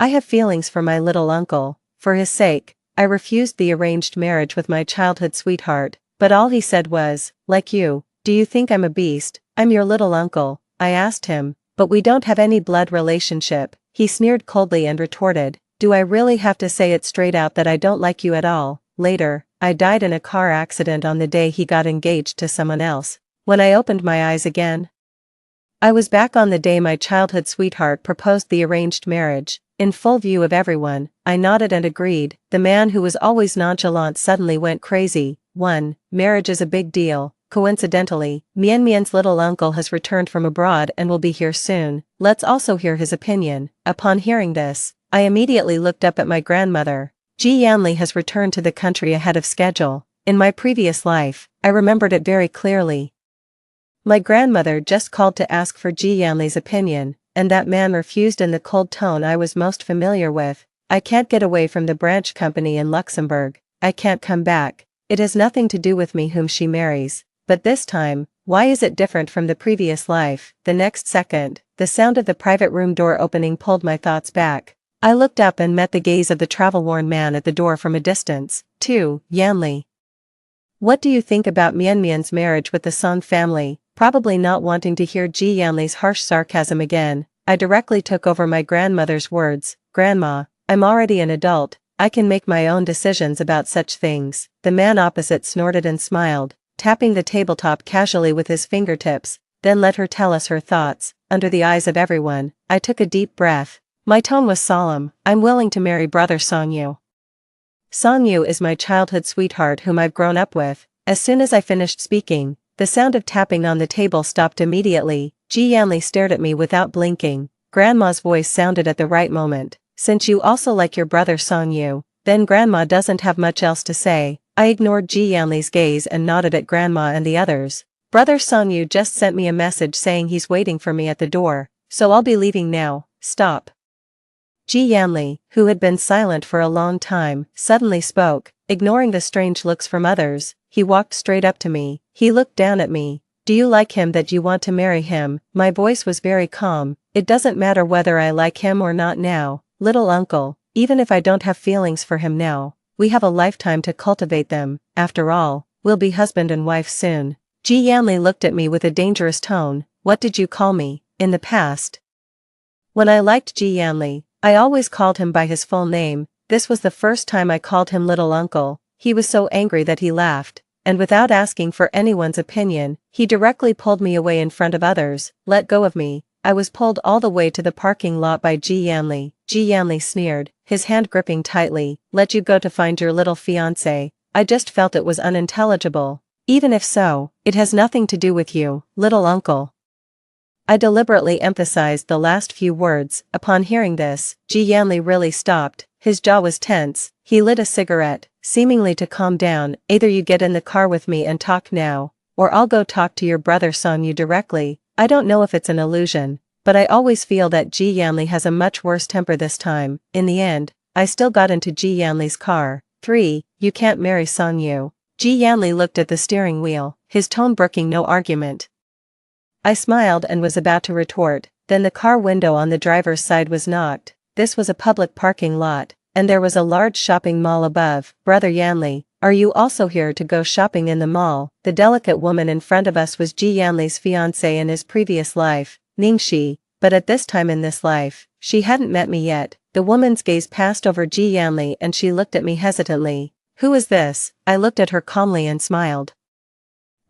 I have feelings for my little uncle. For his sake, I refused the arranged marriage with my childhood sweetheart, but all he said was, like you, do you think I'm a beast? I'm your little uncle, I asked him, but we don't have any blood relationship. He sneered coldly and retorted, do I really have to say it straight out that I don't like you at all? Later, I died in a car accident on the day he got engaged to someone else. When I opened my eyes again, I was back on the day my childhood sweetheart proposed the arranged marriage. In full view of everyone, I nodded and agreed. The man who was always nonchalant suddenly went crazy. 1. Marriage is a big deal. Coincidentally, Mien's little uncle has returned from abroad and will be here soon. Let's also hear his opinion. Upon hearing this, I immediately looked up at my grandmother. Ji Yanli has returned to the country ahead of schedule. In my previous life, I remembered it very clearly. My grandmother just called to ask for Ji Yanli's opinion, and that man refused in the cold tone I was most familiar with. I can't get away from the branch company in Luxembourg. I can't come back. It has nothing to do with me whom she marries. But this time, why is it different from the previous life? The next second, the sound of the private room door opening pulled my thoughts back. I looked up and met the gaze of the travel-worn man at the door from a distance. 2. Yanli. What do you think about Mien's marriage with the Song family? Probably not wanting to hear Ji Yanli's harsh sarcasm again, I directly took over my grandmother's words. Grandma, I'm already an adult, I can make my own decisions about such things. The man opposite snorted and smiled, tapping the tabletop casually with his fingertips, then let her tell us her thoughts. Under the eyes of everyone, I took a deep breath. My tone was solemn. I'm willing to marry brother Songyu. Songyu is my childhood sweetheart whom I've grown up with. As soon as I finished speaking, the sound of tapping on the table stopped immediately. Ji Yanli stared at me without blinking. Grandma's voice sounded at the right moment. Since you also like your brother Songyu, then Grandma doesn't have much else to say. I ignored Ji Yanli's gaze and nodded at Grandma and the others. Brother Songyu just sent me a message saying he's waiting for me at the door, so I'll be leaving now. Stop. Ji Yanli, who had been silent for a long time, suddenly spoke, ignoring the strange looks from others. He walked straight up to me. He looked down at me. Do you like him that you want to marry him? My voice was very calm. It doesn't matter whether I like him or not now, little uncle, even if I don't have feelings for him now. We have a lifetime to cultivate them. After all, we'll be husband and wife soon. Ji Yanli looked at me with a dangerous tone. What did you call me? In the past, when I liked Ji Yanli, I always called him by his full name. This was the first time I called him little uncle. He was so angry that he laughed, and without asking for anyone's opinion, he directly pulled me away in front of others. Let go of me. I was pulled all the way to the parking lot by Ji Yanli. Ji Yanli sneered, his hand gripping tightly. Let you go to find your little fiancé. I just felt it was unintelligible. Even if so, it has nothing to do with you, little uncle. I deliberately emphasized the last few words. Upon hearing this, Ji Yanli really stopped. His jaw was tense. He lit a cigarette, seemingly to calm down. Either you get in the car with me and talk now, or I'll go talk to your brother Songyu directly. I don't know if it's an illusion, but I always feel that Ji Yanli has a much worse temper this time. In the end, I still got into Ji Yanli's car. 3. You can't marry Songyu. Ji Yanli looked at the steering wheel, his tone brooking no argument. I smiled and was about to retort, then the car window on the driver's side was knocked. This was a public parking lot, and there was a large shopping mall above. Brother Yanli, are you also here to go shopping in the mall? The delicate woman in front of us was Ji Yanli's fiancé in his previous life, Ningxi, but at this time in this life, she hadn't met me yet. The woman's gaze passed over Ji Yanli and she looked at me hesitantly. Who is this? I looked at her calmly and smiled.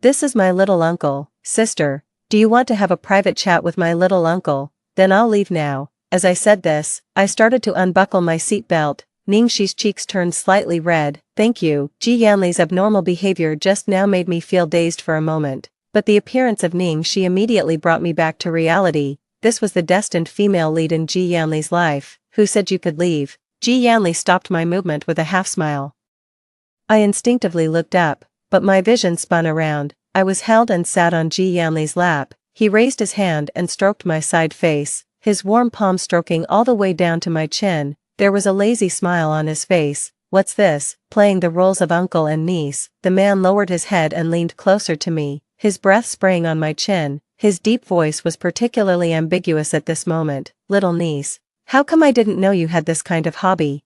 This is my little uncle. Sister, do you want to have a private chat with my little uncle? Then I'll leave now. As I said this, I started to unbuckle my seatbelt. Ningxi's cheeks turned slightly red. Thank you. Ji Yanli's abnormal behavior just now made me feel dazed for a moment, but the appearance of Ningxi immediately brought me back to reality. This was the destined female lead in Ji Yanli's life. Who said you could leave? Ji Yanli stopped my movement with a half smile. I instinctively looked up, but my vision spun around. I was held and sat on Ji Yanli's lap. He raised his hand and stroked my side face, his warm palm stroking all the way down to my chin. There was a lazy smile on his face. What's this? Playing the roles of uncle and niece. The man lowered his head and leaned closer to me, his breath spraying on my chin. His deep voice was particularly ambiguous at this moment. Little niece. How come I didn't know you had this kind of hobby?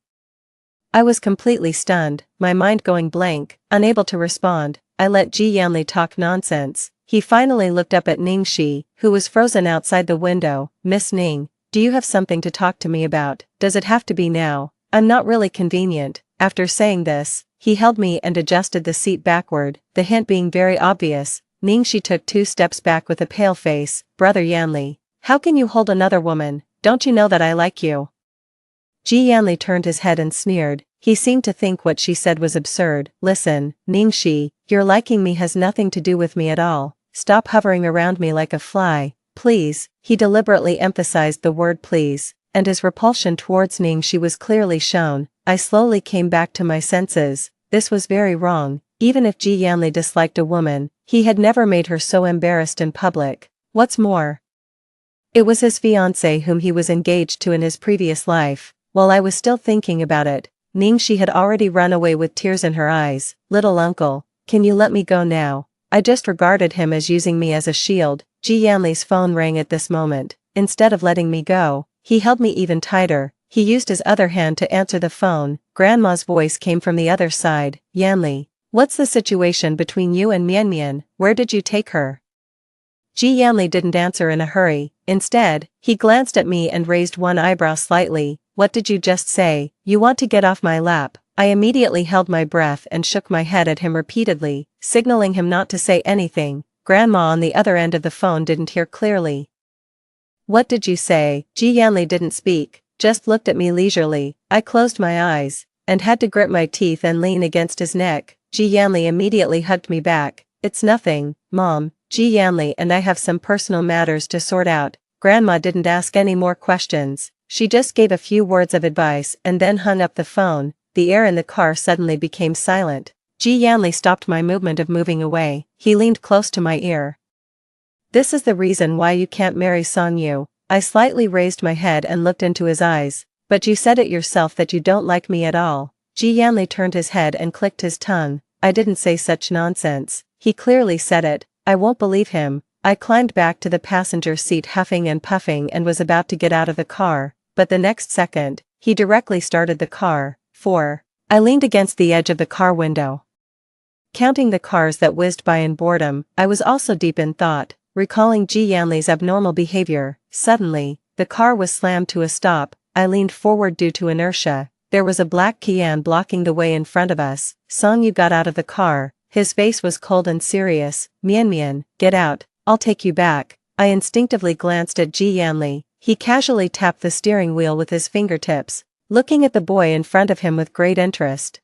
I was completely stunned, my mind going blank, unable to respond. I let Ji Yanli talk nonsense. He finally looked up at Ningxi, who was frozen outside the window. Miss Ning, do you have something to talk to me about? Does it have to be now? I'm not really convenient. After saying this, he held me and adjusted the seat backward, the hint being very obvious. Ningxi took 2 steps back with a pale face. Brother Yanli, how can you hold another woman? Don't you know that I like you? Ji Yanli turned his head and sneered. He seemed to think what she said was absurd. Listen, Ningxi, your liking me has nothing to do with me at all. Stop hovering around me like a fly, please. He deliberately emphasized the word please, and his repulsion towards Ningxi was clearly shown. I slowly came back to my senses. This was very wrong. Even if Ji Yanli disliked a woman, he had never made her so embarrassed in public. What's more, it was his fiancée whom he was engaged to in his previous life. While I was still thinking about it, Ningxi had already run away with tears in her eyes. Little uncle, can you let me go now? I just regarded him as using me as a shield. Ji Yanli's phone rang at this moment. Instead of letting me go, he held me even tighter. He used his other hand to answer the phone. Grandma's voice came from the other side. Yanli, what's the situation between you and Mian? Where did you take her? Ji Yanli didn't answer in a hurry. Instead, he glanced at me and raised one eyebrow slightly. What did you just say? You want to get off my lap? I immediately held my breath and shook my head at him repeatedly, signaling him not to say anything. Grandma on the other end of the phone didn't hear clearly. What did you say? Ji Yanli didn't speak, just looked at me leisurely. I closed my eyes, and had to grit my teeth and lean against his neck. Ji Yanli immediately hugged me back. It's nothing, Mom. Ji Yanli and I have some personal matters to sort out. Grandma didn't ask any more questions. She just gave a few words of advice and then hung up the phone. The air in the car suddenly became silent. Ji Yanli stopped my movement of moving away. He leaned close to my ear. This is the reason why you can't marry Song Yu. I slightly raised my head and looked into his eyes. But you said it yourself that you don't like me at all. Ji Yanli turned his head and clicked his tongue. I didn't say such nonsense. He clearly said it. I won't believe him. I climbed back to the passenger seat huffing and puffing and was about to get out of the car, but the next second, he directly started the car. I leaned against the edge of the car window, counting the cars that whizzed by in boredom. I was also deep in thought, recalling Ji Yanli's abnormal behavior. Suddenly, the car was slammed to a stop. I leaned forward due to inertia. There was a black Kian blocking the way in front of us. Song Yu got out of the car. His face was cold and serious. Mian, get out, I'll take you back. I instinctively glanced at Ji Yanli. He casually tapped the steering wheel with his fingertips, looking at the boy in front of him with great interest.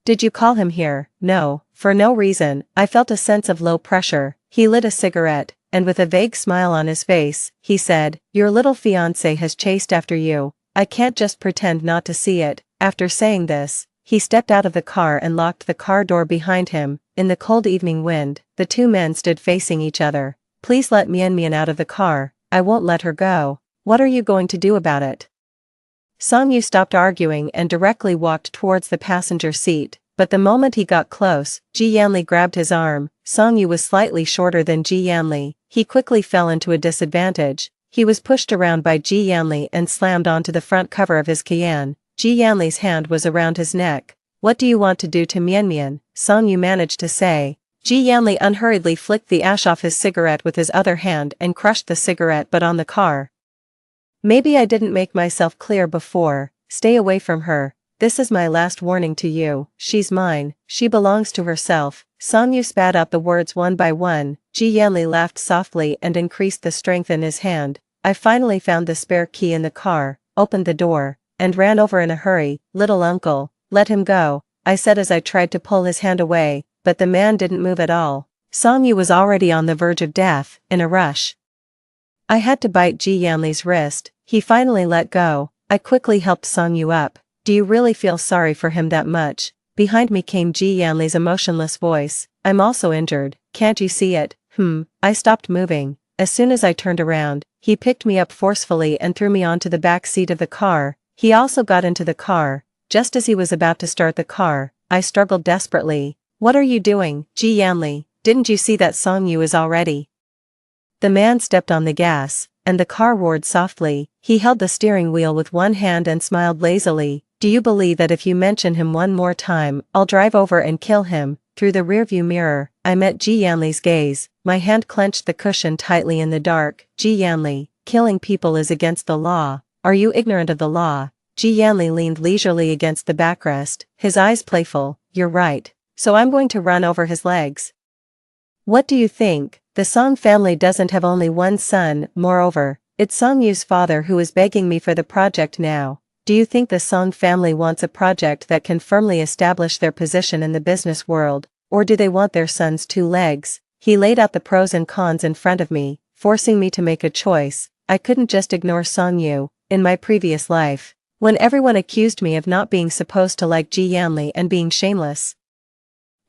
Did you call him here? No, for no reason. I felt a sense of low pressure. He lit a cigarette, and with a vague smile on his face, he said, your little fiancé has chased after you. I can't just pretend not to see it. After saying this, he stepped out of the car and locked the car door behind him. In the cold evening wind, the two men stood facing each other. Please let Mian out of the car. I won't let her go. What are you going to do about it? Song Yu stopped arguing and directly walked towards the passenger seat, but the moment he got close, Ji Yanli grabbed his arm. Song Yu was slightly shorter than Ji Yanli. He quickly fell into a disadvantage. He was pushed around by Ji Yanli and slammed onto the front cover of his Kian. Ji Yanli's hand was around his neck. What do you want to do to Mian? Song Yu managed to say. Ji Yanli unhurriedly flicked the ash off his cigarette with his other hand and crushed the cigarette butt on the car. Maybe I didn't make myself clear before. Stay away from her. This is my last warning to you. She's mine. She belongs to herself. Song Yu spat out the words one by one. Ji Yanli laughed softly and increased the strength in his hand. I finally found the spare key in the car, opened the door, and ran over in a hurry. Little uncle, let him go, I said as I tried to pull his hand away, but the man didn't move at all. Song Yu was already on the verge of death. In a rush, I had to bite Ji Yanli's wrist. He finally let go. I quickly helped Song Yu up. Do you really feel sorry for him that much? Behind me came Ji Yanli's emotionless voice. I'm also injured. Can't you see it? I stopped moving. As soon as I turned around, he picked me up forcefully and threw me onto the back seat of the car. He also got into the car. Just as he was about to start the car, I struggled desperately. What are you doing, Ji Yanli? Didn't you see that Song Yu is already? The man stepped on the gas, and the car roared softly. He held the steering wheel with one hand and smiled lazily. Do you believe that if you mention him one more time, I'll drive over and kill him? Through the rearview mirror, I met Ji Yanli's gaze. My hand clenched the cushion tightly in the dark. Ji Yanli, killing people is against the law. Are you ignorant of the law? Ji Yanli leaned leisurely against the backrest, his eyes playful. You're right. So I'm going to run over his legs. What do you think? The Song family doesn't have only one son, moreover, it's Song Yu's father who is begging me for the project now. Do you think the Song family wants a project that can firmly establish their position in the business world, or do they want their son's two legs? He laid out the pros and cons in front of me, forcing me to make a choice. I couldn't just ignore Song Yu. In my previous life, when everyone accused me of not being supposed to like Ji Yanli and being shameless,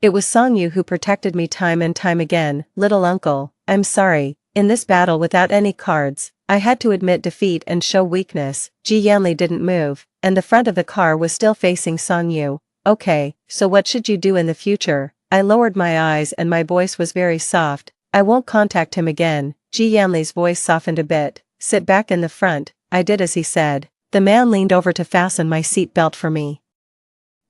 it was Song Yu who protected me time and time again. Little uncle, I'm sorry. In this battle without any cards, I had to admit defeat and show weakness. Ji Yanli didn't move, and the front of the car was still facing Song Yu. Okay, so what should you do in the future? I lowered my eyes and my voice was very soft. I won't contact him again. Ji Yanli's voice softened a bit. Sit back in the front. I did as he said. The man leaned over to fasten my seat belt for me,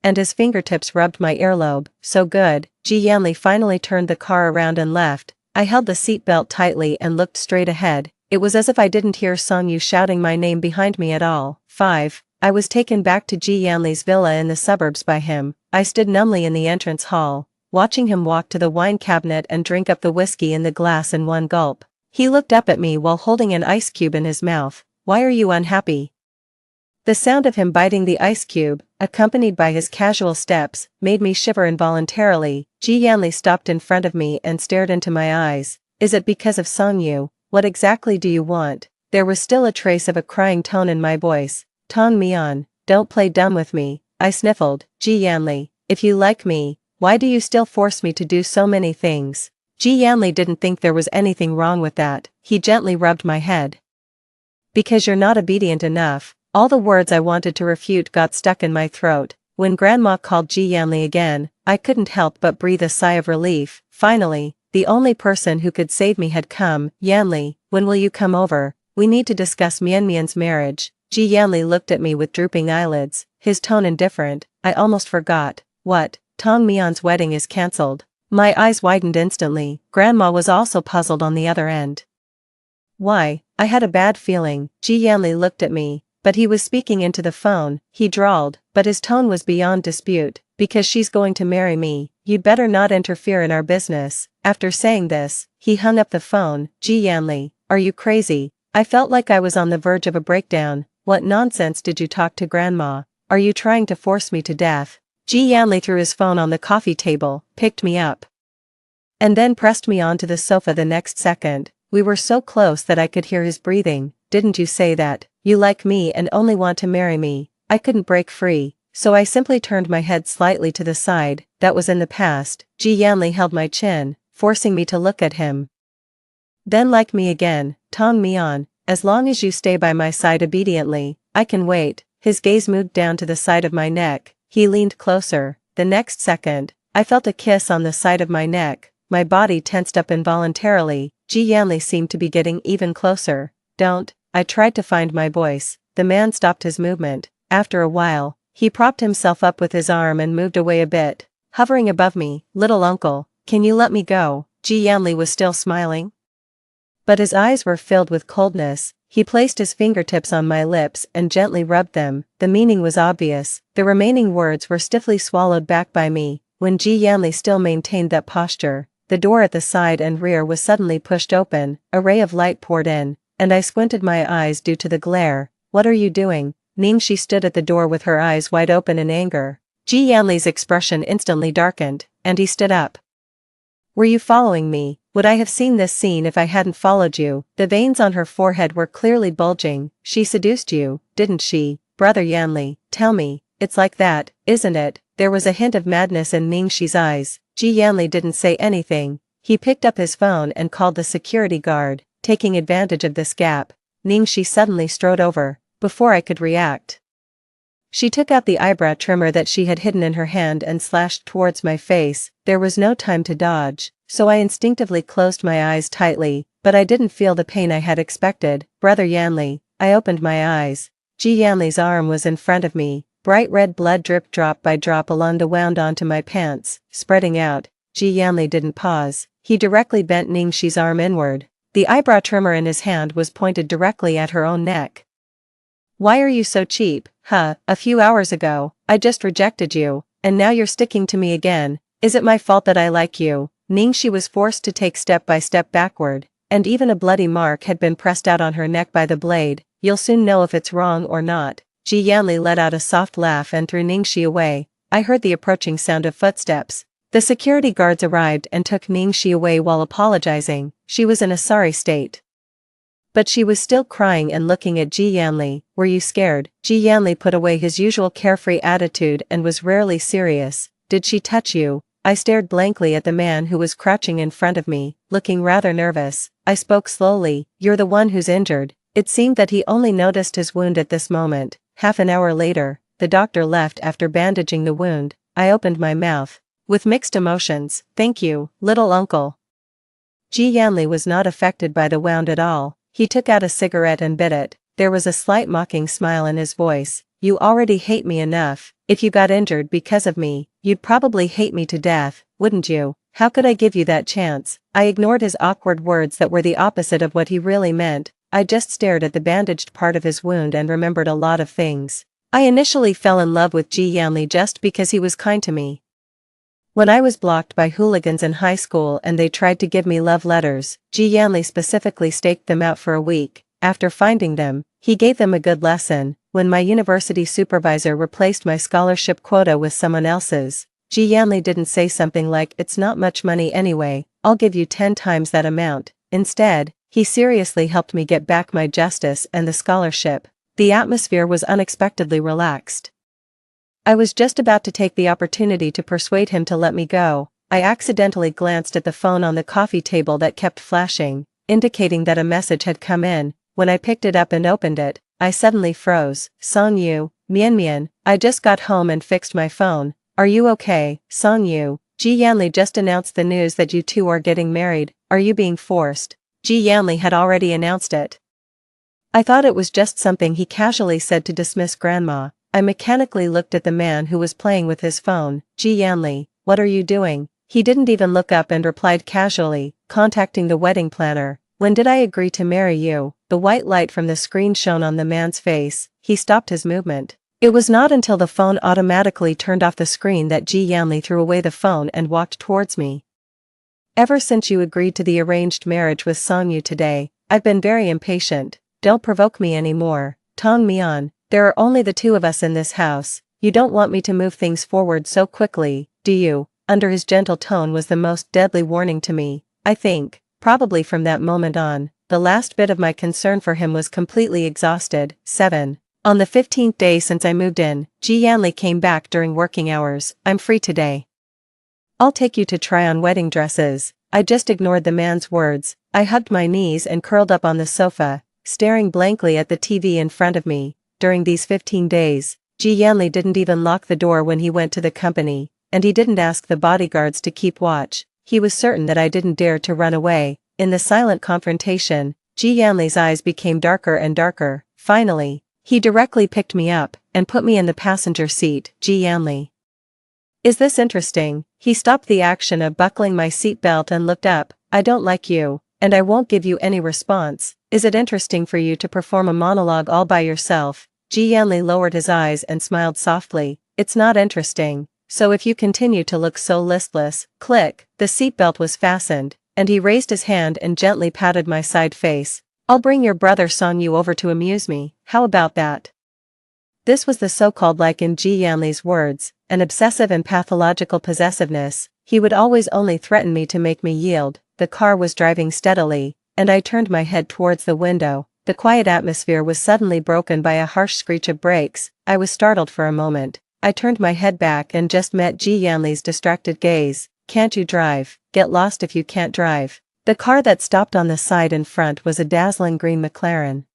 and his fingertips rubbed my earlobe. So good. Ji Yanli finally turned the car around and left. I held the seatbelt tightly and looked straight ahead. It was as if I didn't hear Song Yu shouting my name behind me at all. 5. I was taken back to Ji Yanli's villa in the suburbs by him. I stood numbly in the entrance hall, watching him walk to the wine cabinet and drink up the whiskey in the glass in one gulp. He looked up at me while holding an ice cube in his mouth. Why are you unhappy? The sound of him biting the ice cube, accompanied by his casual steps, made me shiver involuntarily. Ji Yanli stopped in front of me and stared into my eyes. Is it because of Song Yu? What exactly do you want? There was still a trace of a crying tone in my voice. Tong Mian, don't play dumb with me. I sniffled. Ji Yanli, if you like me, why do you still force me to do so many things? Ji Yanli didn't think there was anything wrong with that. He gently rubbed my head. Because you're not obedient enough. All the words I wanted to refute got stuck in my throat. When Grandma called Ji Yanli again, I couldn't help but breathe a sigh of relief. Finally, the only person who could save me had come. Yanli, when will you come over? We need to discuss Mian's marriage. Ji Yanli looked at me with drooping eyelids, his tone indifferent. I almost forgot. What? Tong Mian's wedding is cancelled. My eyes widened instantly. Grandma was also puzzled on the other end. Why? I had a bad feeling. Ji Yanli looked at me, but he was speaking into the phone. He drawled, but his tone was beyond dispute. Because she's going to marry me, you'd better not interfere in our business. After saying this, he hung up the phone. Ji Yanli, are you crazy? I felt like I was on the verge of a breakdown. What nonsense did you talk to Grandma? Are you trying to force me to death? Ji Yanli threw his phone on the coffee table, picked me up, and then pressed me onto the sofa the next second. We were so close that I could hear his breathing. Didn't you say that? You like me and only want to marry me. I couldn't break free, so I simply turned my head slightly to the side. That was in the past. Ji Yanli held my chin, forcing me to look at him. Then like me again, Tong Mian, as long as you stay by my side obediently, I can wait. His gaze moved down to the side of my neck. He leaned closer. The next second, I felt a kiss on the side of my neck. My body tensed up involuntarily. Ji Yanli seemed to be getting even closer. Don't. I tried to find my voice. The man stopped his movement. After a while, he propped himself up with his arm and moved away a bit, hovering above me. Little uncle, can you let me go? Ji Yanli was still smiling, but his eyes were filled with coldness. He placed his fingertips on my lips and gently rubbed them. The meaning was obvious. The remaining words were stiffly swallowed back by me. When Ji Yanli still maintained that posture, the door at the side and rear was suddenly pushed open. A ray of light poured in, and I squinted my eyes due to the glare. What are you doing? She stood at the door with her eyes wide open in anger. Ji Yanli's expression instantly darkened, and he stood up. Were you following me? Would I have seen this scene if I hadn't followed you? The veins on her forehead were clearly bulging. She seduced you, didn't she? Brother Yanli, tell me, it's like that, isn't it? There was a hint of madness in Ningxi's eyes. Ji Yanli didn't say anything. He picked up his phone and called the security guard. Taking advantage of this gap, Ningxi suddenly strode over. Before I could react, she took out the eyebrow trimmer that she had hidden in her hand and slashed towards my face. There was no time to dodge, so I instinctively closed my eyes tightly, but I didn't feel the pain I had expected. Brother Yanli, I opened my eyes. Ji Yanli's arm was in front of me, bright red blood dripped drop by drop along the wound onto my pants, spreading out. Ji Yanli didn't pause. He directly bent Ningxi's arm inward. The eyebrow trimmer in his hand was pointed directly at her own neck. Why are you so cheap, huh? A few hours ago, I just rejected you, and now you're sticking to me again. Is it my fault that I like you? Ningxi was forced to take step by step backward, and even a bloody mark had been pressed out on her neck by the blade. You'll soon know if it's wrong or not. Ji Yanli let out a soft laugh and threw Ningxi away. I heard the approaching sound of footsteps. The security guards arrived and took Ningxi away while apologizing. She was in a sorry state. But she was still crying and looking at Ji Yanli. Were you scared? Ji Yanli put away his usual carefree attitude and was rarely serious. Did she touch you? I stared blankly at the man who was crouching in front of me, looking rather nervous. I spoke slowly. You're the one who's injured. It seemed that he only noticed his wound at this moment. Half an hour later, the doctor left after bandaging the wound. I opened my mouth. With mixed emotions. Thank you, little uncle. Ji Yanli was not affected by the wound at all. He took out a cigarette and bit it. There was a slight mocking smile in his voice. You already hate me enough. If you got injured because of me, you'd probably hate me to death, wouldn't you? How could I give you that chance? I ignored his awkward words that were the opposite of what he really meant. I just stared at the bandaged part of his wound and remembered a lot of things. I initially fell in love with Ji Yanli just because he was kind to me. When I was blocked by hooligans in high school and they tried to give me love letters, Ji Yanli specifically staked them out for a week. After finding them, he gave them a good lesson. When my university supervisor replaced my scholarship quota with someone else's, Ji Yanli didn't say something like, "It's not much money anyway, I'll give you 10 times that amount." Instead, he seriously helped me get back my justice and the scholarship. The atmosphere was unexpectedly relaxed. I was just about to take the opportunity to persuade him to let me go. I accidentally glanced at the phone on the coffee table that kept flashing, indicating that a message had come in. When I picked it up and opened it, I suddenly froze. Song Yu, Mian, I just got home and fixed my phone. Are you okay, Song Yu? Ji Yanli just announced the news that you two are getting married. Are you being forced? Ji Yanli had already announced it. I thought it was just something he casually said to dismiss grandma. I mechanically looked at the man who was playing with his phone. Ji Yanli, what are you doing? He didn't even look up and replied casually, contacting the wedding planner. When did I agree to marry you? The white light from the screen shone on the man's face. He stopped his movement. It was not until the phone automatically turned off the screen that Ji Yanli threw away the phone and walked towards me. Ever since you agreed to the arranged marriage with Song Yu today, I've been very impatient. Don't provoke me anymore. Tong Mian, there are only the two of us in this house. You don't want me to move things forward so quickly, do you? Under his gentle tone was the most deadly warning to me. I think, probably from that moment on, the last bit of my concern for him was completely exhausted. 7. On the 15th day since I moved in, Ji Yanli came back during working hours. I'm free today. I'll take you to try on wedding dresses. I just ignored the man's words. I hugged my knees and curled up on the sofa, staring blankly at the TV in front of me. During these 15 days, Ji Yanli didn't even lock the door when he went to the company, and he didn't ask the bodyguards to keep watch. He was certain that I didn't dare to run away. In the silent confrontation, Ji Yanli's eyes became darker and darker. Finally, he directly picked me up and put me in the passenger seat. Ji Yanli. Is this interesting? He stopped the action of buckling my seatbelt and looked up. I don't like you, and I won't give you any response. Is it interesting for you to perform a monologue all by yourself? Ji Yanli lowered his eyes and smiled softly. It's not interesting, so if you continue to look so listless, click. The seatbelt was fastened, and he raised his hand and gently patted my side face. I'll bring your brother Song Yu over to amuse me, how about that? This was the so-called like in Ji Yanli's words, an obsessive and pathological possessiveness. He would always only threaten me to make me yield. The car was driving steadily, and I turned my head towards the window. The quiet atmosphere was suddenly broken by a harsh screech of brakes. I was startled for a moment. I turned my head back and just met Ji Yanli's distracted gaze. Can't you drive? Get lost if you can't drive. The car that stopped on the side in front was a dazzling green McLaren.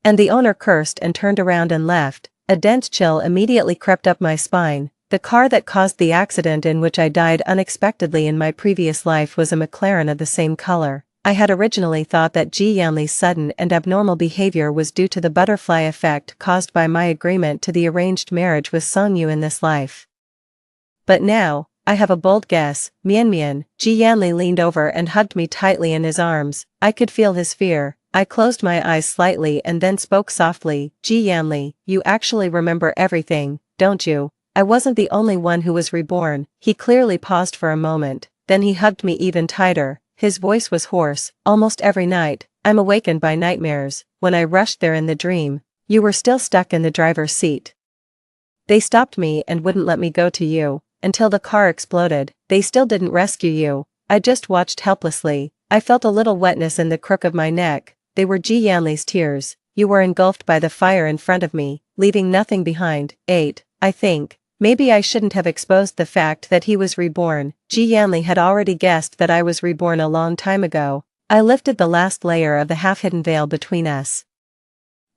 And the owner cursed and turned around and left. A dense chill immediately crept up my spine. The car that caused the accident in which I died unexpectedly in my previous life was a McLaren of the same color. I had originally thought that Ji Yanli's sudden and abnormal behavior was due to the butterfly effect caused by my agreement to the arranged marriage with Song Yu in this life. But now, I have a bold guess. Mian. Ji Yanli leaned over and hugged me tightly in his arms. I could feel his fear. I closed my eyes slightly and then spoke softly. Ji Yanli, you actually remember everything, don't you? I wasn't the only one who was reborn. He clearly paused for a moment, then he hugged me even tighter. His voice was hoarse. Almost every night, I'm awakened by nightmares. When I rushed there in the dream, you were still stuck in the driver's seat. They stopped me and wouldn't let me go to you. Until the car exploded, they still didn't rescue you. I just watched helplessly. I felt a little wetness in the crook of my neck. They were Ji Yanli's tears. You were engulfed by the fire in front of me, leaving nothing behind. 8. I think, maybe I shouldn't have exposed the fact that he was reborn. Ji Yanli had already guessed that I was reborn a long time ago. I lifted the last layer of the half-hidden veil between us.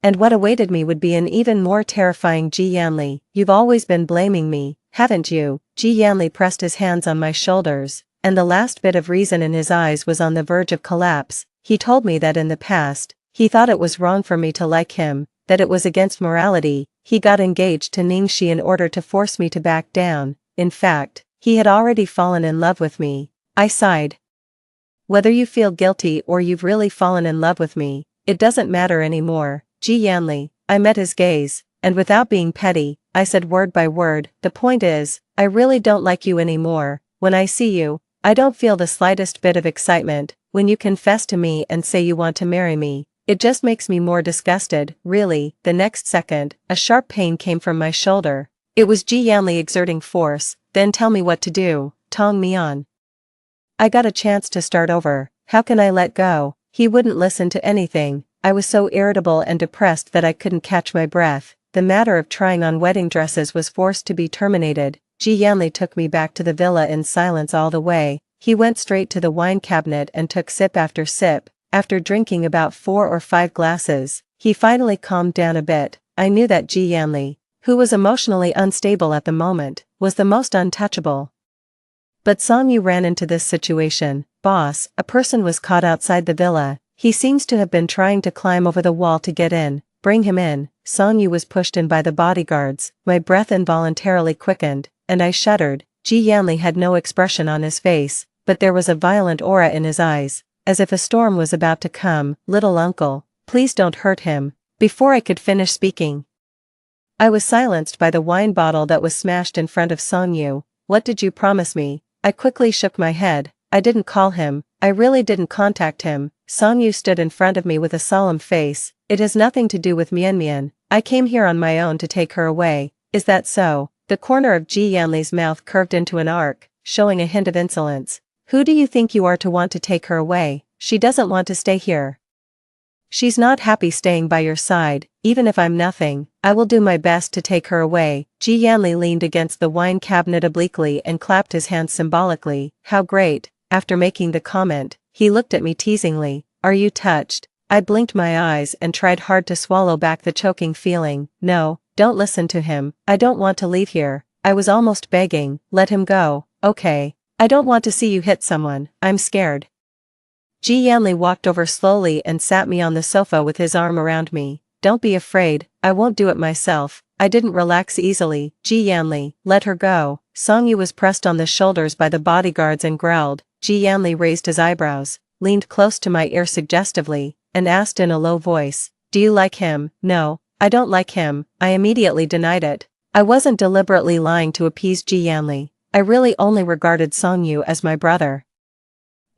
And what awaited me would be an even more terrifying. Ji Yanli, you've always been blaming me, haven't you? Ji Yanli pressed his hands on my shoulders, and the last bit of reason in his eyes was on the verge of collapse. He told me that in the past, he thought it was wrong for me to like him, that it was against morality. He got engaged to Ningxi in order to force me to back down. In fact, he had already fallen in love with me. I sighed. Whether you feel guilty or you've really fallen in love with me, it doesn't matter anymore. Ji Yanli, I met his gaze, and without being petty, I said word by word, the point is, I really don't like you anymore. When I see you, I don't feel the slightest bit of excitement. When you confess to me and say you want to marry me, it just makes me more disgusted, really. The next second, a sharp pain came from my shoulder. It was Ji Yanli exerting force. Then tell me what to do, Tong Mian. I got a chance to start over. How can I let go? He wouldn't listen to anything. I was so irritable and depressed that I couldn't catch my breath. The matter of trying on wedding dresses was forced to be terminated. Ji Yanli took me back to the villa in silence all the way. He went straight to the wine cabinet and took sip after sip. After drinking about 4 or 5 glasses, he finally calmed down a bit. I knew that Ji Yanli, who was emotionally unstable at the moment, was the most untouchable. But Song Yu ran into this situation. Boss, a person was caught outside the villa. He seems to have been trying to climb over the wall to get in. Bring him in. Song Yu was pushed in by the bodyguards. My breath involuntarily quickened, and I shuddered. Ji Yanli had no expression on his face, but there was a violent aura in his eyes, as if a storm was about to come. Little uncle, please don't hurt him. Before I could finish speaking, I was silenced by the wine bottle that was smashed in front of Song Yu. What did you promise me? I quickly shook my head. I didn't call him. I really didn't contact him. Song Yu stood in front of me with a solemn face. It has nothing to do with Mian. I came here on my own to take her away. Is that so? The corner of Ji Yanli's mouth curved into an arc, showing a hint of insolence. Who do you think you are to want to take her away? She doesn't want to stay here. She's not happy staying by your side. Even if I'm nothing, I will do my best to take her away. Ji Yanli leaned against the wine cabinet obliquely and clapped his hands symbolically. How great. After making the comment, he looked at me teasingly. Are you touched? I blinked my eyes and tried hard to swallow back the choking feeling. No, don't listen to him. I don't want to leave here. I was almost begging. Let him go. Okay. I don't want to see you hit someone. I'm scared. Ji Yanli walked over slowly and sat me on the sofa with his arm around me. Don't be afraid. I won't do it myself. I didn't relax easily. Ji Yanli, let her go. Song Yu was pressed on the shoulders by the bodyguards and growled. Ji Yanli raised his eyebrows, leaned close to my ear suggestively, and asked in a low voice, do you like him? No, I don't like him. I immediately denied it. I wasn't deliberately lying to appease Ji Yanli. I really only regarded Song Yu as my brother.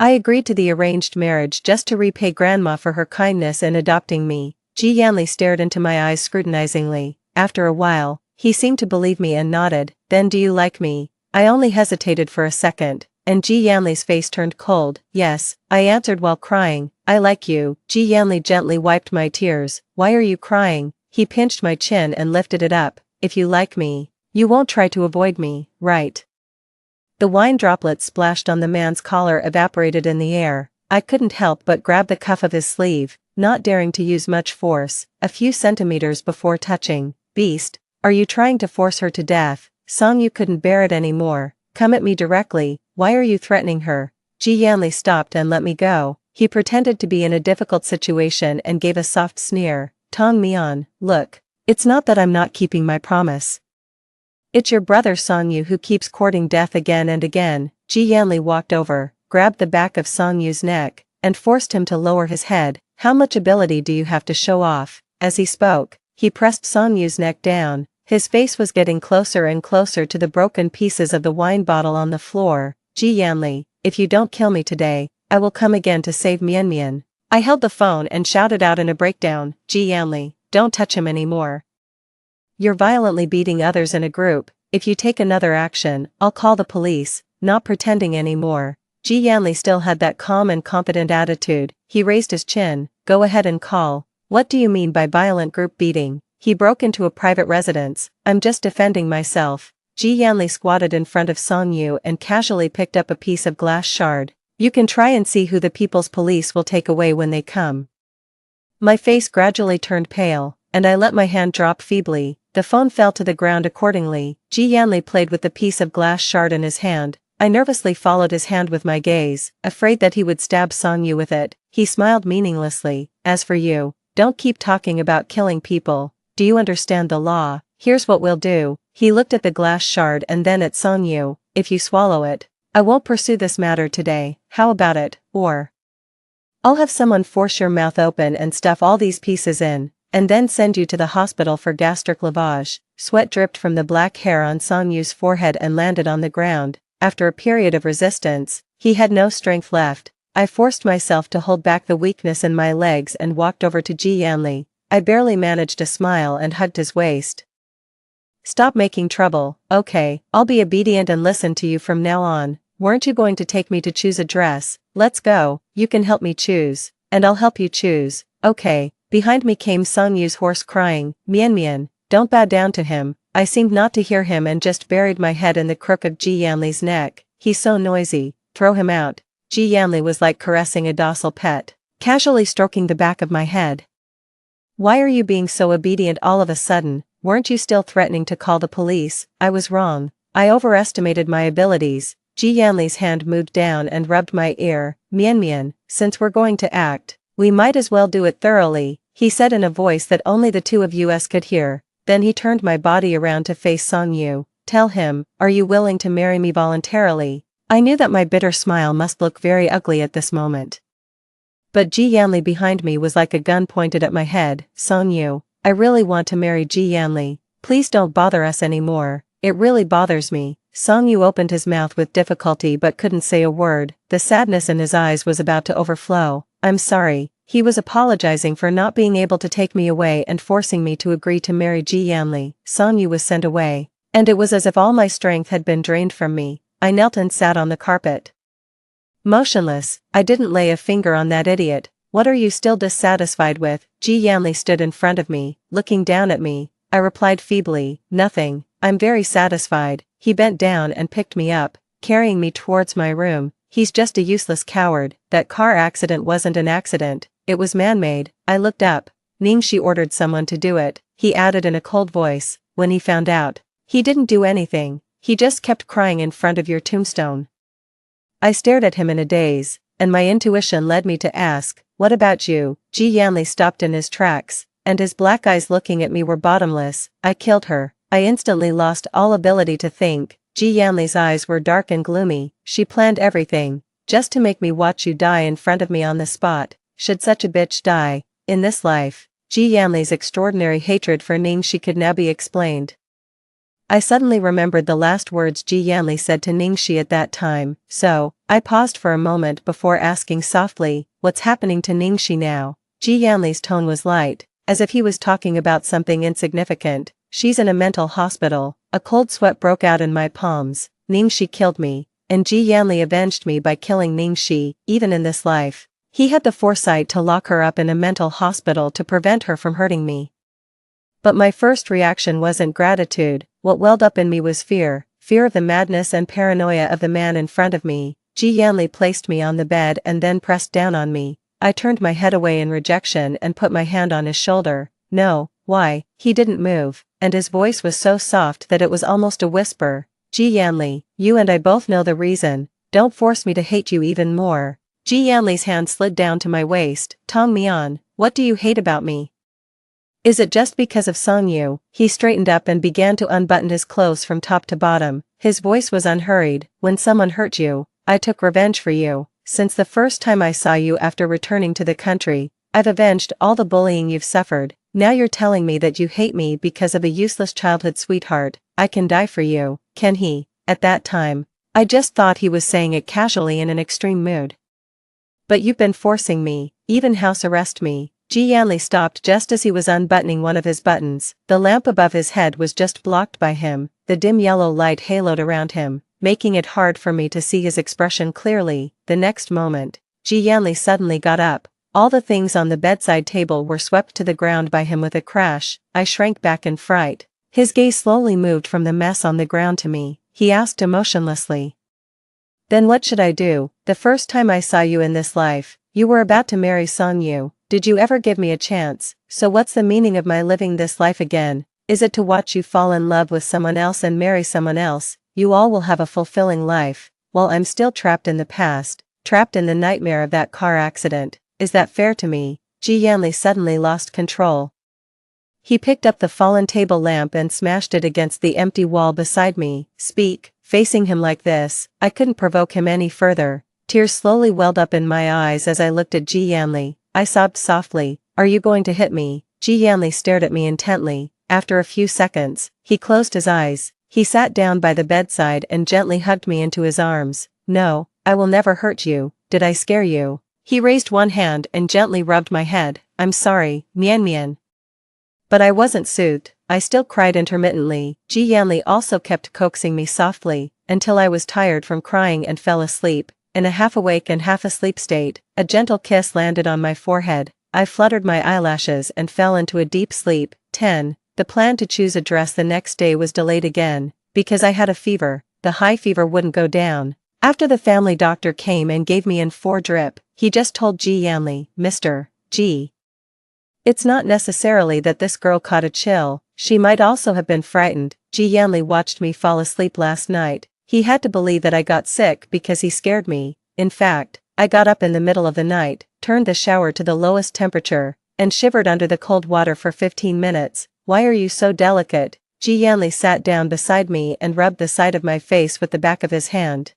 I agreed to the arranged marriage just to repay Grandma for her kindness in adopting me. Ji Yanli stared into my eyes scrutinizingly. After a while, he seemed to believe me and nodded. Then do you like me? I only hesitated for a second, and Ji Yanli's face turned cold. Yes, I answered while crying. I like you. Ji Yanli gently wiped my tears. Why are you crying? He pinched my chin and lifted it up. If you like me, you won't try to avoid me, right? The wine droplets splashed on the man's collar evaporated in the air. I couldn't help but grab the cuff of his sleeve, not daring to use much force, a few centimeters before touching. Beast, are you trying to force her to death? Song Yu couldn't bear it anymore. Come at me directly. Why are you threatening her? Ji Yanli stopped and let me go. He pretended to be in a difficult situation and gave a soft sneer. Tong Mian, look. It's not that I'm not keeping my promise. It's your brother Song Yu who keeps courting death again and again. Ji Yanli walked over, grabbed the back of Song Yu's neck, and forced him to lower his head. How much ability do you have to show off? As he spoke, he pressed Song Yu's neck down. His face was getting closer and closer to the broken pieces of the wine bottle on the floor. Ji Yanli, if you don't kill me today, I will come again to save Mian Mian. I held the phone and shouted out in a breakdown, Ji Yanli, don't touch him anymore. You're violently beating others in a group. If you take another action, I'll call the police. Not pretending anymore. Ji Yanli still had that calm and confident attitude. He raised his chin. Go ahead and call. What do you mean by violent group beating? He broke into a private residence. I'm just defending myself. Ji Yanli squatted in front of Song Yu and casually picked up a piece of glass shard. You can try and see who the people's police will take away when they come. My face gradually turned pale, and I let my hand drop feebly. The phone fell to the ground accordingly. Ji Yanli played with the piece of glass shard in his hand. I nervously followed his hand with my gaze, afraid that he would stab Song Yu with it. He smiled meaninglessly. As for you, don't keep talking about killing people. Do you understand the law? Here's what we'll do. He looked at the glass shard and then at Song Yu. If you swallow it, I won't pursue this matter today. How about it? Or I'll have someone force your mouth open and stuff all these pieces in, and then send you to the hospital for gastric lavage. Sweat dripped from the black hair on Song Yu's forehead and landed on the ground. After a period of resistance, he had no strength left. I forced myself to hold back the weakness in my legs and walked over to Ji Yanli. I barely managed a smile and hugged his waist. Stop making trouble. Okay, I'll be obedient and listen to you from now on. Weren't you going to take me to choose a dress? Let's go. You can help me choose, and I'll help you choose. Okay. Behind me came Song Yu's horse crying, Mian Mian, don't bow down to him. I seemed not to hear him and just buried my head in the crook of Ji Yanli's neck. He's so noisy. Throw him out. Ji Yanli was like caressing a docile pet, casually stroking the back of my head. Why are you being so obedient all of a sudden? Weren't you still threatening to call the police? I was wrong. I overestimated my abilities. Ji Yanli's hand moved down and rubbed my ear. Mian Mian, since we're going to act, we might as well do it thoroughly, he said in a voice that only the two of us could hear. Then he turned my body around to face Song Yu. Tell him, are you willing to marry me voluntarily? I knew that my bitter smile must look very ugly at this moment. But Ji Yanli behind me was like a gun pointed at my head. Song Yu, I really want to marry Ji Yanli. Please don't bother us anymore. It really bothers me. Song Yu opened his mouth with difficulty but couldn't say a word. The sadness in his eyes was about to overflow. I'm sorry. He was apologizing for not being able to take me away and forcing me to agree to marry Ji Yanli. Song Yu was sent away, and it was as if all my strength had been drained from me. I knelt and sat on the carpet. Motionless, I didn't lay a finger on that idiot. What are you still dissatisfied with? Ji Yanli stood in front of me, looking down at me. I replied feebly, nothing. I'm very satisfied. He bent down and picked me up, carrying me towards my room. He's just a useless coward. That car accident wasn't an accident. It was man-made. I looked up. Ningxi ordered someone to do it, he added in a cold voice. When he found out, he didn't do anything. He just kept crying in front of your tombstone. I stared at him in a daze, and my intuition led me to ask, what about you? Ji Yanli stopped in his tracks, and his black eyes looking at me were bottomless. I killed her. I instantly lost all ability to think. Ji Yanli's eyes were dark and gloomy. She planned everything, just to make me watch you die in front of me on the spot. Should such a bitch die, in this life? Ji Yanli's extraordinary hatred for Ningxi could now be explained. I suddenly remembered the last words Ji Yanli said to Ningxi at that time, so, I paused for a moment before asking softly, what's happening to Ningxi now? Ji Yanli's tone was light, as if he was talking about something insignificant. She's in a mental hospital. A cold sweat broke out in my palms. Ningxi killed me, and Ji Yanli avenged me by killing Ningxi. Even in this life, he had the foresight to lock her up in a mental hospital to prevent her from hurting me. But my first reaction wasn't gratitude. What welled up in me was fear of the madness and paranoia of the man in front of me. Ji Yanli placed me on the bed and then pressed down on me. I turned my head away in rejection and put my hand on his shoulder. No, why? He didn't move, and his voice was so soft that it was almost a whisper. Ji Yanli, you and I both know the reason. Don't force me to hate you even more. Ji Yanli's hand slid down to my waist. Tong me on, what do you hate about me? Is it just because of Song Yu? He straightened up and began to unbutton his clothes from top to bottom. His voice was unhurried. When someone hurt you, I took revenge for you. Since the first time I saw you after returning to the country, I've avenged all the bullying you've suffered. Now you're telling me that you hate me because of a useless childhood sweetheart. I can die for you, can he? At that time, I just thought he was saying it casually in an extreme mood. But you've been forcing me, even house arrest me. Ji Yanli stopped just as he was unbuttoning one of his buttons. The lamp above his head was just blocked by him. The dim yellow light haloed around him, making it hard for me to see his expression clearly. The next moment, Ji Yanli suddenly got up. All the things on the bedside table were swept to the ground by him with a crash. I shrank back in fright. His gaze slowly moved from the mess on the ground to me. He asked emotionlessly. Then what should I do? The first time I saw you in this life, you were about to marry Song Yu. Did you ever give me a chance? So what's the meaning of my living this life again? Is it to watch you fall in love with someone else and marry someone else? You all will have a fulfilling life, while I'm still trapped in the past, trapped in the nightmare of that car accident. Is that fair to me? Ji Yanli suddenly lost control. He picked up the fallen table lamp and smashed it against the empty wall beside me. Speak. Facing him like this, I couldn't provoke him any further. Tears slowly welled up in my eyes as I looked at Ji Yanli. I sobbed softly. Are you going to hit me? Ji Yanli stared at me intently. After a few seconds, he closed his eyes. He sat down by the bedside and gently hugged me into his arms. No, I will never hurt you. Did I scare you? He raised one hand and gently rubbed my head. I'm sorry, Mian Mian. But I wasn't soothed. I still cried intermittently. Ji Yanli also kept coaxing me softly, until I was tired from crying and fell asleep. In a half-awake and half-asleep state, a gentle kiss landed on my forehead. I fluttered my eyelashes and fell into a deep sleep. 10. The plan to choose a dress the next day was delayed again, because I had a fever. The high fever wouldn't go down. After the family doctor came and gave me an 4 drip, he just told Ji Yanli, Mr. G. It's not necessarily that this girl caught a chill, she might also have been frightened. Ji Yanli watched me fall asleep last night. He had to believe that I got sick because he scared me. In fact, I got up in the middle of the night, turned the shower to the lowest temperature, and shivered under the cold water for 15 minutes. Why are you so delicate? Ji Yanli sat down beside me and rubbed the side of my face with the back of his hand.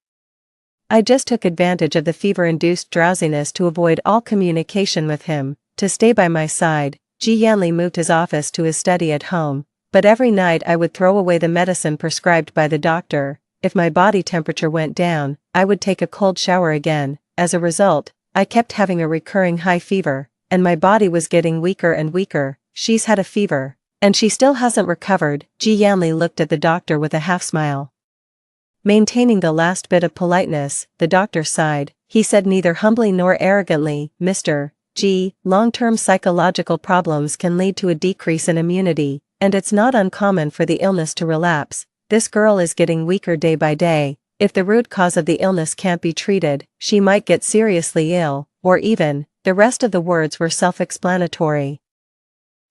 I just took advantage of the fever-induced drowsiness to avoid all communication with him, to stay by my side. Ji Yanli moved his office to his study at home, but every night I would throw away the medicine prescribed by the doctor. If my body temperature went down, I would take a cold shower again. As a result, I kept having a recurring high fever, and my body was getting weaker and weaker. She's had a fever, and she still hasn't recovered. Ji Yanli looked at the doctor with a half-smile. Maintaining the last bit of politeness, the doctor sighed. He said neither humbly nor arrogantly, Mr. G. Long-term psychological problems can lead to a decrease in immunity, and it's not uncommon for the illness to relapse. This girl is getting weaker day by day. If the root cause of the illness can't be treated, she might get seriously ill, or even, the rest of the words were self-explanatory.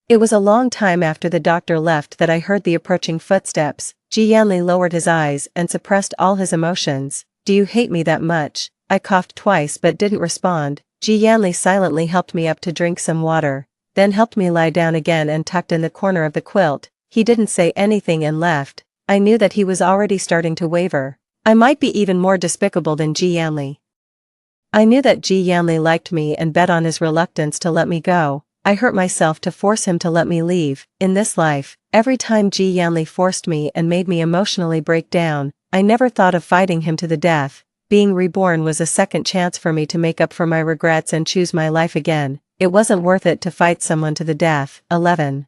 It was a long time after the doctor left that I heard the approaching footsteps. Ji Yanli lowered his eyes and suppressed all his emotions. Do you hate me that much? I coughed twice but didn't respond. Ji Yanli silently helped me up to drink some water, then helped me lie down again and tucked in the corner of the quilt. He didn't say anything and left. I knew that he was already starting to waver. I might be even more despicable than Ji Yanli. I knew that Ji Yanli liked me and bet on his reluctance to let me go. I hurt myself to force him to let me leave. In this life, every time Ji Yanli forced me and made me emotionally break down, I never thought of fighting him to the death. Being reborn was a second chance for me to make up for my regrets and choose my life again. It wasn't worth it to fight someone to the death. 11.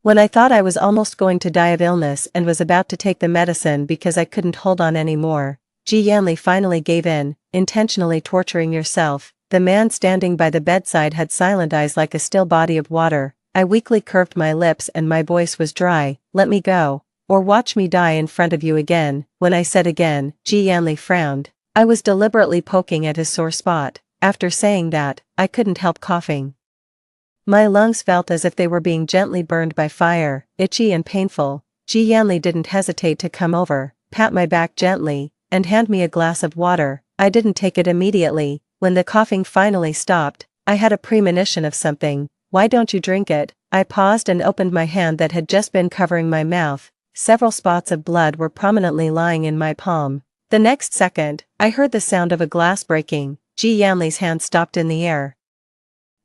When I thought I was almost going to die of illness and was about to take the medicine because I couldn't hold on anymore, Ji Yanli finally gave in. Intentionally torturing yourself. The man standing by the bedside had silent eyes like a still body of water. I weakly curved my lips and my voice was dry. Let me go, or watch me die in front of you again. When I said again, Ji Yanli frowned. I was deliberately poking at his sore spot. After saying that, I couldn't help coughing. My lungs felt as if they were being gently burned by fire, itchy and painful. Ji Yanli didn't hesitate to come over, pat my back gently, and hand me a glass of water. I didn't take it immediately. When the coughing finally stopped, I had a premonition of something. Why don't you drink it? I paused and opened my hand that had just been covering my mouth. Several spots of blood were prominently lying in my palm. The next second, I heard the sound of a glass breaking. Ji Yanli's hand stopped in the air,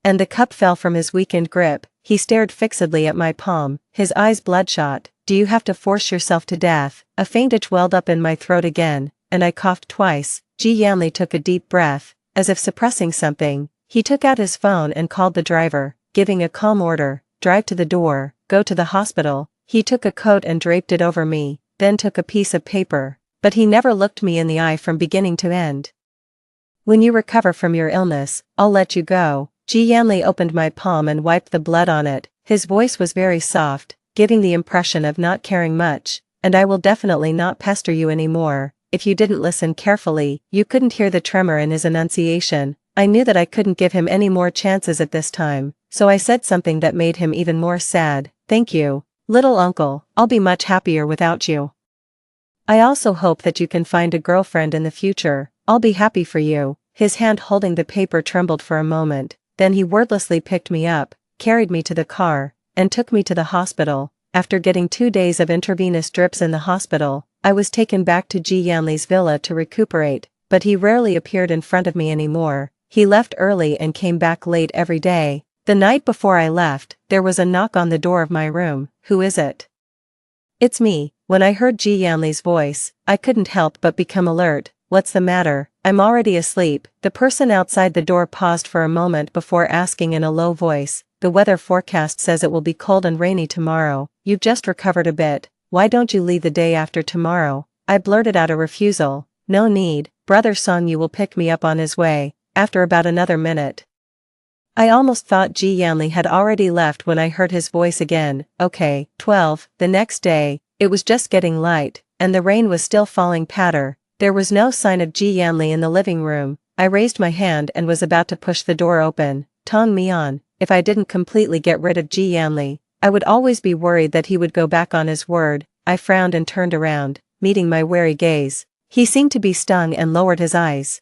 and the cup fell from his weakened grip. He stared fixedly at my palm, his eyes bloodshot. Do you have to force yourself to death? A faint itch welled up in my throat again, and I coughed twice. Ji Yanli took a deep breath, as if suppressing something. He took out his phone and called the driver, giving a calm order, drive to the door, go to the hospital. He took a coat and draped it over me, then took a piece of paper, but he never looked me in the eye from beginning to end. When you recover from your illness, I'll let you go. Ji Yanli opened my palm and wiped the blood on it. His voice was very soft, giving the impression of not caring much. And I will definitely not pester you anymore. If you didn't listen carefully, you couldn't hear the tremor in his enunciation. I knew that I couldn't give him any more chances at this time, so I said something that made him even more sad. Thank you, little uncle, I'll be much happier without you. I also hope that you can find a girlfriend in the future. I'll be happy for you. His hand holding the paper trembled for a moment, then he wordlessly picked me up, carried me to the car, and took me to the hospital. After getting 2 days of intravenous drips in the hospital, I was taken back to Ji Yanli's villa to recuperate, but he rarely appeared in front of me anymore. He left early and came back late every day. The night before I left, there was a knock on the door of my room. Who is it? It's me. When I heard Ji Yanli's voice, I couldn't help but become alert. What's the matter? I'm already asleep. The person outside the door paused for a moment before asking in a low voice, the weather forecast says it will be cold and rainy tomorrow. You've just recovered a bit. Why don't you leave the day after tomorrow? I blurted out a refusal. No need, brother Song-yu will pick me up on his way. After about another minute. I almost thought Ji Yanli had already left when I heard his voice again. Okay, 12. The next day, it was just getting light, and the rain was still falling patter. There was no sign of Ji Yanli in the living room. I raised my hand and was about to push the door open. Tong Mian, if I didn't completely get rid of Ji Yanli, I would always be worried that he would go back on his word. I frowned and turned around, meeting my wary gaze. He seemed to be stung and lowered his eyes.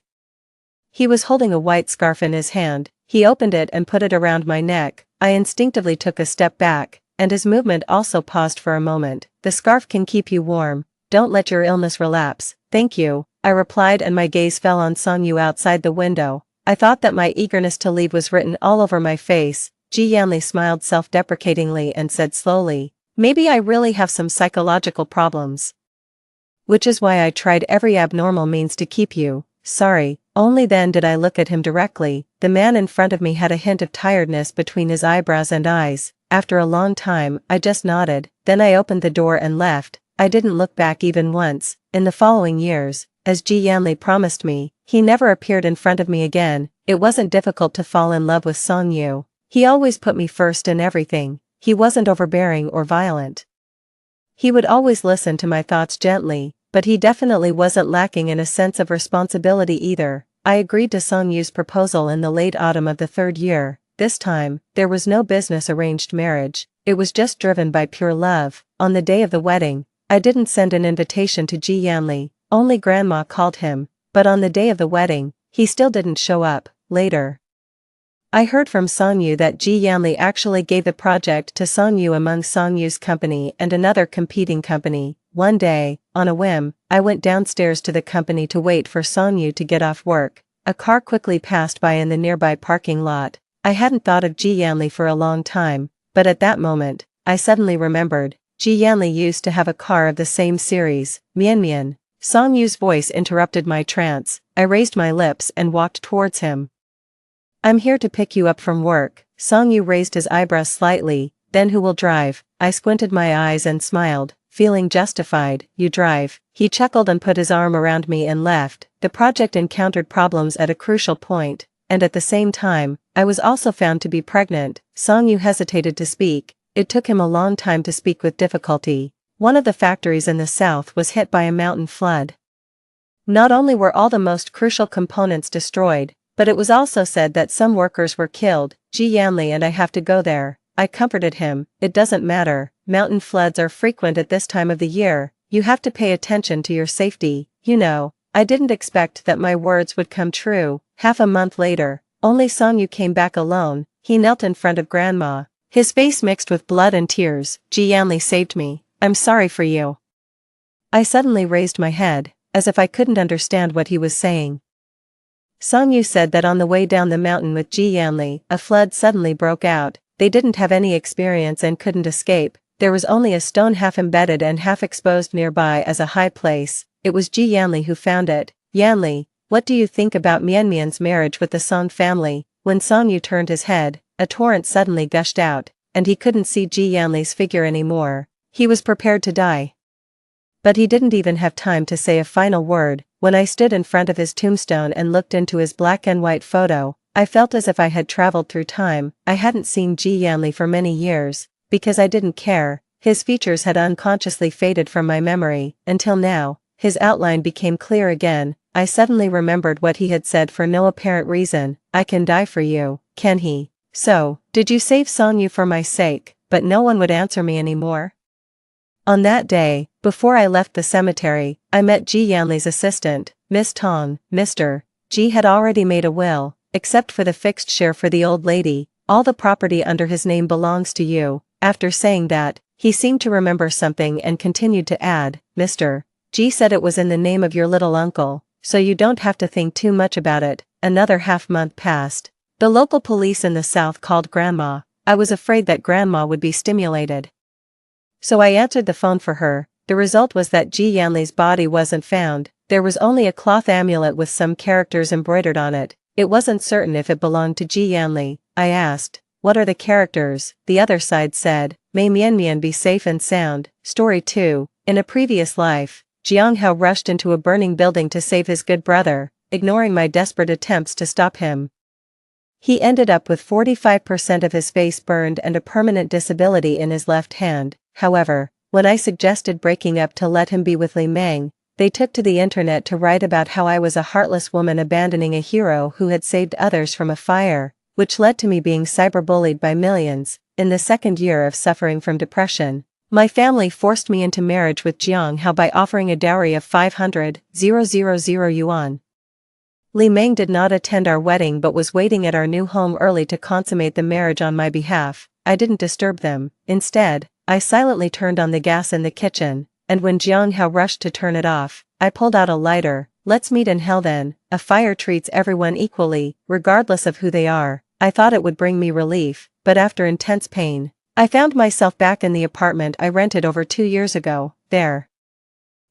He was holding a white scarf in his hand. He opened it and put it around my neck. I instinctively took a step back, and his movement also paused for a moment. The scarf can keep you warm. Don't let your illness relapse. Thank you, I replied, and my gaze fell on Song-yu outside the window. I thought that my eagerness to leave was written all over my face. Ji Yanli smiled self-deprecatingly and said slowly, maybe I really have some psychological problems. Which is why I tried every abnormal means to keep you. Sorry. Only then did I look at him directly. The man in front of me had a hint of tiredness between his eyebrows and eyes. After a long time, I just nodded. Then I opened the door and left. I didn't look back even once. In the following years, as Ji Yanli promised me, he never appeared in front of me again. It wasn't difficult to fall in love with Song-yu. He always put me first in everything. He wasn't overbearing or violent. He would always listen to my thoughts gently, but he definitely wasn't lacking in a sense of responsibility either. I agreed to Song-yu's proposal in the late autumn of the 3rd year. This time, there was no business arranged marriage. It was just driven by pure love. On the day of the wedding, I didn't send an invitation to Ji Yanli, only grandma called him, but on the day of the wedding, he still didn't show up. Later, I heard from Song-yu that Ji Yanli actually gave the project to Song-yu among Song-yu's company and another competing company. One day, on a whim, I went downstairs to the company to wait for Song-yu to get off work. A car quickly passed by in the nearby parking lot. I hadn't thought of Ji Yanli for a long time, but at that moment, I suddenly remembered. Ji Yanli used to have a car of the same series. Mian. Song-yu's voice interrupted my trance. I raised my lips and walked towards him. I'm here to pick you up from work. Song-yu raised his eyebrows slightly. Then who will drive? I squinted my eyes and smiled, feeling justified. You drive. He chuckled and put his arm around me and left. The project encountered problems at a crucial point, and at the same time, I was also found to be pregnant. Song-yu hesitated to speak. It took him a long time to speak with difficulty. One of the factories in the south was hit by a mountain flood. Not only were all the most crucial components destroyed, but it was also said that some workers were killed. Ji Yanli and I have to go there. I comforted him. It doesn't matter. Mountain floods are frequent at this time of the year. You have to pay attention to your safety. You know, I didn't expect that my words would come true. Half a month later, only Song Yu came back alone. He knelt in front of Grandma. His face mixed with blood and tears. Ji Yanli saved me. I'm sorry for you. I suddenly raised my head, as if I couldn't understand what he was saying. Song Yu said that on the way down the mountain with Ji Yanli, a flood suddenly broke out. They didn't have any experience and couldn't escape. There was only a stone half embedded and half exposed nearby as a high place. It was Ji Yanli who found it. Yanli, what do you think about Mian's marriage with the Song family? When Song Yu turned his head, a torrent suddenly gushed out, and he couldn't see Ji Yanli's figure anymore. He was prepared to die. But he didn't even have time to say a final word. When I stood in front of his tombstone and looked into his black and white photo, I felt as if I had traveled through time. I hadn't seen Ji Yanli for many years, because I didn't care. His features had unconsciously faded from my memory, until now, his outline became clear again. I suddenly remembered what he had said for no apparent reason. I can die for you, can he? So, did you save Song Yu for my sake? But no one would answer me anymore. On that day, before I left the cemetery, I met Ji Yanli's assistant, Miss Tong. Mr. Ji had already made a will, except for the fixed share for the old lady. All the property under his name belongs to you. After saying that, he seemed to remember something and continued to add, Mr. Ji said it was in the name of your little uncle, so you don't have to think too much about it. Another half-month passed. The local police in the south called Grandma. I was afraid that Grandma would be stimulated. So I answered the phone for her. The result was that Ji Yanli's body wasn't found. There was only a cloth amulet with some characters embroidered on it. It wasn't certain if it belonged to Ji Yanli. I asked, what are the characters? The other side said, may Mian be safe and sound. Story 2. In a previous life, Jiang Hao rushed into a burning building to save his good brother, ignoring my desperate attempts to stop him. He ended up with 45% of his face burned and a permanent disability in his left hand. However, when I suggested breaking up to let him be with Li Meng, they took to the internet to write about how I was a heartless woman abandoning a hero who had saved others from a fire, which led to me being cyberbullied by millions. In the second year of suffering from depression, my family forced me into marriage with Jiang Hao by offering a dowry of 500,000 yuan. Li Meng did not attend our wedding but was waiting at our new home early to consummate the marriage on my behalf. I didn't disturb them. Instead, I silently turned on the gas in the kitchen, and when Jiang Hao rushed to turn it off, I pulled out a lighter. Let's meet in hell then. A fire treats everyone equally, regardless of who they are. I thought it would bring me relief, but after intense pain, I found myself back in the apartment I rented over 2 years ago. There,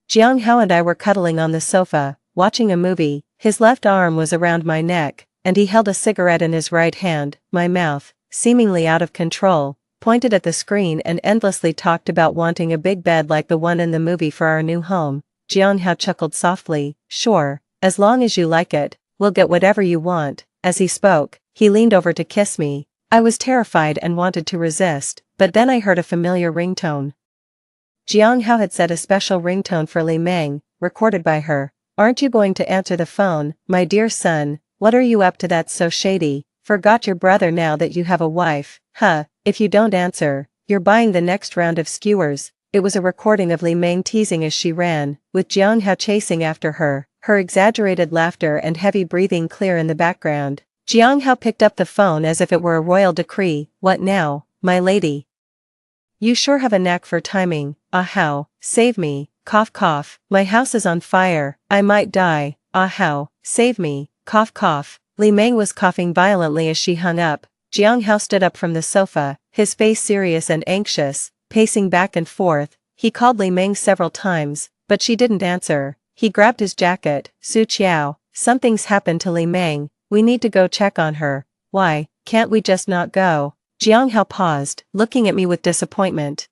Jiang Hao and I were cuddling on the sofa, watching a movie. His left arm was around my neck, and he held a cigarette in his right hand. My mouth, seemingly out of control, pointed at the screen and endlessly talked about wanting a big bed like the one in the movie for our new home. Jiang Hao chuckled softly, sure, as long as you like it, we'll get whatever you want. As he spoke, he leaned over to kiss me. I was terrified and wanted to resist, but then I heard a familiar ringtone. Jiang Hao had set a special ringtone for Li Meng, recorded by her. Aren't you going to answer the phone, my dear son? What are you up to that's so shady? Forgot your brother now that you have a wife? Huh, if you don't answer, you're buying the next round of skewers. It was a recording of Li Meng teasing as she ran, with Jiang Hao chasing after her, her exaggerated laughter and heavy breathing clear in the background. Jiang Hao picked up the phone as if it were a royal decree. What now, my lady? You sure have a knack for timing. Ah Hao, save me, cough cough, my house is on fire, I might die. Ah Hao, save me, cough cough. Li Meng was coughing violently as she hung up. Jiang Hao stood up from the sofa, his face serious and anxious, pacing back and forth. He called Li Meng several times, but she didn't answer. He grabbed his jacket. Su Qiao, something's happened to Li Meng, we need to go check on her. Why, can't we just not go? Jiang Hao paused, looking at me with disappointment.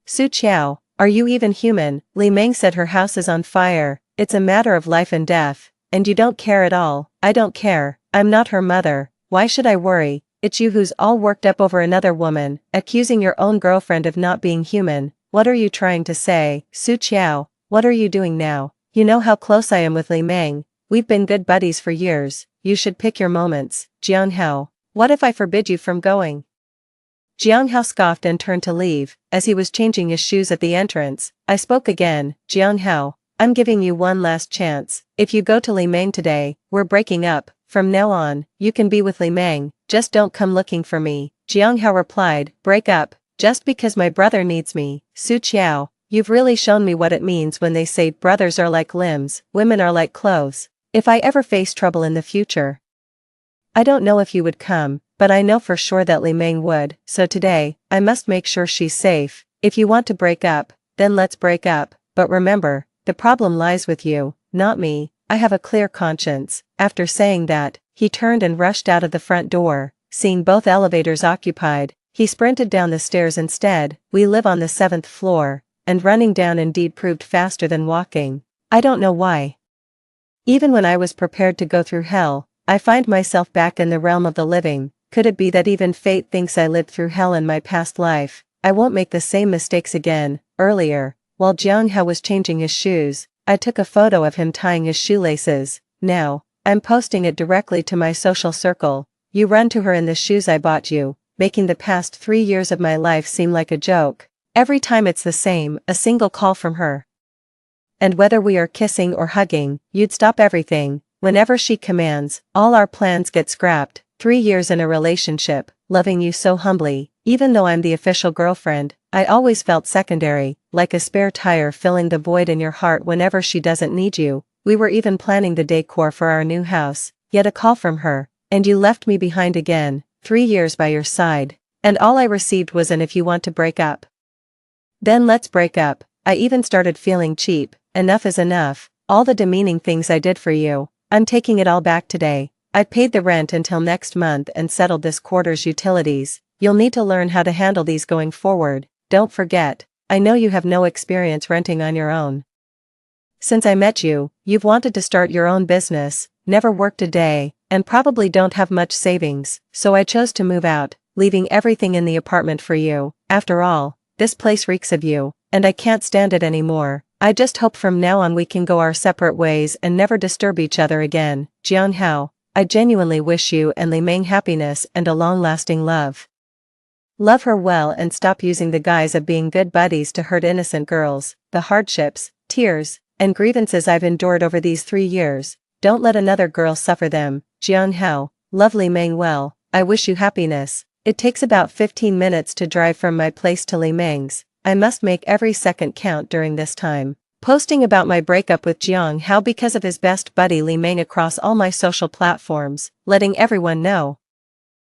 Su Qiao, are you even human? Li Meng said her house is on fire, it's a matter of life and death, and you don't care at all. I don't care, I'm not her mother, why should I worry? It's you who's all worked up over another woman, accusing your own girlfriend of not being human. What are you trying to say? Su Qiao, what are you doing now? You know how close I am with Li Meng, we've been good buddies for years, you should pick your moments. Jiang Hao, what if I forbid you from going? Jiang Hao scoffed and turned to leave. As he was changing his shoes at the entrance, I spoke again. Jiang Hao, I'm giving you one last chance. If you go to Li Meng today, we're breaking up. from now on, you can be with Li Meng, just don't come looking for me. Jiang Hao replied, break up, just because my brother needs me. Su Qiao, you've really shown me what it means when they say brothers are like limbs, women are like clothes. If I ever face trouble in the future, I don't know if you would come, but I know for sure that Li Meng would, so today, I must make sure she's safe. If you want to break up, then let's break up, but remember, the problem lies with you, not me. I have a clear conscience. After saying that, he turned and rushed out of the front door. Seeing both elevators occupied, he sprinted down the stairs instead. We live on the 7th floor, and running down indeed proved faster than walking. I don't know why. Even when I was prepared to go through hell, I find myself back in the realm of the living. Could it be that even fate thinks I lived through hell in my past life? I won't make the same mistakes again. Earlier, while Jiang Hao was changing his shoes, I took a photo of him tying his shoelaces. Now, I'm posting it directly to my social circle. You run to her in the shoes I bought you, making the past 3 years of my life seem like a joke. Every time it's the same, a single call from her. And whether we are kissing or hugging, you'd stop everything. Whenever she commands, all our plans get scrapped. 3 years in a relationship, loving you so humbly, even though I'm the official girlfriend, I always felt secondary, like a spare tire filling the void in your heart whenever she doesn't need you. We were even planning the decor for our new house, yet a call from her, and you left me behind again, 3 years by your side, and all I received was an if you want to break up. Then let's break up. I even started feeling cheap. Enough is enough, all the demeaning things I did for you, I'm taking it all back today. I paid the rent until next month and settled this quarter's utilities. You'll need to learn how to handle these going forward. Don't forget, I know you have no experience renting on your own. Since I met you, you've wanted to start your own business, never worked a day, and probably don't have much savings, so I chose to move out, leaving everything in the apartment for you. After all, this place reeks of you, and I can't stand it anymore. I just hope from now on we can go our separate ways and never disturb each other again. Jiang Hao, I genuinely wish you and Li Meng happiness and a long-lasting love. Love her well and stop using the guise of being good buddies to hurt innocent girls. The hardships, tears, and grievances I've endured over these 3 years, don't let another girl suffer them. Jiang Hao, love Li Meng well, I wish you happiness. It takes about 15 minutes to drive from my place to Li Meng's. I must make every second count during this time. Posting about my breakup with Jiang Hao because of his best buddy Li Meng across all my social platforms, letting everyone know.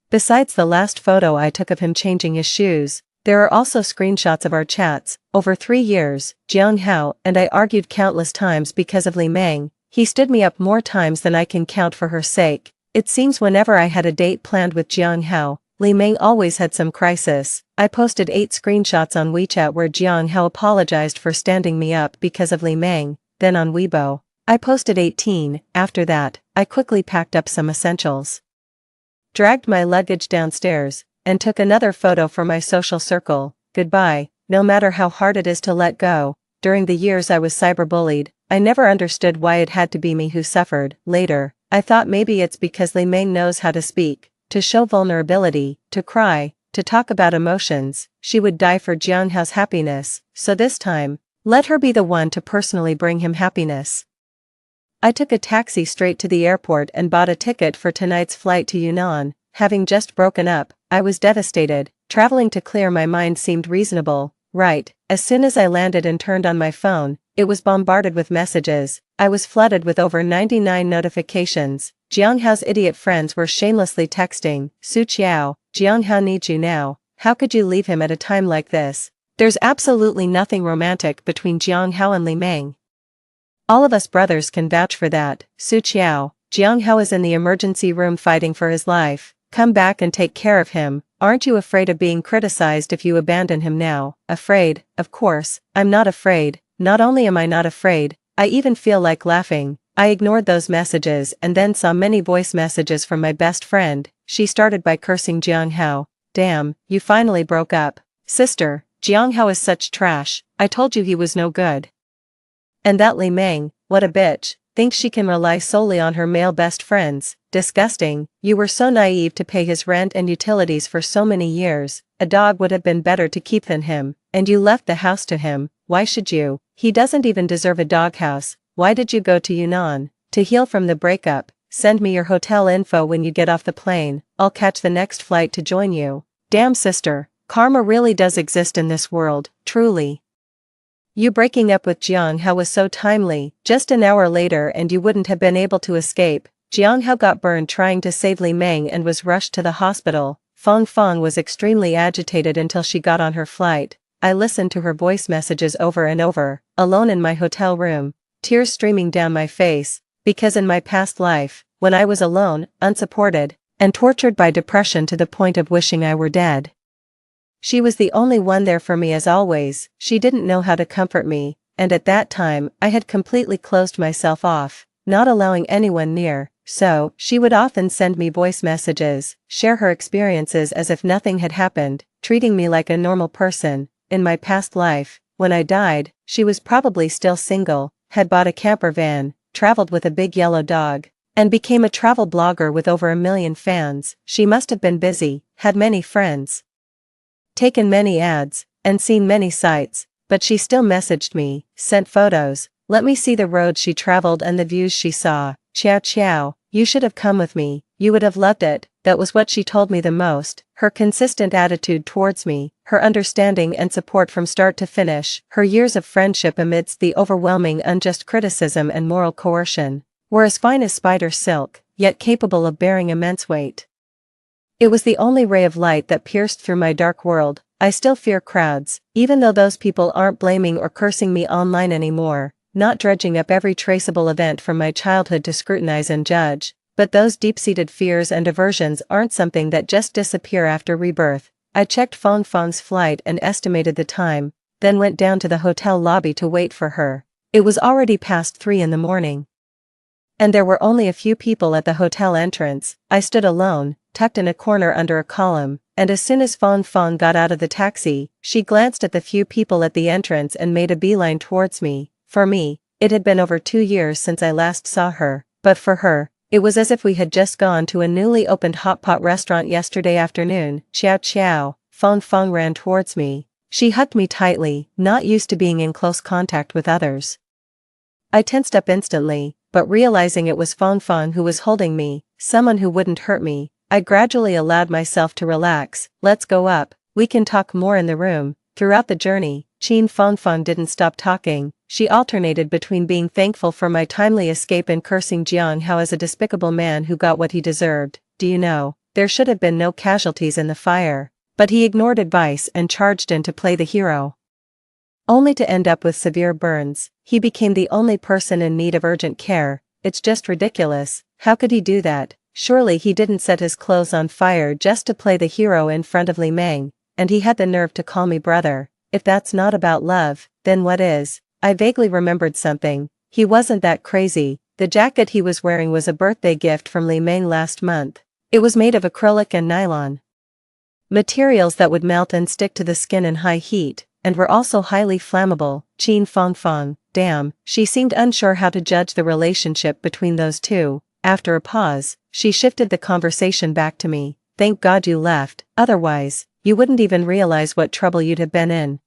Besides the last photo I took of him changing his shoes, there are also screenshots of our chats. Over 3 years, Jiang Hao and I argued countless times because of Li Meng. He stood me up more times than I can count for her sake. It seems whenever I had a date planned with Jiang Hao, Li Meng always had some crisis. I posted 8 screenshots on WeChat where Jiang Hao apologized for standing me up because of Li Meng. Then on Weibo, I posted 18. After that, I quickly packed up some essentials, dragged my luggage downstairs, and took another photo for my social circle. Goodbye. No matter how hard it is to let go, during the years I was cyberbullied, I never understood why it had to be me who suffered. Later, I thought maybe it's because Li Meng knows how to speak, to show vulnerability, to cry, to talk about emotions. She would die for Jiang Hao's happiness, so this time, let her be the one to personally bring him happiness. I took a taxi straight to the airport and bought a ticket for tonight's flight to Yunnan. Having just broken up, I was devastated. Traveling to clear my mind seemed reasonable, right? As soon as I landed and turned on my phone, it was bombarded with messages. I was flooded with over 99 notifications. Jiang Hao's idiot friends were shamelessly texting, Su Qiao, Jiang Hao needs you now. How could you leave him at a time like this? There's absolutely nothing romantic between Jiang Hao and Li Meng. All of us brothers can vouch for that. Su Qiao, Jiang Hao is in the emergency room fighting for his life. Come back and take care of him. Aren't you afraid of being criticized if you abandon him now? Afraid? Of course, I'm not afraid. Not only am I not afraid, I even feel like laughing. I ignored those messages and then saw many voice messages from my best friend. She started by cursing Jiang Hao. Damn, you finally broke up. Sister, Jiang Hao is such trash. I told you he was no good. And that Li Meng, what a bitch, thinks she can rely solely on her male best friends. Disgusting. You were so naive to pay his rent and utilities for so many years. A dog would have been better to keep than him, and you left the house to him. Why should you? He doesn't even deserve a doghouse. Why did you go to Yunnan? To heal from the breakup. send me your hotel info when you get off the plane, I'll catch the next flight to join you. Damn sister, karma really does exist in this world, truly. You breaking up with Jiang Hao was so timely, just an hour later and you wouldn't have been able to escape. Jiang Hao got burned trying to save Li Meng and was rushed to the hospital. Fong Fong was extremely agitated until she got on her flight. I listened to her voice messages over and over, alone in my hotel room, tears streaming down my face, because in my past life, when I was alone, unsupported, and tortured by depression to the point of wishing I were dead, she was the only one there for me as always. She didn't know how to comfort me, and at that time I had completely closed myself off, not allowing anyone near, so she would often send me voice messages, share her experiences as if nothing had happened, treating me like a normal person. In my past life, when I died, she was probably still single, had bought a camper van, traveled with a big yellow dog, and became a travel blogger with over 1 million fans. She must have been busy, had many friends, taken many ads, and seen many sights, but she still messaged me, sent photos, let me see the road she traveled and the views she saw. Ciao ciao, you should have come with me, you would have loved it. That was what she told me the most. Her consistent attitude towards me, her understanding and support from start to finish, her years of friendship amidst the overwhelming unjust criticism and moral coercion, were as fine as spider silk, yet capable of bearing immense weight. It was the only ray of light that pierced through my dark world. I still fear crowds, even though those people aren't blaming or cursing me online anymore, not dredging up every traceable event from my childhood to scrutinize and judge, but those deep-seated fears and aversions aren't something that just disappear after rebirth. I checked Fong Fong's flight and estimated the time, then went down to the hotel lobby to wait for her. It was already past 3 in the morning, and there were only a few people at the hotel entrance. I stood alone, tucked in a corner under a column, and as soon as Fong Fong got out of the taxi, she glanced at the few people at the entrance and made a beeline towards me. For me, it had been over 2 years since I last saw her, but for her, it was as if we had just gone to a newly opened hot pot restaurant yesterday afternoon. Ciao ciao, Fong Fong ran towards me. She hugged me tightly, not used to being in close contact with others. I tensed up instantly, but realizing it was Fong Fong who was holding me, someone who wouldn't hurt me, I gradually allowed myself to relax. Let's go up, we can talk more in the room. Throughout the journey, Fong Fong didn't stop talking. She alternated between being thankful for my timely escape and cursing Jiang Hao as a despicable man who got what he deserved. Do you know, there should have been no casualties in the fire, but he ignored advice and charged in to play the hero, only to end up with severe burns. He became the only person in need of urgent care. It's just ridiculous. How could he do that? Surely he didn't set his clothes on fire just to play the hero in front of Li Meng, and he had the nerve to call me brother. If that's not about love, then what is? I vaguely remembered something. He wasn't that crazy. The jacket he was wearing was a birthday gift from Li Meng last month. It was made of acrylic and nylon, materials that would melt and stick to the skin in high heat, and were also highly flammable. Fong Fong, damn, she seemed unsure how to judge the relationship between those two. After a pause, she shifted the conversation back to me. Thank God you left, otherwise, you wouldn't even realize what trouble you'd have been in.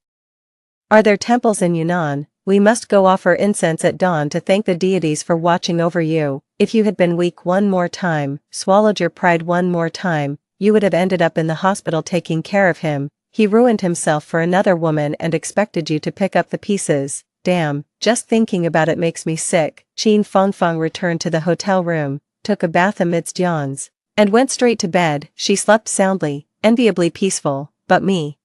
Are there temples in Yunnan? We must go offer incense at dawn to thank the deities for watching over you. If you had been weak one more time, swallowed your pride one more time, you would have ended up in the hospital taking care of him. He ruined himself for another woman and expected you to pick up the pieces. Damn, just thinking about it makes me sick. Fong Fong returned to the hotel room, took a bath amidst yawns, and went straight to bed. She slept soundly, enviably peaceful, but me,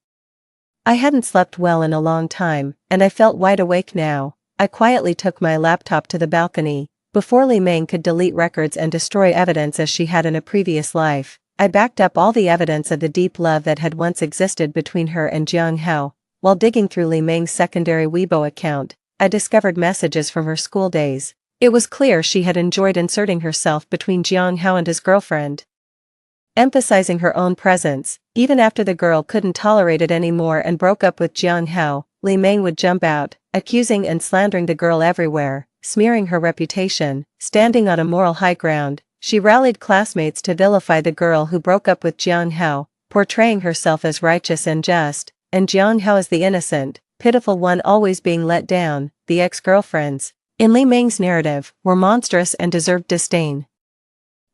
I hadn't slept well in a long time, and I felt wide awake now. I quietly took my laptop to the balcony. Before Li Meng could delete records and destroy evidence as she had in a previous life, I backed up all the evidence of the deep love that had once existed between her and Jiang Hao. While digging through Li Meng's secondary Weibo account, I discovered messages from her school days. It was clear she had enjoyed inserting herself between Jiang Hao and his girlfriend, emphasizing her own presence. Even after the girl couldn't tolerate it anymore and broke up with Jiang Hao, Li Meng would jump out, accusing and slandering the girl everywhere, smearing her reputation. Standing on a moral high ground, she rallied classmates to vilify the girl who broke up with Jiang Hao, portraying herself as righteous and just, and Jiang Hao as the innocent, pitiful one always being let down. The ex-girlfriends, in Li Meng's narrative, were monstrous and deserved disdain.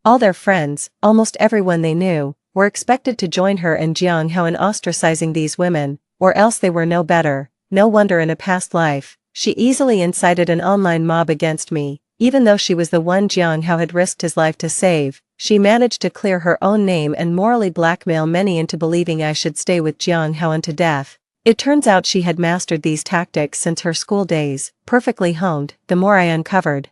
All their friends, almost everyone they knew, were expected to join her and Jiang Hao in ostracizing these women, or else they were no better. No wonder in a past life, she easily incited an online mob against me. Even though she was the one Jiang Hao had risked his life to save, she managed to clear her own name and morally blackmail many into believing I should stay with Jiang Hao unto death. It turns out she had mastered these tactics since her school days, perfectly honed. The more I uncovered,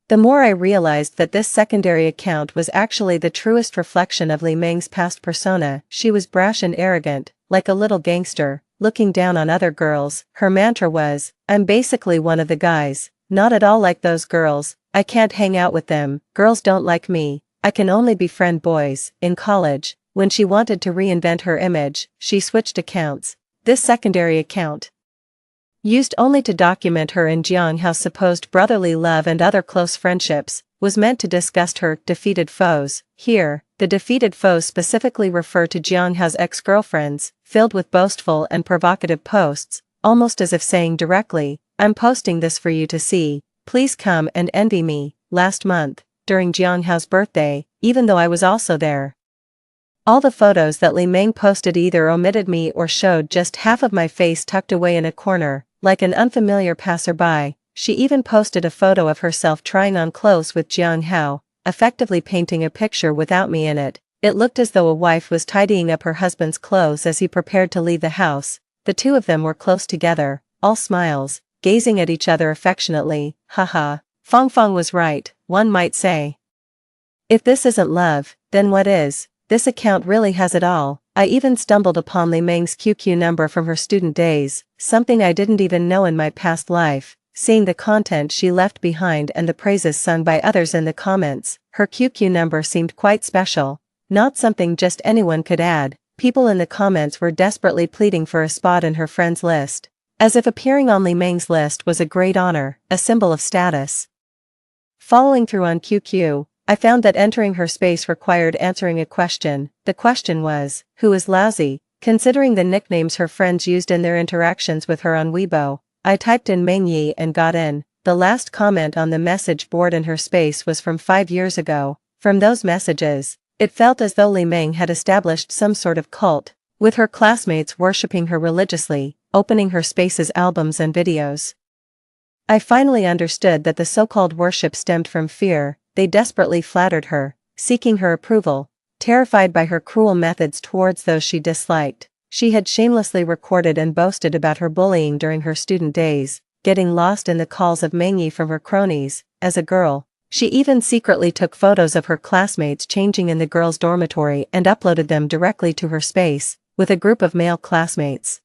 the more I realized that this secondary account was actually the truest reflection of Li Meng's past persona. She was brash and arrogant, like a little gangster, looking down on other girls. Her mantra was, "I'm basically one of the guys, not at all like those girls, I can't hang out with them, girls don't like me, I can only befriend boys." In college, when she wanted to reinvent her image, she switched accounts. This secondary account, used only to document her and Jiang Hao's supposed brotherly love and other close friendships, was meant to disgust her defeated foes. Here, the defeated foes specifically refer to Jiang Hao's ex-girlfriends, filled with boastful and provocative posts, almost as if saying directly, "I'm posting this for you to see, please come and envy me." Last month, during Jiang Hao's birthday, even though I was also there, all the photos that Li Meng posted either omitted me or showed just half of my face tucked away in a corner, like an unfamiliar passerby. She even posted a photo of herself trying on clothes with Jiang Hao, effectively painting a picture without me in it. It looked as though a wife was tidying up her husband's clothes as he prepared to leave the house. The two of them were close together, all smiles, gazing at each other affectionately. Haha. Fong Fong was right, one might say. If this isn't love, then what is? This account really has it all. I even stumbled upon Li Meng's QQ number from her student days, something I didn't even know in my past life. Seeing the content she left behind and the praises sung by others in the comments, her QQ number seemed quite special. Not something just anyone could add. People in the comments were desperately pleading for a spot in her friends list. As if appearing on Li Meng's list was a great honor, a symbol of status. Following through on QQ, I found that entering her space required answering a question. The question was, who is lousy? Considering the nicknames her friends used in their interactions with her on Weibo, I typed in Meng Yi and got in. The last comment on the message board in her space was from 5 years ago. From those messages, it felt as though Li Meng had established some sort of cult, with her classmates worshipping her religiously, opening her space's albums and videos. I finally understood that the so-called worship stemmed from fear. They desperately flattered her, seeking her approval. Terrified by her cruel methods towards those she disliked, she had shamelessly recorded and boasted about her bullying during her student days, getting lost in the calls of Meng Yi from her cronies. As a girl, she even secretly took photos of her classmates changing in the girls' dormitory and uploaded them directly to her space, with a group of male classmates.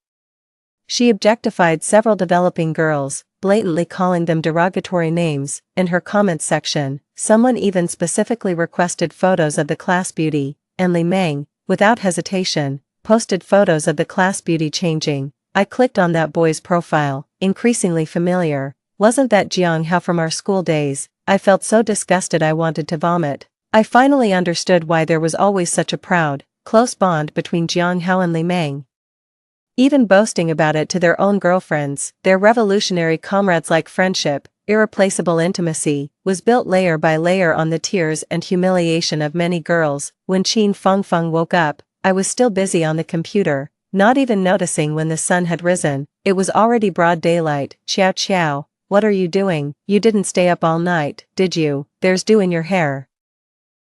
She objectified several developing girls, blatantly calling them derogatory names. In her comments section, someone even specifically requested photos of the class beauty, and Li Meng, without hesitation, posted photos of the class beauty changing. I clicked on that boy's profile, increasingly familiar. Wasn't that Jiang Hao from our school days? I felt so disgusted I wanted to vomit. I finally understood why there was always such a proud, close bond between Jiang Hao and Li Meng. Even boasting about it to their own girlfriends, their revolutionary comrades-like friendship, irreplaceable intimacy, was built layer by layer on the tears and humiliation of many girls. When Qin Fengfeng woke up, I was still busy on the computer, not even noticing when the sun had risen. It was already broad daylight. Qiao Qiao, what are you doing? You didn't stay up all night, did you? There's dew in your hair.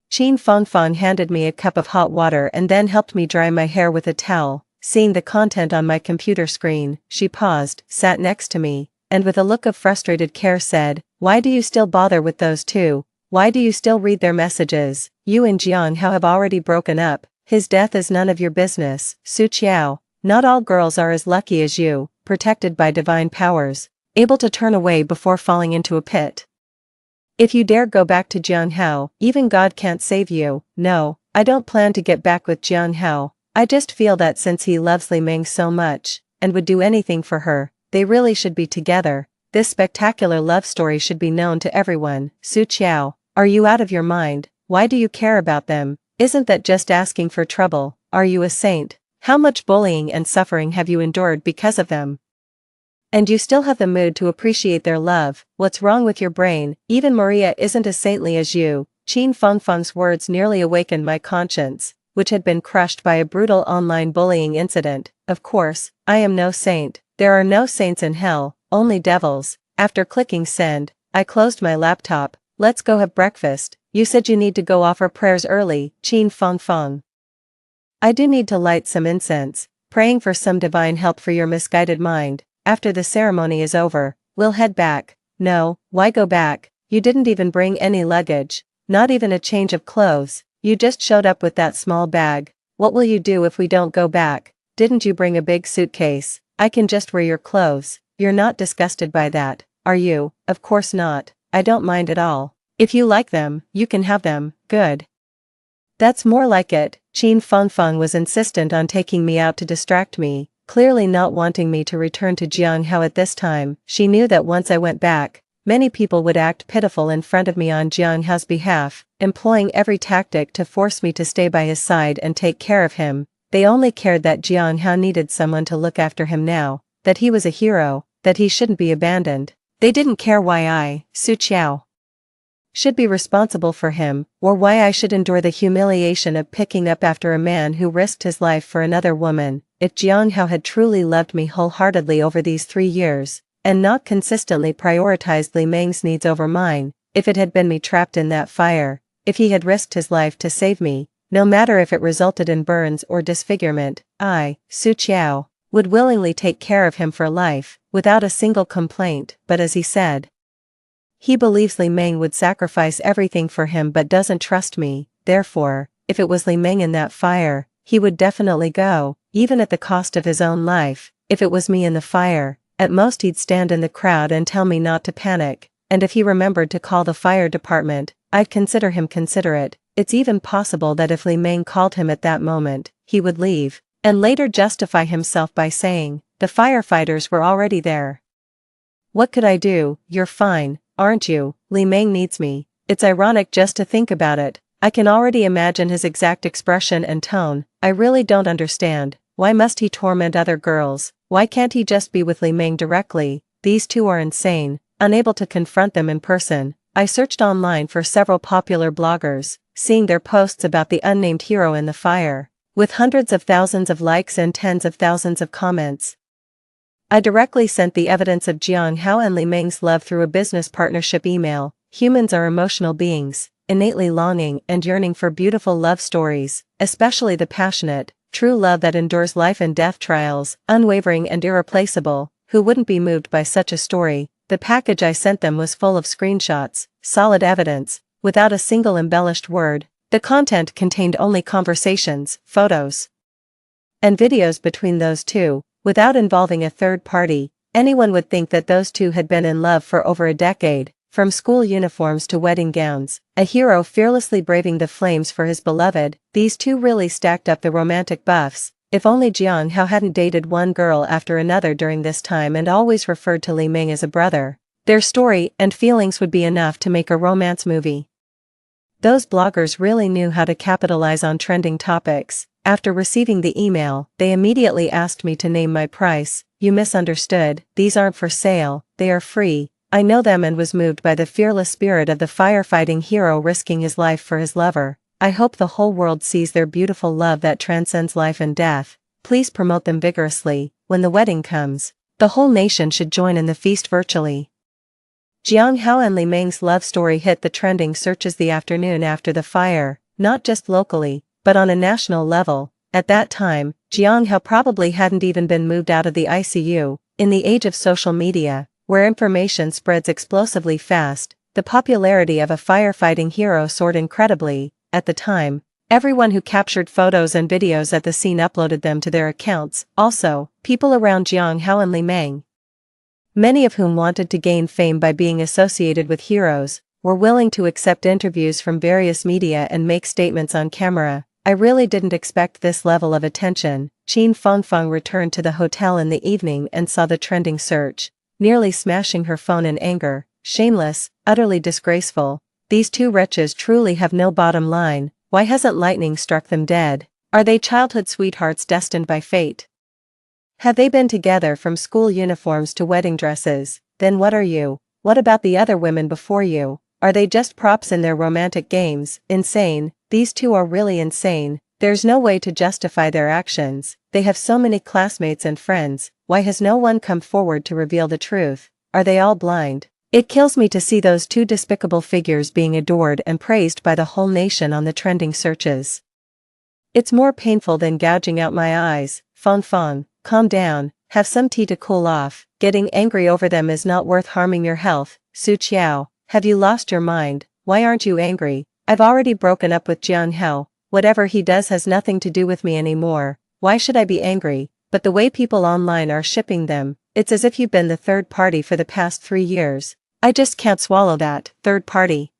Qin Fengfeng handed me a cup of hot water and then helped me dry my hair with a towel. Seeing the content on my computer screen, she paused, sat next to me, and with a look of frustrated care said, "Why do you still bother with those two? Why do you still read their messages? You and Jiang Hao have already broken up. His death is none of your business." Su Qiao, not all girls are as lucky as you, protected by divine powers, able to turn away before falling into a pit. If you dare go back to Jiang Hao, even God can't save you. No, I don't plan to get back with Jiang Hao. I just feel that since he loves Li Meng so much, and would do anything for her, they really should be together. This spectacular love story should be known to everyone. Su Qiao, are you out of your mind? Why do you care about them? Isn't that just asking for trouble? Are you a saint? How much bullying and suffering have you endured because of them? And you still have the mood to appreciate their love. What's wrong with your brain? Even Maria isn't as saintly as you. Qin Fengfeng's words nearly awakened my conscience, which had been crushed by a brutal online bullying incident. Of course, I am no saint. There are no saints in hell, only devils. After clicking send, I closed my laptop. Let's go have breakfast. You said you need to go offer prayers early, Qin Fengfeng. I do need to light some incense, praying for some divine help for your misguided mind. After the ceremony is over, we'll head back. No, why go back? You didn't even bring any luggage, not even a change of clothes. You just showed up with that small bag. What will you do if we don't go back? Didn't you bring a big suitcase? I can just wear your clothes. You're not disgusted by that, are you? Of course not. I don't mind at all. If you like them, you can have them. Good. That's more like it. Qin Fengfeng was insistent on taking me out to distract me, clearly not wanting me to return to Jianghao at this time. She knew that once I went back, many people would act pitiful in front of me on Jianghao's behalf, employing every tactic to force me to stay by his side and take care of him. They only cared that Jianghao needed someone to look after him now, that he was a hero, that he shouldn't be abandoned. They didn't care why I, Su Qiao, should be responsible for him, or why I should endure the humiliation of picking up after a man who risked his life for another woman. If Jianghao had truly loved me wholeheartedly over these 3 years, and not consistently prioritized Li Meng's needs over mine, if it had been me trapped in that fire, if he had risked his life to save me, no matter if it resulted in burns or disfigurement, I, Su Qiao, would willingly take care of him for life, without a single complaint. But as he said, he believes Li Meng would sacrifice everything for him but doesn't trust me. Therefore, if it was Li Meng in that fire, he would definitely go, even at the cost of his own life. If it was me in the fire, at most he'd stand in the crowd and tell me not to panic, and if he remembered to call the fire department, I'd consider him considerate. It's even possible that if Li Meng called him at that moment, he would leave, and later justify himself by saying, the firefighters were already there. What could I do? You're fine, aren't you? Li Meng needs me. It's ironic just to think about it. I can already imagine his exact expression and tone. I really don't understand. Why must he torment other girls? Why can't he just be with Li Meng directly? These two are insane. Unable to confront them in person, I searched online for several popular bloggers, seeing their posts about the unnamed hero in the fire, with hundreds of thousands of likes and tens of thousands of comments. I directly sent the evidence of Jianghao and Li Meng's love through a business partnership email. Humans are emotional beings, innately longing and yearning for beautiful love stories, especially the passionate, true love that endures life and death trials, unwavering and irreplaceable. Who wouldn't be moved by such a story? The package I sent them was full of screenshots, solid evidence, without a single embellished word. The content contained only conversations, photos, and videos between those two, without involving a third party. Anyone would think that those two had been in love for over a decade, from school uniforms to wedding gowns, a hero fearlessly braving the flames for his beloved. These two really stacked up the romantic buffs. If only Jianghao hadn't dated one girl after another during this time and always referred to Li Meng as a brother, their story and feelings would be enough to make a romance movie. Those bloggers really knew how to capitalize on trending topics. After receiving the email, they immediately asked me to name my price. You misunderstood, these aren't for sale, they are free. I know them and was moved by the fearless spirit of the firefighting hero risking his life for his lover. I hope the whole world sees their beautiful love that transcends life and death. Please promote them vigorously. When the wedding comes, the whole nation should join in the feast virtually. Jianghao and Li Meng's love story hit the trending searches the afternoon after the fire, not just locally, but on a national level. At that time, Jianghao probably hadn't even been moved out of the ICU. In the age of social media, where information spreads explosively fast, the popularity of a firefighting hero soared incredibly. At the time, everyone who captured photos and videos at the scene uploaded them to their accounts. Also, people around Jianghao and Li Meng, many of whom wanted to gain fame by being associated with heroes, were willing to accept interviews from various media and make statements on camera. I really didn't expect this level of attention. Qin Fengfeng returned to the hotel in the evening and saw the trending search, nearly smashing her phone in anger. Shameless, utterly disgraceful. These two wretches truly have no bottom line. Why hasn't lightning struck them dead? Are they childhood sweethearts destined by fate? Have they been together from school uniforms to wedding dresses? Then what are you? What about the other women before you? Are they just props in their romantic games? Insane, these two are really insane. There's no way to justify their actions. They have so many classmates and friends. Why has no one come forward to reveal the truth? Are they all blind? It kills me to see those two despicable figures being adored and praised by the whole nation on the trending searches. It's more painful than gouging out my eyes. Fong, calm down, have some tea to cool off. Getting angry over them is not worth harming your health. Su Qiao, have you lost your mind? Why aren't you angry? I've already broken up with Jiang Hao. Whatever he does has nothing to do with me anymore. Why should I be angry? But the way people online are shipping them, it's as if you've been the third party for the past 3 years. I just can't swallow that, third party.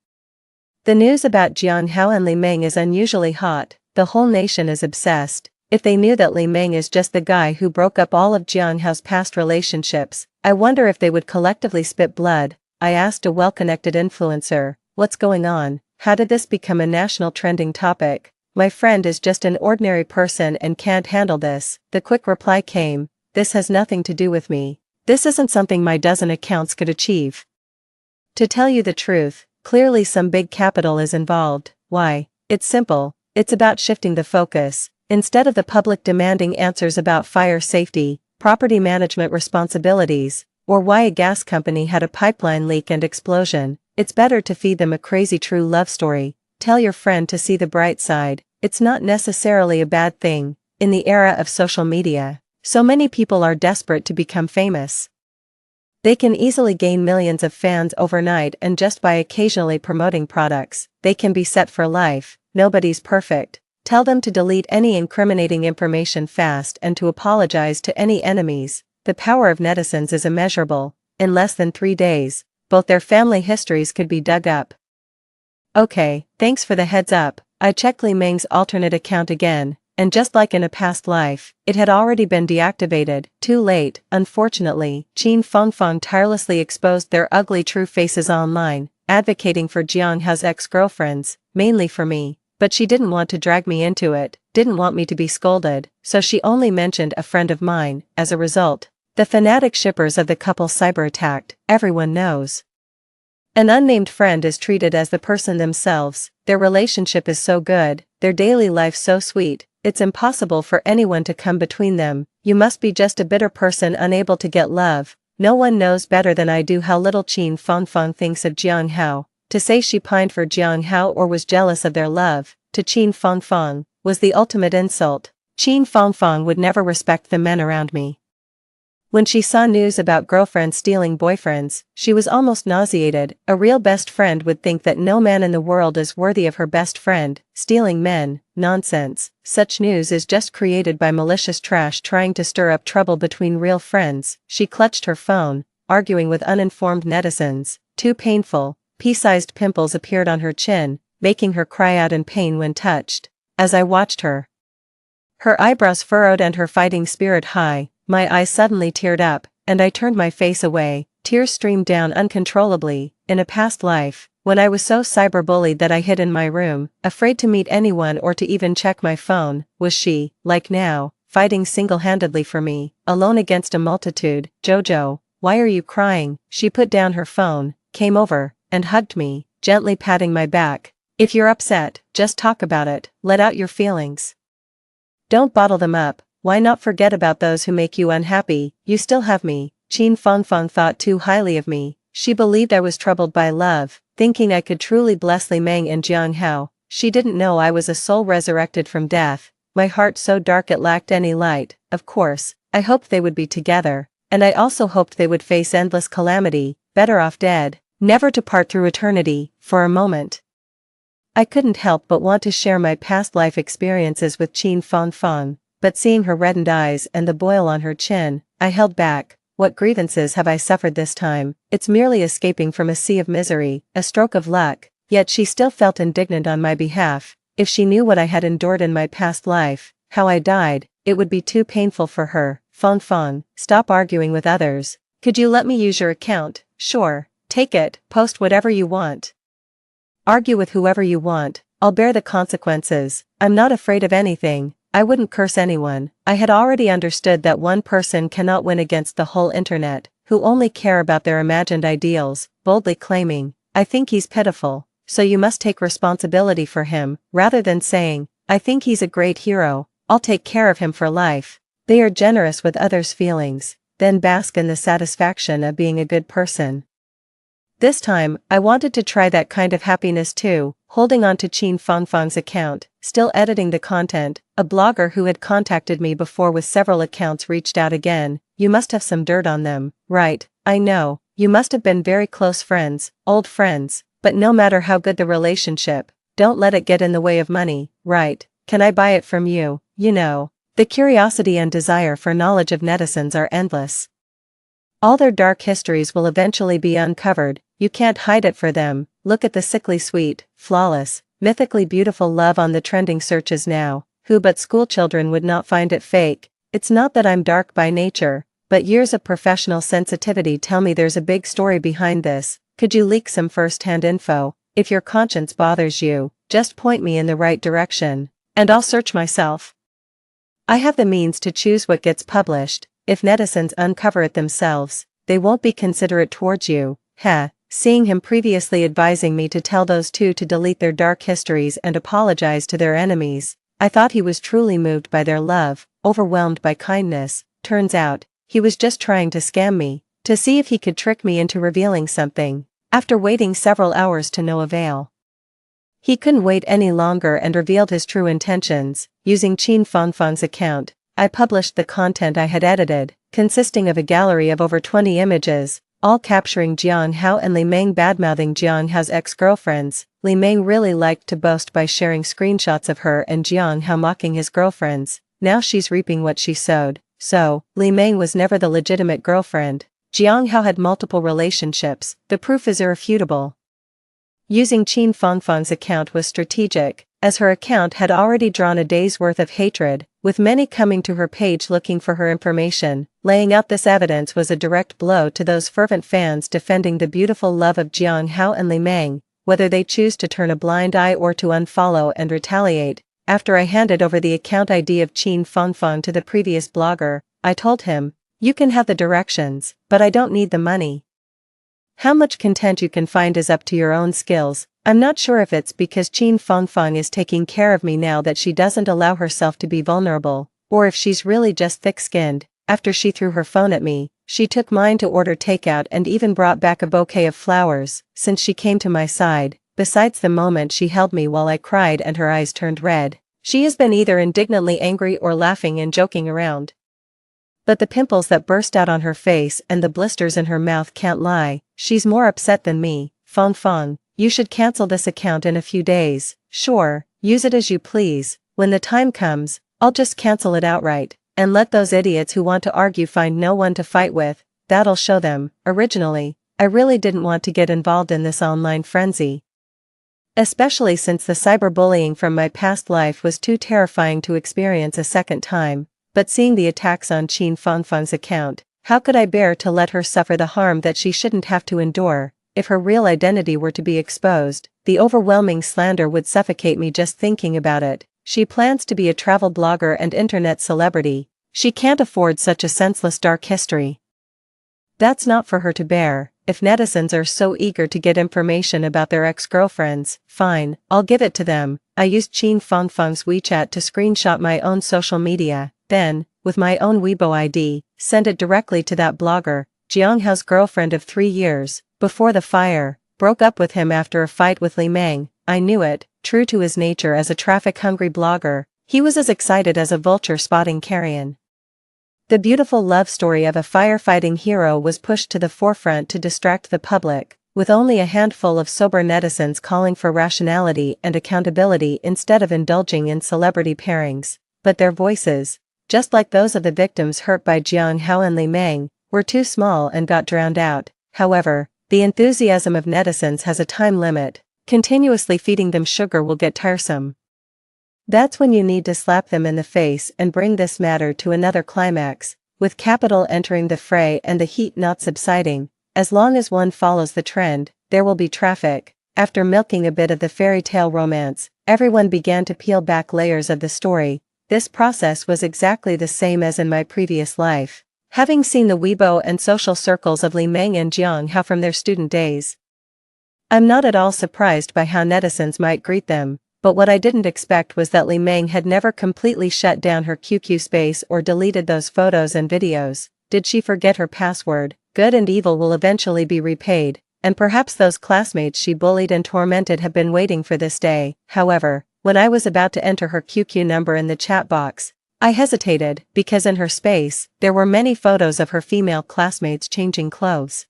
The news about Jiang Hao and Li Meng is unusually hot. The whole nation is obsessed. If they knew that Li Meng is just the guy who broke up all of Jiang Hao's past relationships, I wonder if they would collectively spit blood. I asked a well-connected influencer, what's going on? How did this become a national trending topic? My friend is just an ordinary person and can't handle this. The quick reply came, this has nothing to do with me. This isn't something my dozen accounts could achieve. To tell you the truth, clearly some big capital is involved. Why? It's simple. It's about shifting the focus. Instead of the public demanding answers about fire safety, property management responsibilities, or why a gas company had a pipeline leak and explosion, it's better to feed them a crazy true love story. Tell your friend to see the bright side. It's not necessarily a bad thing. In the era of social media, so many people are desperate to become famous. They can easily gain millions of fans overnight, and just by occasionally promoting products, they can be set for life. Nobody's perfect. Tell them to delete any incriminating information fast and to apologize to any enemies. The power of netizens is immeasurable. In less than 3 days, both their family histories could be dug up. Okay, thanks for the heads up. I checked Li Meng's alternate account again, and just like in a past life, it had already been deactivated. Too late, unfortunately. Qin Fengfeng tirelessly exposed their ugly true faces online, advocating for Jiang Hao's ex-girlfriends, mainly for me. But she didn't want to drag me into it, didn't want me to be scolded, so she only mentioned a friend of mine. As a result, the fanatic shippers of the couple cyber-attacked, everyone knows. An unnamed friend is treated as the person themselves. Their relationship is so good, their daily life so sweet, it's impossible for anyone to come between them. You must be just a bitter person unable to get love. No one knows better than I do how little Qin Fengfeng thinks of Jiang Hao. To say she pined for Jiang Hao or was jealous of their love, to Qin Fengfeng, was the ultimate insult. Qin Fengfeng would never respect the men around me. When she saw news about girlfriends stealing boyfriends, she was almost nauseated. A real best friend would think that no man in the world is worthy of her best friend. Stealing men, nonsense. Such news is just created by malicious trash trying to stir up trouble between real friends. She clutched her phone, arguing with uninformed netizens. Too painful. Pea-sized pimples appeared on her chin, making her cry out in pain when touched. As I watched her, her eyebrows furrowed and her fighting spirit high, my eyes suddenly teared up, and I turned my face away. Tears streamed down uncontrollably. In a past life, when I was so cyberbullied that I hid in my room, afraid to meet anyone or to even check my phone, was she, like now, fighting single-handedly for me, alone against a multitude. Jojo, why are you crying? She put down her phone, came over, and hugged me, gently patting my back. If you're upset, just talk about it, let out your feelings. Don't bottle them up. Why not forget about those who make you unhappy? You still have me. Qin Fengfeng thought too highly of me. She believed I was troubled by love, thinking I could truly bless Li Meng and Jiang Hao. She didn't know I was a soul resurrected from death, my heart so dark it lacked any light. Of course, I hoped they would be together, and I also hoped they would face endless calamity, better off dead, never to part through eternity. For a moment, I couldn't help but want to share my past life experiences with Qin Fengfeng. But seeing her reddened eyes and the boil on her chin, I held back. What grievances have I suffered this time? It's merely escaping from a sea of misery, a stroke of luck. Yet she still felt indignant on my behalf. If she knew what I had endured in my past life, how I died, it would be too painful for her. Fengfeng, stop arguing with others. Could you let me use your account? Sure, take it, post whatever you want. Argue with whoever you want, I'll bear the consequences. I'm not afraid of anything. I wouldn't curse anyone. I had already understood that one person cannot win against the whole internet, who only care about their imagined ideals, boldly claiming, I think he's pitiful, so you must take responsibility for him, rather than saying, I think he's a great hero, I'll take care of him for life. They are generous with others' feelings, then bask in the satisfaction of being a good person. This time, I wanted to try that kind of happiness too, holding on to Qin Fangfang's account, still editing the content. A blogger who had contacted me before with several accounts reached out again. You must have some dirt on them, right? I know, you must have been very close friends, old friends, but no matter how good the relationship, don't let it get in the way of money, right? Can I buy it from you? You know, the curiosity and desire for knowledge of netizens are endless. All their dark histories will eventually be uncovered, you can't hide it for them. Look at the sickly sweet, flawless, mythically beautiful love on the trending searches now. Who but schoolchildren would not find it fake? It's not that I'm dark by nature, but years of professional sensitivity tell me there's a big story behind this. Could you leak some first-hand info? If your conscience bothers you, just point me in the right direction, and I'll search myself. I have the means to choose what gets published. If netizens uncover it themselves, they won't be considerate towards you. Seeing him previously advising me to tell those two to delete their dark histories and apologize to their enemies, I thought he was truly moved by their love, overwhelmed by kindness. Turns out, he was just trying to scam me, to see if he could trick me into revealing something. After waiting several hours to no avail, he couldn't wait any longer and revealed his true intentions. Using Qin Fangfang's account, I published the content I had edited, consisting of a gallery of over 20 images, all capturing Jiang Hao and Li Meng badmouthing Jiang Hao's ex-girlfriends. Li Meng really liked to boast by sharing screenshots of her and Jiang Hao mocking his girlfriends. Now she's reaping what she sowed. So, Li Meng was never the legitimate girlfriend. Jiang Hao had multiple relationships, the proof is irrefutable. Using Qin Fangfang's account was strategic, as her account had already drawn a day's worth of hatred, with many coming to her page looking for her information. Laying out this evidence was a direct blow to those fervent fans defending the beautiful love of Jiang Hao and Li Meng, whether they choose to turn a blind eye or to unfollow and retaliate. After I handed over the account ID of Qin Fangfang to the previous blogger, I told him, you can have the directions, but I don't need the money. How much content you can find is up to your own skills. I'm not sure if it's because Qin Fangfang is taking care of me now that she doesn't allow herself to be vulnerable, or if she's really just thick-skinned. After she threw her phone at me, she took mine to order takeout and even brought back a bouquet of flowers, since she came to my side. Besides the moment she held me while I cried and her eyes turned red, she has been either indignantly angry or laughing and joking around. But the pimples that burst out on her face and the blisters in her mouth can't lie, she's more upset than me. Fangfang, you should cancel this account in a few days. Sure, use it as you please. When the time comes, I'll just cancel it outright, and let those idiots who want to argue find no one to fight with. That'll show them. Originally, I really didn't want to get involved in this online frenzy, especially since the cyberbullying from my past life was too terrifying to experience a second time. But seeing the attacks on Qin Fangfang's account, how could I bear to let her suffer the harm that she shouldn't have to endure? If her real identity were to be exposed, the overwhelming slander would suffocate me just thinking about it. She plans to be a travel blogger and internet celebrity. She can't afford such a senseless dark history. That's not for her to bear. If netizens are so eager to get information about their ex-girlfriends, fine, I'll give it to them. I used Qin Fangfang's WeChat to screenshot my own social media. Then, with my own Weibo ID, send it directly to that blogger. Jiang Hao's girlfriend of 3 years, before the fire, broke up with him after a fight with Li Meng. I knew it. True to his nature as a traffic-hungry blogger, he was as excited as a vulture spotting carrion. The beautiful love story of a firefighting hero was pushed to the forefront to distract the public, with only a handful of sober netizens calling for rationality and accountability instead of indulging in celebrity pairings. But their voices, just like those of the victims hurt by Jiang Hao and Li Meng, were too small and got drowned out. However, the enthusiasm of netizens has a time limit. Continuously feeding them sugar will get tiresome. That's when you need to slap them in the face and bring this matter to another climax, with capital entering the fray and the heat not subsiding. As long as one follows the trend, there will be traffic. After milking a bit of the fairy tale romance, everyone began to peel back layers of the story. This process was exactly the same as in my previous life, having seen the Weibo and social circles of Li Meng and Jiang Hao from their student days. I'm not at all surprised by how netizens might greet them, but what I didn't expect was that Li Meng had never completely shut down her QQ space or deleted those photos and videos. Did she forget her password? Good and evil will eventually be repaid, and perhaps those classmates she bullied and tormented have been waiting for this day. However, when I was about to enter her QQ number in the chat box, I hesitated, because in her space, there were many photos of her female classmates changing clothes.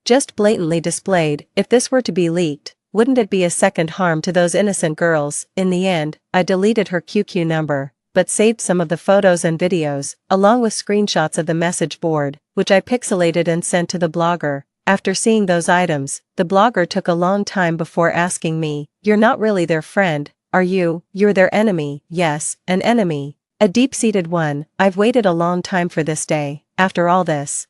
Just blatantly displayed. If this were to be leaked, wouldn't it be a second harm to those innocent girls? In the end, I deleted her QQ number, but saved some of the photos and videos, along with screenshots of the message board, which I pixelated and sent to the blogger. After seeing those items, the blogger took a long time before asking me, "You're not really their friend, are you? You're their enemy." Yes, an enemy. A deep-seated one. I've waited a long time for this day. After all this,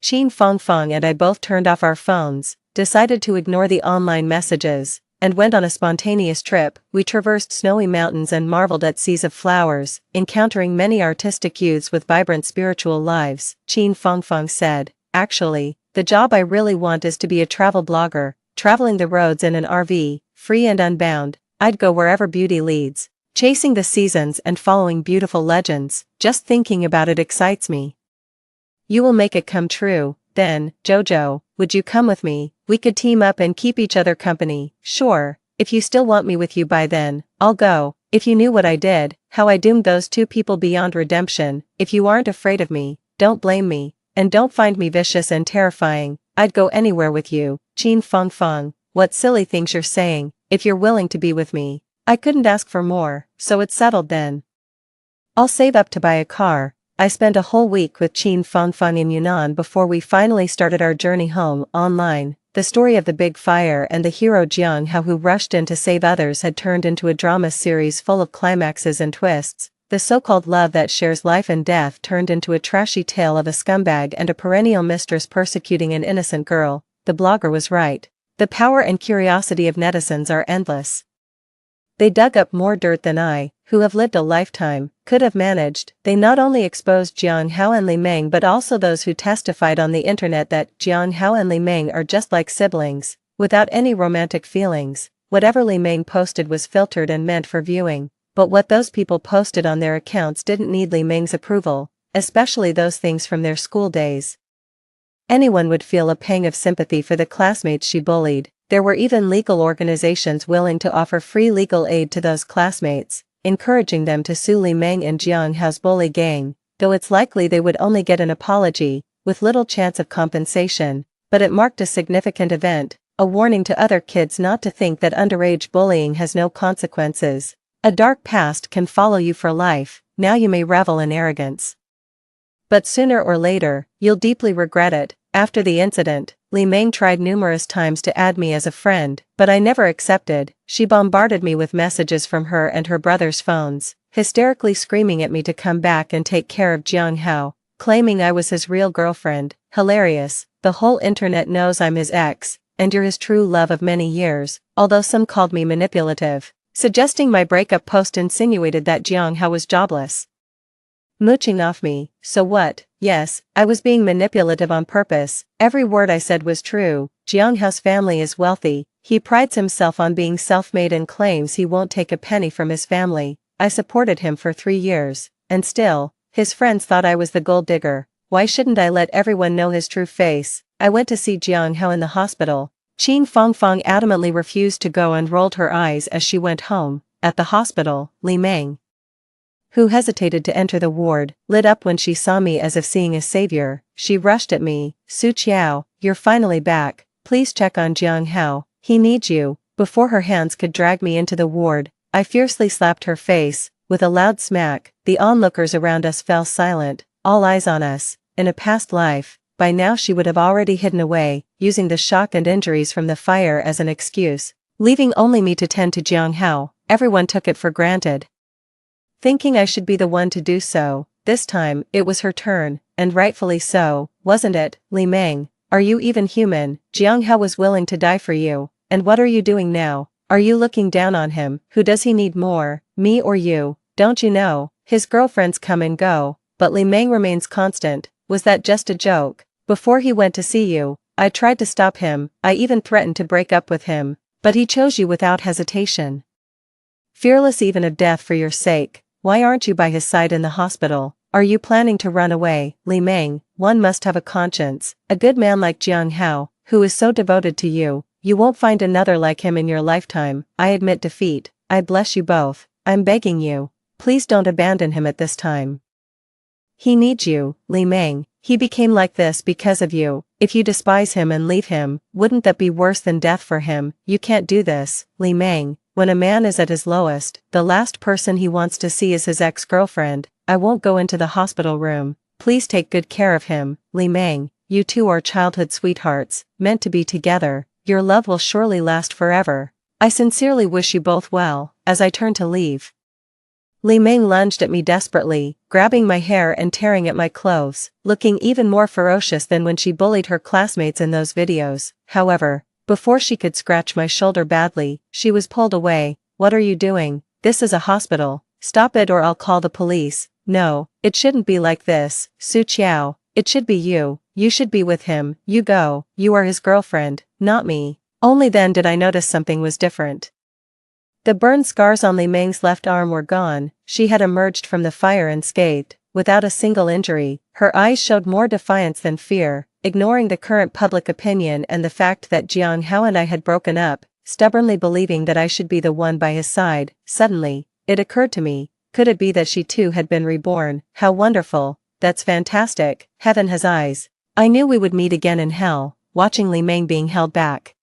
Qin Fangfang and I both turned off our phones, decided to ignore the online messages, and went on a spontaneous trip. We traversed snowy mountains and marveled at seas of flowers, encountering many artistic youths with vibrant spiritual lives. Qin Fangfang said, "Actually, the job I really want is to be a travel blogger, traveling the roads in an RV, free and unbound. I'd go wherever beauty leads, chasing the seasons and following beautiful legends. Just thinking about it excites me." "You will make it come true, then, Jojo. Would you come with me? We could team up and keep each other company." "Sure, if you still want me with you by then, I'll go." If you knew what I did, how I doomed those two people beyond redemption. If you aren't afraid of me, don't blame me, and don't find me vicious and terrifying. I'd go anywhere with you. Qin Fangfang, what silly things you're saying. If you're willing to be with me, I couldn't ask for more, so it's settled then. I'll save up to buy a car. I spent a whole week with Qin Fangfang in Yunnan before we finally started our journey home. Online, the story of the big fire and the hero Jiang Hao who rushed in to save others had turned into a drama series full of climaxes and twists. The so-called love that shares life and death turned into a trashy tale of a scumbag and a perennial mistress persecuting an innocent girl. The blogger was right. The power and curiosity of netizens are endless. They dug up more dirt than I, who have lived a lifetime, could have managed. They not only exposed Jiang Hao and Li Meng but also those who testified on the internet that Jiang Hao and Li Meng are just like siblings, without any romantic feelings. Whatever Li Meng posted was filtered and meant for viewing, but what those people posted on their accounts didn't need Li Meng's approval, especially those things from their school days. Anyone would feel a pang of sympathy for the classmates she bullied. There were even legal organizations willing to offer free legal aid to those classmates, encouraging them to sue Li Meng and Jiang Hao's bully gang, though it's likely they would only get an apology, with little chance of compensation. But it marked a significant event, a warning to other kids not to think that underage bullying has no consequences. A dark past can follow you for life. Now you may revel in arrogance, but sooner or later, you'll deeply regret it. After the incident, Li Meng tried numerous times to add me as a friend, but I never accepted. She bombarded me with messages from her and her brother's phones, hysterically screaming at me to come back and take care of Jiang Hao, claiming I was his real girlfriend. Hilarious. The whole internet knows I'm his ex, and you're his true love of many years, although some called me manipulative. Suggesting my breakup post insinuated that Jiang Hao was jobless, mooching off me. So what? Yes, I was being manipulative on purpose. Every word I said was true. Jiang Hao's family is wealthy. He prides himself on being self-made and claims he won't take a penny from his family. I supported him for 3 years, and still, his friends thought I was the gold digger. Why shouldn't I let everyone know his true face? I went to see Jiang Hao in the hospital. Qin Fangfang adamantly refused to go and rolled her eyes as she went home. At the hospital, Li Meng, who hesitated to enter the ward, lit up when she saw me as if seeing a savior. She rushed at me. "Su Qiao, you're finally back. Please check on Jiang Hao. He needs you." Before her hands could drag me into the ward, I fiercely slapped her face. With a loud smack, the onlookers around us fell silent, all eyes on us. In a past life, by now she would have already hidden away, using the shock and injuries from the fire as an excuse, leaving only me to tend to Jiang Hao. Everyone took it for granted, thinking I should be the one to do so. This time, it was her turn, and rightfully so, wasn't it? "Li Meng, are you even human? Jiang Hao was willing to die for you, and what are you doing now? Are you looking down on him? Who does he need more, me or you? Don't you know, his girlfriends come and go, but Li Meng remains constant. Was that just a joke? Before he went to see you, I tried to stop him, I even threatened to break up with him. But he chose you without hesitation. Fearless even of death for your sake. Why aren't you by his side in the hospital? Are you planning to run away? Li Meng, one must have a conscience. A good man like Jiang Hao, who is so devoted to you, you won't find another like him in your lifetime. I admit defeat. I bless you both. I'm begging you. Please don't abandon him at this time. He needs you, Li Meng. He became like this because of you. If you despise him and leave him, wouldn't that be worse than death for him? You can't do this, Li Meng. When a man is at his lowest, the last person he wants to see is his ex-girlfriend. I won't go into the hospital room. Please take good care of him, Li Meng. You two are childhood sweethearts, meant to be together. Your love will surely last forever. I sincerely wish you both well. As I turn to leave, Li Meng lunged at me desperately, grabbing my hair and tearing at my clothes, looking even more ferocious than when she bullied her classmates in those videos. However, before she could scratch my shoulder badly, she was pulled away. What are you doing? This is a hospital. Stop it or I'll call the police. No, it shouldn't be like this, Su Qiao. It should be you. You should be with him. You go. You are his girlfriend, not me. Only then did I notice something was different. The burn scars on Li Meng's left arm were gone. She had emerged from the fire unscathed, without a single injury. Her eyes showed more defiance than fear, ignoring the current public opinion and the fact that Jiang Hao and I had broken up, stubbornly believing that I should be the one by his side. Suddenly, it occurred to me, could it be that she too had been reborn? How wonderful. That's fantastic. Heaven has eyes. I knew we would meet again in hell, watching Li Meng being held back.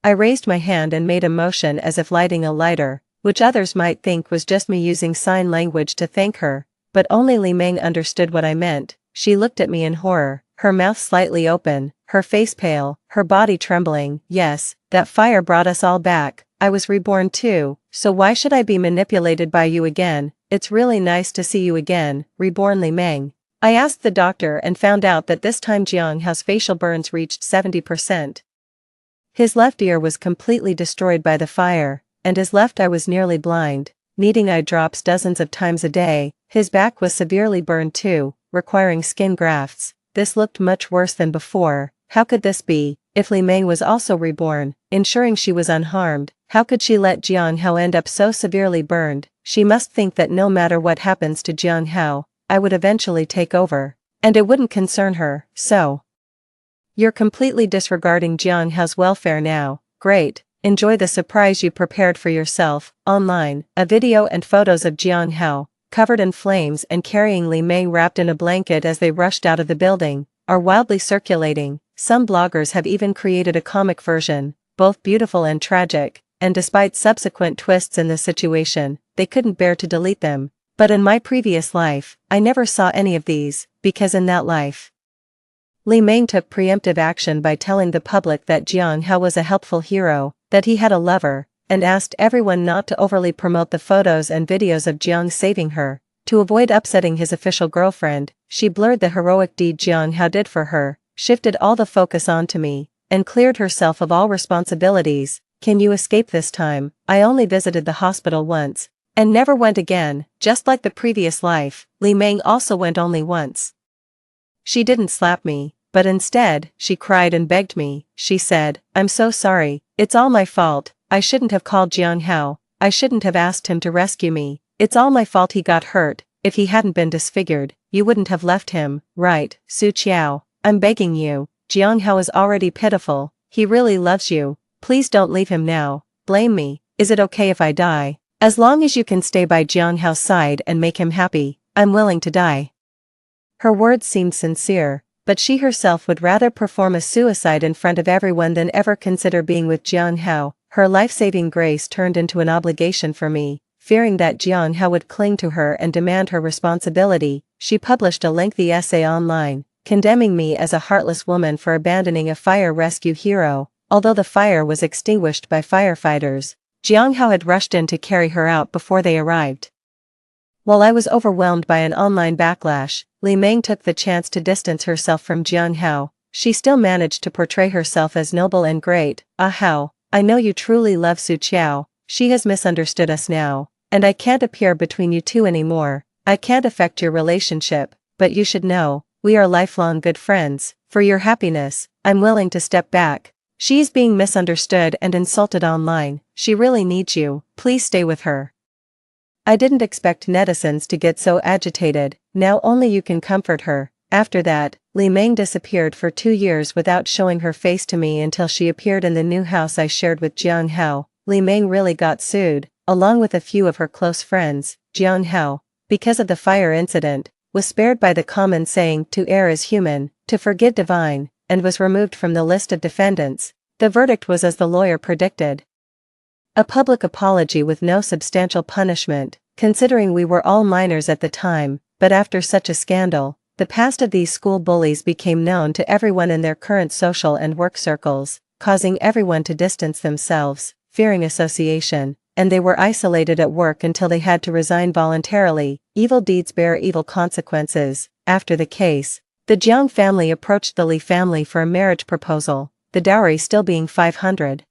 I raised my hand and made a motion as if lighting a lighter, which others might think was just me using sign language to thank her, but only Li Meng understood what I meant. She looked at me in horror, her mouth slightly open, her face pale, her body trembling. Yes, that fire brought us all back. I was reborn too, so why should I be manipulated by you again? It's really nice to see you again, reborn Li Meng. I asked the doctor and found out that this time Jiang Hao's facial burns reached 70%. His left ear was completely destroyed by the fire, and his left eye was nearly blind, needing eye drops dozens of times a day. His back was severely burned too, requiring skin grafts. This looked much worse than before. How could this be? If Li Meng was also reborn, ensuring she was unharmed, how could she let Jiang Hao end up so severely burned? She must think that no matter what happens to Jiang Hao, I would eventually take over, and it wouldn't concern her. So, you're completely disregarding Jiang Hao's welfare now. Great. Enjoy the surprise you prepared for yourself. Online, a video and photos of Jiang Hao, covered in flames and carrying Li Meng wrapped in a blanket as they rushed out of the building, are wildly circulating. Some bloggers have even created a comic version, both beautiful and tragic, and despite subsequent twists in the situation, they couldn't bear to delete them. But in my previous life, I never saw any of these, because in that life, Li Meng took preemptive action by telling the public that Jiang Hao was a helpful hero, that he had a lover, and asked everyone not to overly promote the photos and videos of Jiang saving her. To avoid upsetting his official girlfriend, she blurred the heroic deed Jiang Hao did for her, shifted all the focus onto me, and cleared herself of all responsibilities. Can you escape this time? I only visited the hospital once, and never went again. Just like the previous life, Li Meng also went only once. She didn't slap me, but instead, she cried and begged me. She said, I'm so sorry, it's all my fault. I shouldn't have called Jiang Hao. I shouldn't have asked him to rescue me. It's all my fault he got hurt. If he hadn't been disfigured, you wouldn't have left him, right? Su Qiao, I'm begging you. Jiang Hao is already pitiful. He really loves you. Please don't leave him now. Blame me. Is it okay if I die? As long as you can stay by Jiang Hao's side and make him happy, I'm willing to die. Her words seemed sincere, but she herself would rather perform a suicide in front of everyone than ever consider being with Jiang Hao. Her life-saving grace turned into an obligation for me. Fearing that Jiang Hao would cling to her and demand her responsibility, she published a lengthy essay online, condemning me as a heartless woman for abandoning a fire rescue hero. Although the fire was extinguished by firefighters, Jiang Hao had rushed in to carry her out before they arrived. While I was overwhelmed by an online backlash, Li Meng took the chance to distance herself from Jiang Hao. She still managed to portray herself as noble and great. Ah Hao, I know you truly love Su Qiao. She has misunderstood us now, and I can't appear between you two anymore. I can't affect your relationship, but you should know, we are lifelong good friends. For your happiness, I'm willing to step back. She's being misunderstood and insulted online. She really needs you. Please stay with her." I didn't expect netizens to get so agitated. "Now only you can comfort her." After that, Li Meng disappeared for 2 years without showing her face to me until she appeared in the new house I shared with Jiang Hao. Li Meng really got sued, along with a few of her close friends. Jiang Hao, because of the fire incident, was spared by the common saying "to err is human, to forget divine," and was removed from the list of defendants. The verdict was as the lawyer predicted. A public apology with no substantial punishment, considering we were all minors at the time, but after such a scandal, the past of these school bullies became known to everyone in their current social and work circles, causing everyone to distance themselves, fearing association, and they were isolated at work until they had to resign voluntarily. Evil deeds bear evil consequences. After the case, the Jiang family approached the Li family for a marriage proposal, the dowry still being 500,000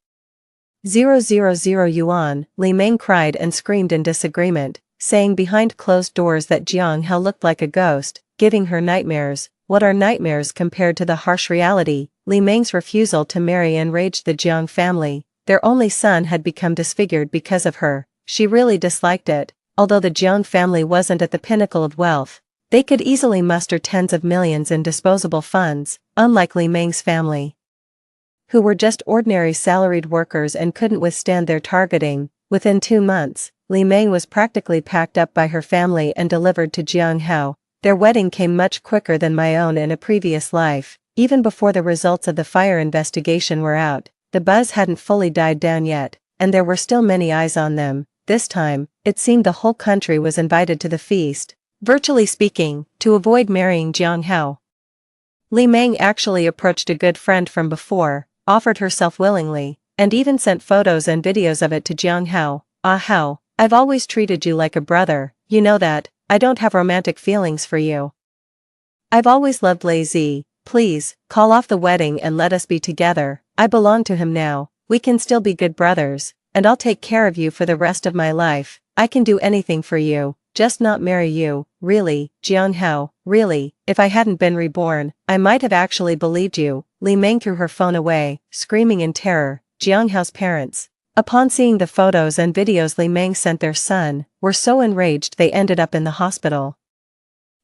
yuan. Li Meng cried and screamed in disagreement, saying behind closed doors that Jiang Hao looked like a ghost, giving her nightmares. What are nightmares compared to the harsh reality? Li Meng's refusal to marry enraged the Jiang family. Their only son had become disfigured because of her. She really disliked it. Although the Jiang family wasn't at the pinnacle of wealth, they could easily muster tens of millions in disposable funds, unlike Li Meng's family, who were just ordinary salaried workers and couldn't withstand their targeting. Within 2 months, Li Meng was practically packed up by her family and delivered to Jiang Hao. Their wedding came much quicker than my own in a previous life. Even before the results of the fire investigation were out, the buzz hadn't fully died down yet, and there were still many eyes on them. This time, it seemed the whole country was invited to the feast. Virtually speaking, to avoid marrying Jiang Hao, Li Meng actually approached a good friend from before, offered herself willingly, and even sent photos and videos of it to Jiang Hao. "Ah Hao, I've always treated you like a brother, you know that. I don't have romantic feelings for you. I've always loved Lei Zi. Please, call off the wedding and let us be together. I belong to him now. We can still be good brothers, and I'll take care of you for the rest of my life. I can do anything for you, just not marry you." "Really, Jiang Hao, really? If I hadn't been reborn, I might have actually believed you." Li Meng threw her phone away, screaming in terror. Jiang Hao's parents, upon seeing the photos and videos Li Meng sent their son, were so enraged they ended up in the hospital.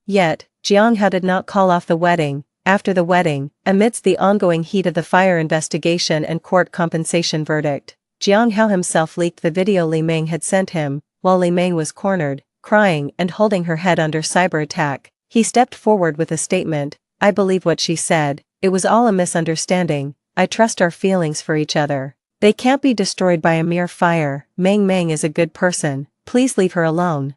Yet, Jiang Hao did not call off the wedding. After the wedding, amidst the ongoing heat of the fire investigation and court compensation verdict, Jiang Hao himself leaked the video Li Meng had sent him. While Li Meng was cornered, crying and holding her head under cyber attack, he stepped forward with a statement. "I believe what she said. It was all a misunderstanding. I trust our feelings for each other. They can't be destroyed by a mere fire. Meng is a good person. Please leave her alone.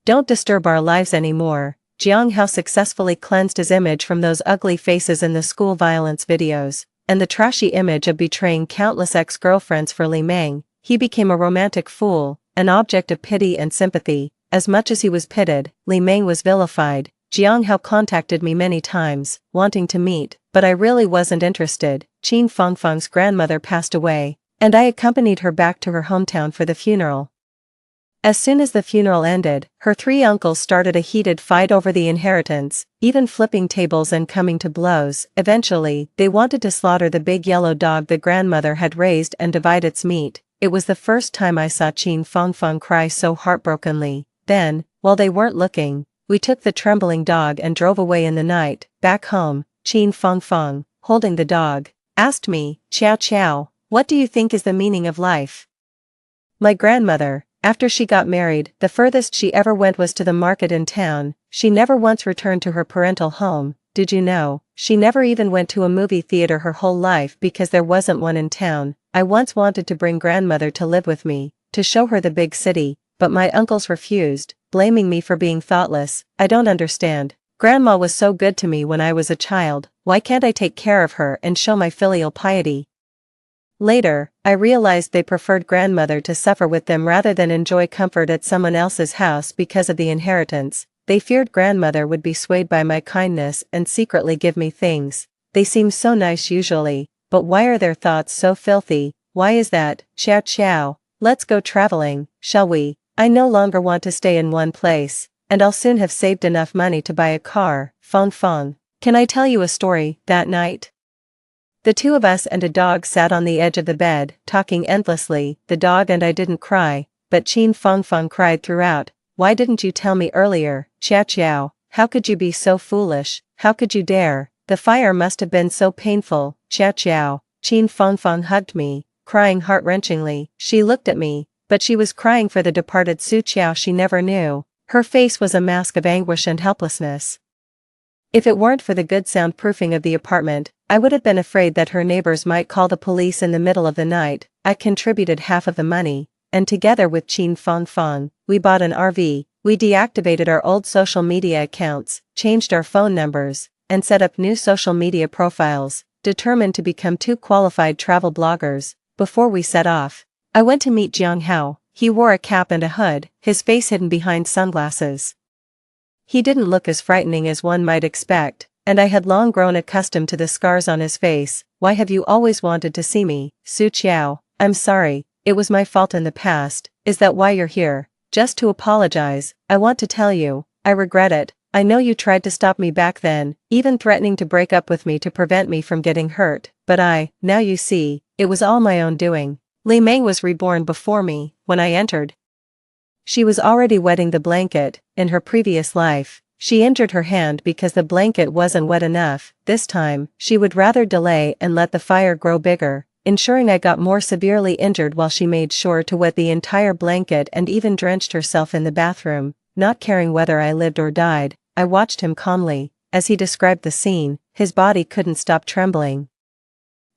Don't disturb our lives anymore." Jiang Hao successfully cleansed his image from those ugly faces in the school violence videos, and the trashy image of betraying countless ex-girlfriends for Li Meng. He became a romantic fool, an object of pity and sympathy. As much as he was pitied, Li Meng was vilified. Jiang Hao contacted me many times, wanting to meet, but I really wasn't interested. Qin Fangfang's grandmother passed away, and I accompanied her back to her hometown for the funeral. As soon as the funeral ended, her 3 uncles started a heated fight over the inheritance, even flipping tables and coming to blows. Eventually, they wanted to slaughter the big yellow dog the grandmother had raised and divide its meat. It was the first time I saw Qin Fangfang cry so heartbrokenly. Then, while they weren't looking, we took the trembling dog and drove away in the night. Back home, Qin Fangfang, holding the dog, asked me, "Chow Chow, what do you think is the meaning of life?" My grandmother, after she got married, the furthest she ever went was to the market in town. She never once returned to her parental home. Did you know? She never even went to a movie theater her whole life because there wasn't one in town. I once wanted to bring grandmother to live with me, to show her the big city, but my uncles refused, blaming me for being thoughtless. I don't understand. Grandma was so good to me when I was a child. Why can't I take care of her and show my filial piety? Later, I realized they preferred grandmother to suffer with them rather than enjoy comfort at someone else's house because of the inheritance. They feared grandmother would be swayed by my kindness and secretly give me things. They seem so nice usually, but why are their thoughts so filthy? Why is that? Chow Chow, let's go traveling, shall we? I no longer want to stay in one place, and I'll soon have saved enough money to buy a car. Fong Fong, can I tell you a story? That night, The two of us and a dog sat on the edge of the bed, talking endlessly. The dog and I didn't cry, but Qin Fengfeng cried throughout. Why didn't you tell me earlier, Xia Qiao? How could you be so foolish? How could you dare? The fire must have been so painful, Xia Qiao. Qin Fengfeng hugged me, crying heart-wrenchingly. She looked at me, but she was crying for the departed Su Qiao she never knew. Her face was a mask of anguish and helplessness. If it weren't for the good soundproofing of the apartment, I would have been afraid that her neighbors might call the police in the middle of the night. I contributed half of the money, and together with Qin Fengfeng, we bought an RV. We deactivated our old social media accounts, changed our phone numbers, and set up new social media profiles, determined to become two qualified travel bloggers. Before we set off, I went to meet Jiang Hao. He wore a cap and a hood, his face hidden behind sunglasses. He didn't look as frightening as one might expect, and I had long grown accustomed to the scars on his face. Why have you always wanted to see me, Su Qiao? I'm sorry, it was my fault in the past. Is that why you're here? Just to apologize. I want to tell you, I regret it. I know you tried to stop me back then, even threatening to break up with me to prevent me from getting hurt, but now you see, it was all my own doing. Li Meng was reborn before me. When I entered, she was already wetting the blanket. In her previous life, she injured her hand because the blanket wasn't wet enough. This time, she would rather delay and let the fire grow bigger, ensuring I got more severely injured while she made sure to wet the entire blanket and even drenched herself in the bathroom. Not caring whether I lived or died, I watched him calmly. As he described the scene, his body couldn't stop trembling.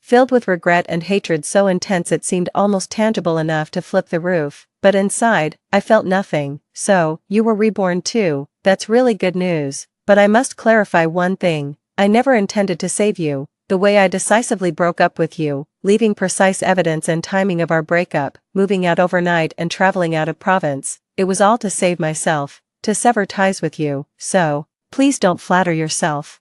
Filled with regret and hatred so intense it seemed almost tangible enough to flip the roof, but inside, I felt nothing. So, you were reborn too. That's really good news, but I must clarify one thing. I never intended to save you. The way I decisively broke up with you, leaving precise evidence and timing of our breakup, moving out overnight and traveling out of province, it was all to save myself, to sever ties with you, so, please don't flatter yourself.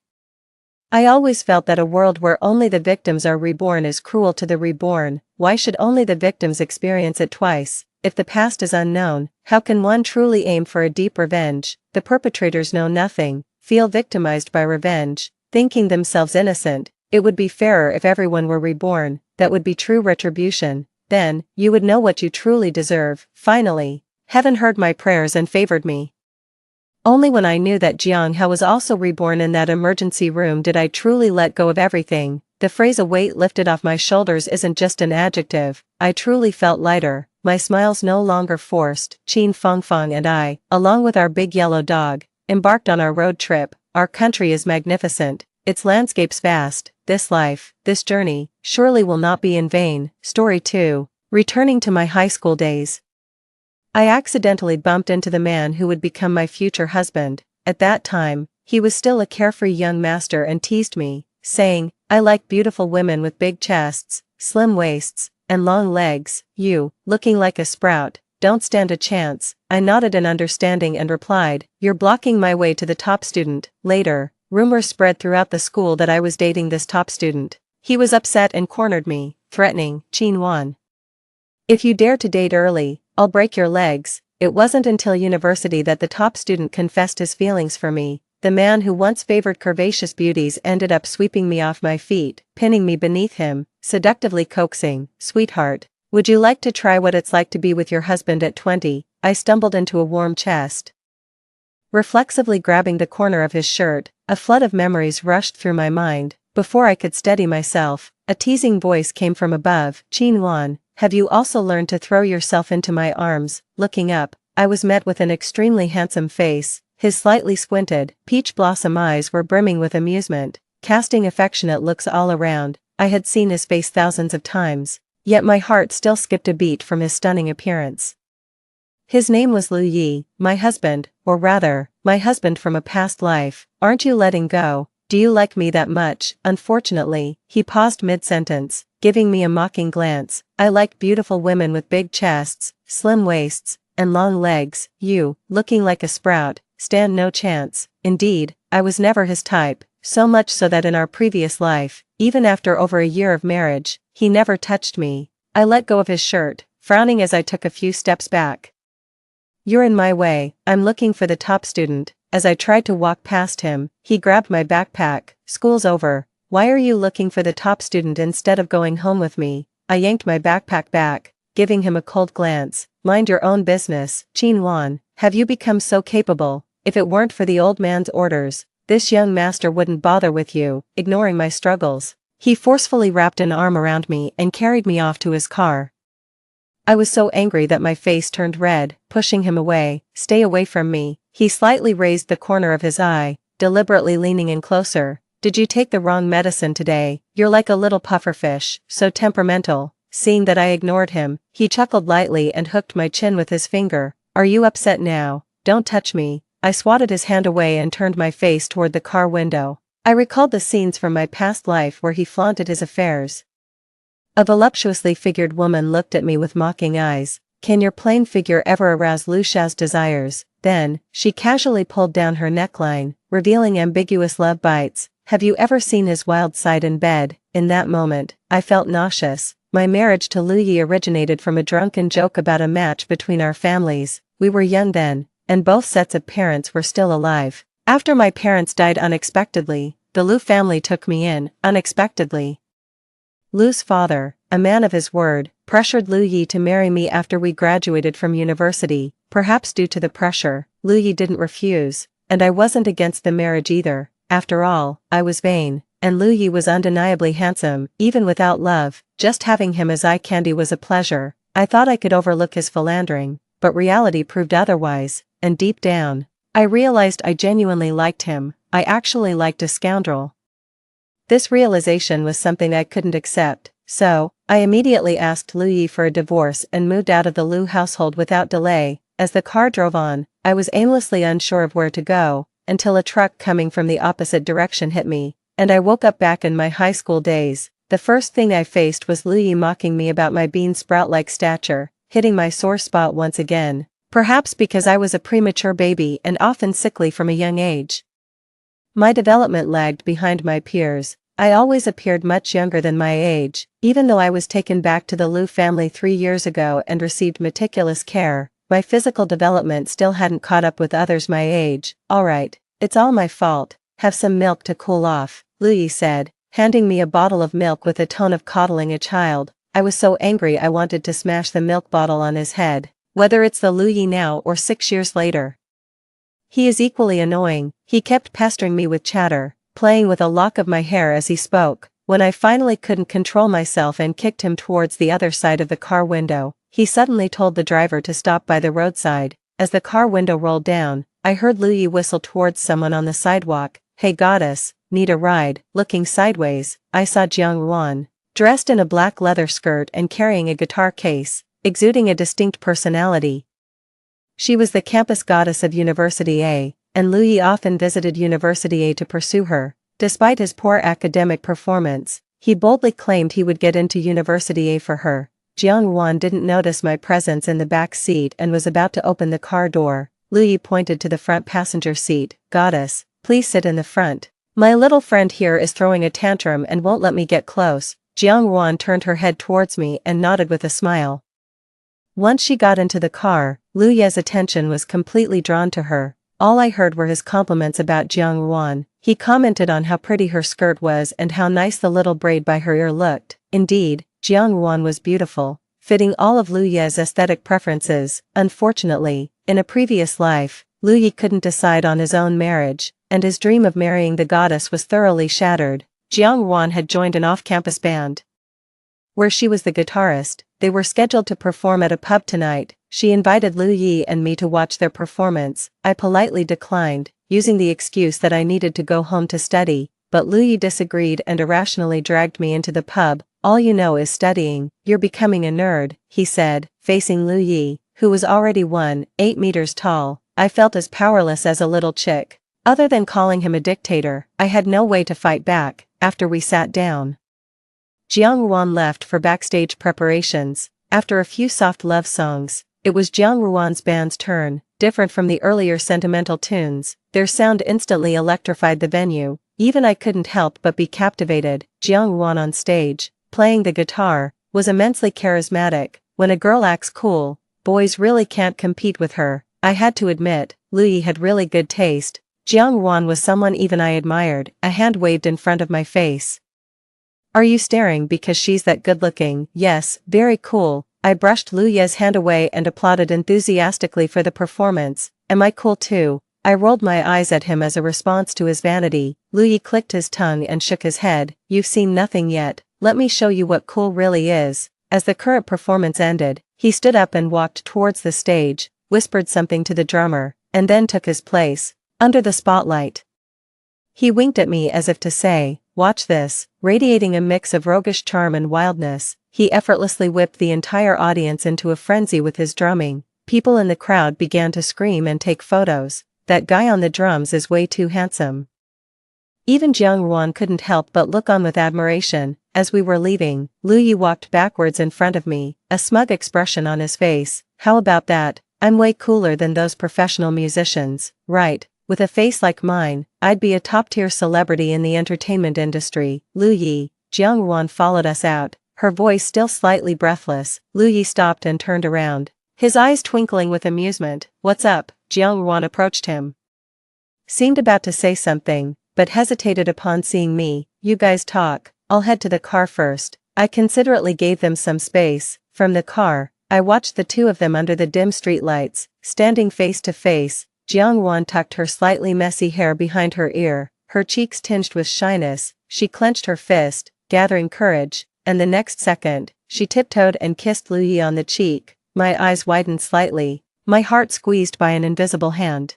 I always felt that a world where only the victims are reborn is cruel to the reborn. Why should only the victims experience it twice? If the past is unknown, how can one truly aim for a deep revenge? The perpetrators know nothing, feel victimized by revenge, thinking themselves innocent. It would be fairer if everyone were reborn. That would be true retribution. Then, you would know what you truly deserve. Finally, heaven heard my prayers and favored me. Only when I knew that Jiang Hao was also reborn in that emergency room did I truly let go of everything. The phrase "a weight lifted off my shoulders" isn't just an adjective. I truly felt lighter, my smiles no longer forced. Qin Fengfeng and I, along with our big yellow dog, embarked on our road trip. Our country is magnificent, its landscapes vast. This life, this journey, surely will not be in vain. Story 2. Returning to my high school days. I accidentally bumped into the man who would become my future husband. At that time, he was still a carefree young master and teased me, saying, "I like beautiful women with big chests, slim waists, and long legs. You, looking like a sprout, don't stand a chance." I nodded in understanding and replied, "You're blocking my way to the top student." Later, rumors spread throughout the school that I was dating this top student. He was upset and cornered me, threatening, "Qin Wan, if you dare to date early, I'll break your legs." It wasn't until university that the top student confessed his feelings for me. The man who once favored curvaceous beauties ended up sweeping me off my feet, pinning me beneath him, seductively coaxing, "Sweetheart, would you like to try what it's like to be with your husband at 20? I stumbled into a warm chest. Reflexively grabbing the corner of his shirt, a flood of memories rushed through my mind. Before I could steady myself, a teasing voice came from above, "Qin Wan, have you also learned to throw yourself into my arms?" Looking up, I was met with an extremely handsome face. His slightly squinted, peach blossom eyes were brimming with amusement, casting affectionate looks all around. I had seen his face thousands of times, yet my heart still skipped a beat from his stunning appearance. His name was Lu Yi, my husband, or rather, my husband from a past life. Aren't you letting go? Do you like me that much? Unfortunately, he paused mid-sentence, giving me a mocking glance. I like beautiful women with big chests, slim waists, and long legs. You, looking like a sprout, stand no chance. Indeed, I was never his type, so much so that in our previous life, even after over a year of marriage, he never touched me. I let go of his shirt, frowning as I took a few steps back. "You're in my way, I'm looking for the top student." As I tried to walk past him, he grabbed my backpack. "School's over. Why are you looking for the top student instead of going home with me? I yanked my backpack back, giving him a cold glance. Mind your own business, Chin-Wan. Have you become so capable? If it weren't for the old man's orders, this young master wouldn't bother with you, ignoring my struggles. He forcefully wrapped an arm around me and carried me off to his car. I was so angry that my face turned red, pushing him away. Stay away from me. He slightly raised the corner of his eye, deliberately leaning in closer. Did you take the wrong medicine today? You're like a little pufferfish, so temperamental. Seeing that I ignored him, he chuckled lightly and hooked my chin with his finger. Are you upset now? Don't touch me. I swatted his hand away and turned my face toward the car window. I recalled the scenes from my past life where he flaunted his affairs. A voluptuously figured woman looked at me with mocking eyes. Can your plain figure ever arouse Lu Xiao's desires? Then, she casually pulled down her neckline, revealing ambiguous love bites. Have you ever seen his wild side in bed? In that moment, I felt nauseous. My marriage to Lu Yi originated from a drunken joke about a match between our families. We were young then, and both sets of parents were still alive. After my parents died unexpectedly, the Lu family took me in, unexpectedly. Lu's father, a man of his word, pressured Lu Yi to marry me after we graduated from university. Perhaps due to the pressure, Lu Yi didn't refuse, and I wasn't against the marriage either. After all, I was vain, and Lu Yi was undeniably handsome, even without love. Just having him as eye candy was a pleasure. I thought I could overlook his philandering, but reality proved otherwise, and deep down, I realized I genuinely liked him. I actually liked a scoundrel. This realization was something I couldn't accept, so I immediately asked Lu Yi for a divorce and moved out of the Lu household without delay. As the car drove on, I was aimlessly unsure of where to go, until a truck coming from the opposite direction hit me, and I woke up back in my high school days. The first thing I faced was Lu Yi mocking me about my bean sprout-like stature, hitting my sore spot once again. Perhaps because I was a premature baby and often sickly from a young age. My development lagged behind my peers. I always appeared much younger than my age, even though I was taken back to the Lu family 3 years ago and received meticulous care. My physical development still hadn't caught up with others my age. Alright, it's all my fault. Have some milk to cool off, Lu Yi said, handing me a bottle of milk with a tone of coddling a child. I was so angry I wanted to smash the milk bottle on his head, whether it's the Lu Yi now or 6 years later. He is equally annoying. He kept pestering me with chatter, playing with a lock of my hair as he spoke. When I finally couldn't control myself and kicked him towards the other side of the car window, he suddenly told the driver to stop by the roadside. As the car window rolled down, I heard Lu Yi whistle towards someone on the sidewalk. Hey goddess, need a ride? Looking sideways, I saw Jiang Ruan, dressed in a black leather skirt and carrying a guitar case, exuding a distinct personality. She was the campus goddess of University A, and Lu Yi often visited University A to pursue her. Despite his poor academic performance, he boldly claimed he would get into University A for her. Jiang Ruan didn't notice my presence in the back seat and was about to open the car door. Lu Yi pointed to the front passenger seat. Goddess, please sit in the front. My little friend here is throwing a tantrum and won't let me get close. Jiang Ruan turned her head towards me and nodded with a smile. Once she got into the car, Lu Ye's attention was completely drawn to her. All I heard were his compliments about Jiang Ruan. He commented on how pretty her skirt was and how nice the little braid by her ear looked. Indeed, Jiang Ruan was beautiful, fitting all of Lu Ye's aesthetic preferences. Unfortunately, in a previous life, Lu Yi couldn't decide on his own marriage, and his dream of marrying the goddess was thoroughly shattered. Jiang Ruan had joined an off-campus band, where she was the guitarist. They were scheduled to perform at a pub tonight. She invited Lu Yi and me to watch their performance. I politely declined, using the excuse that I needed to go home to study, but Lu Yi disagreed and irrationally dragged me into the pub. All you know is studying. You're becoming a nerd, he said, facing Lu Yi, who was already 1.8 meters tall. I felt as powerless as a little chick. Other than calling him a dictator, I had no way to fight back. After we sat down, Jiang Ruan left for backstage preparations. After a few soft love songs, it was Jiang Ruan's band's turn. Different from the earlier sentimental tunes, their sound instantly electrified the venue. Even I couldn't help but be captivated. Jiang Ruan on stage, playing the guitar, was immensely charismatic. When a girl acts cool, boys really can't compete with her. I had to admit, Lu Yi had really good taste. Jiang was someone even I admired, a hand waved in front of my face. Are you staring because she's that good looking? Yes, very cool. I brushed Lu Ye's hand away and applauded enthusiastically for the performance. Am I cool too? I rolled my eyes at him as a response to his vanity. Lu Ye clicked his tongue and shook his head. You've seen nothing yet. Let me show you what cool really is. As the current performance ended, he stood up and walked towards the stage, whispered something to the drummer, and then took his place, under the spotlight. He winked at me as if to say, watch this. Radiating a mix of roguish charm and wildness, he effortlessly whipped the entire audience into a frenzy with his drumming. People in the crowd began to scream and take photos. That guy on the drums is way too handsome. Even Jiang couldn't help but look on with admiration. As we were leaving, Lu Yi walked backwards in front of me, a smug expression on his face. How about that? I'm way cooler than those professional musicians, right? With a face like mine, I'd be a top-tier celebrity in the entertainment industry. Lu Yi. Jiang followed us out, her voice still slightly breathless. Lu Yi stopped and turned around, his eyes twinkling with amusement. What's up? Jiang approached him. Seemed about to say something, but hesitated upon seeing me. You guys talk, I'll head to the car first. I considerately gave them some space. From the car, I watched the two of them under the dim streetlights, standing face to face. Jiang tucked her slightly messy hair behind her ear, her cheeks tinged with shyness. She clenched her fist, gathering courage, and the next second, she tiptoed and kissed Lu Yi on the cheek. My eyes widened slightly, my heart squeezed by an invisible hand.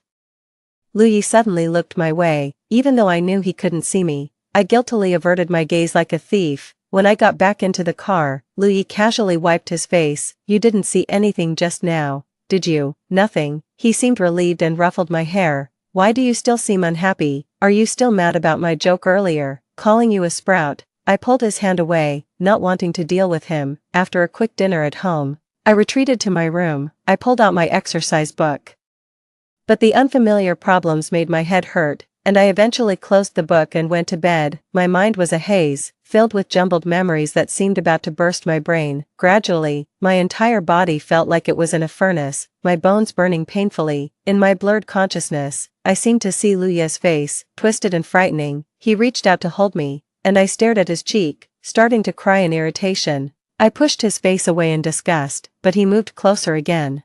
Lu Yi suddenly looked my way, even though I knew he couldn't see me. I guiltily averted my gaze like a thief. When I got back into the car, Lu Yi casually wiped his face. You didn't see anything just now, did you? Nothing. He seemed relieved and ruffled my hair. Why do you still seem unhappy? Are you still mad about my joke earlier, calling you a sprout? I pulled his hand away, not wanting to deal with him. After a quick dinner at home, I retreated to my room. I pulled out my exercise book. But the unfamiliar problems made my head hurt, and I eventually closed the book and went to bed. My mind was a haze, filled with jumbled memories that seemed about to burst my brain. Gradually, my entire body felt like it was in a furnace, my bones burning painfully. In my blurred consciousness, I seemed to see Lu Ye's face, twisted and frightening. He reached out to hold me, and I stared at his cheek, starting to cry in irritation. I pushed his face away in disgust, but he moved closer again.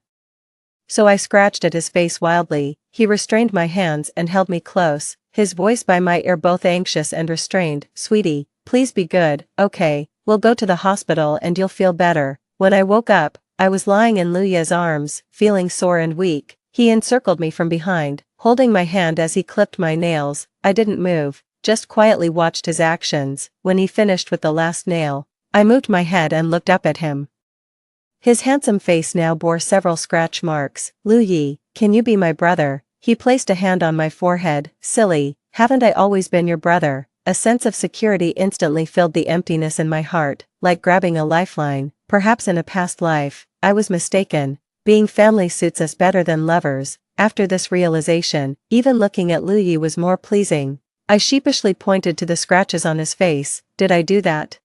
So I scratched at his face wildly. He restrained my hands and held me close, his voice by my ear both anxious and restrained. Sweetie, please be good. Okay, we'll go to the hospital and you'll feel better. When I woke up, I was lying in Lu Ye's arms, feeling sore and weak. He encircled me from behind, holding my hand as he clipped my nails. I didn't move, just quietly watched his actions. When he finished with the last nail, I moved my head and looked up at him. His handsome face now bore several scratch marks. Lu Yi, can you be my brother? He placed a hand on my forehead. Silly, haven't I always been your brother? A sense of security instantly filled the emptiness in my heart, like grabbing a lifeline. Perhaps in a past life, I was mistaken. Being family suits us better than lovers. After this realization, even looking at Lu Yi was more pleasing. I sheepishly pointed to the scratches on his face. Did I do that?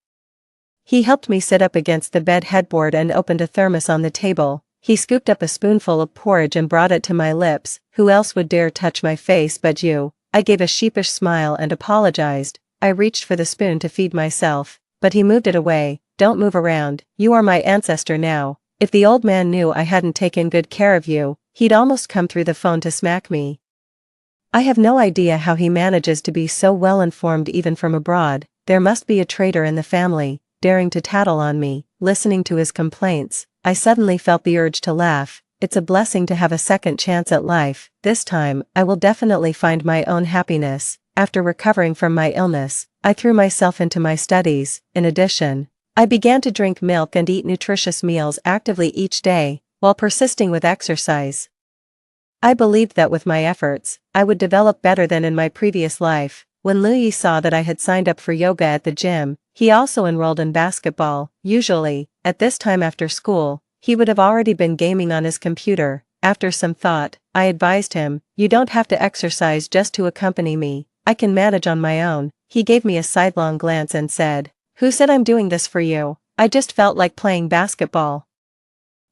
He helped me sit up against the bed headboard and opened a thermos on the table. He scooped up a spoonful of porridge and brought it to my lips. Who else would dare touch my face but you? I gave a sheepish smile and apologized. I reached for the spoon to feed myself, but he moved it away. Don't move around, you are my ancestor now. If the old man knew I hadn't taken good care of you, he'd almost come through the phone to smack me. I have no idea how he manages to be so well informed even from abroad. There must be a traitor in the family, daring to tattle on me. Listening to his complaints, I suddenly felt the urge to laugh. It's a blessing to have a second chance at life. This time, I will definitely find my own happiness. After recovering from my illness, I threw myself into my studies. In addition, I began to drink milk and eat nutritious meals actively each day, while persisting with exercise. I believed that with my efforts, I would develop better than in my previous life. When Lu Yi saw that I had signed up for yoga at the gym, he also enrolled in basketball. Usually, at this time after school, he would have already been gaming on his computer. After some thought, I advised him, you don't have to exercise just to accompany me. I can manage on my own. He gave me a sidelong glance and said, who said I'm doing this for you? I just felt like playing basketball.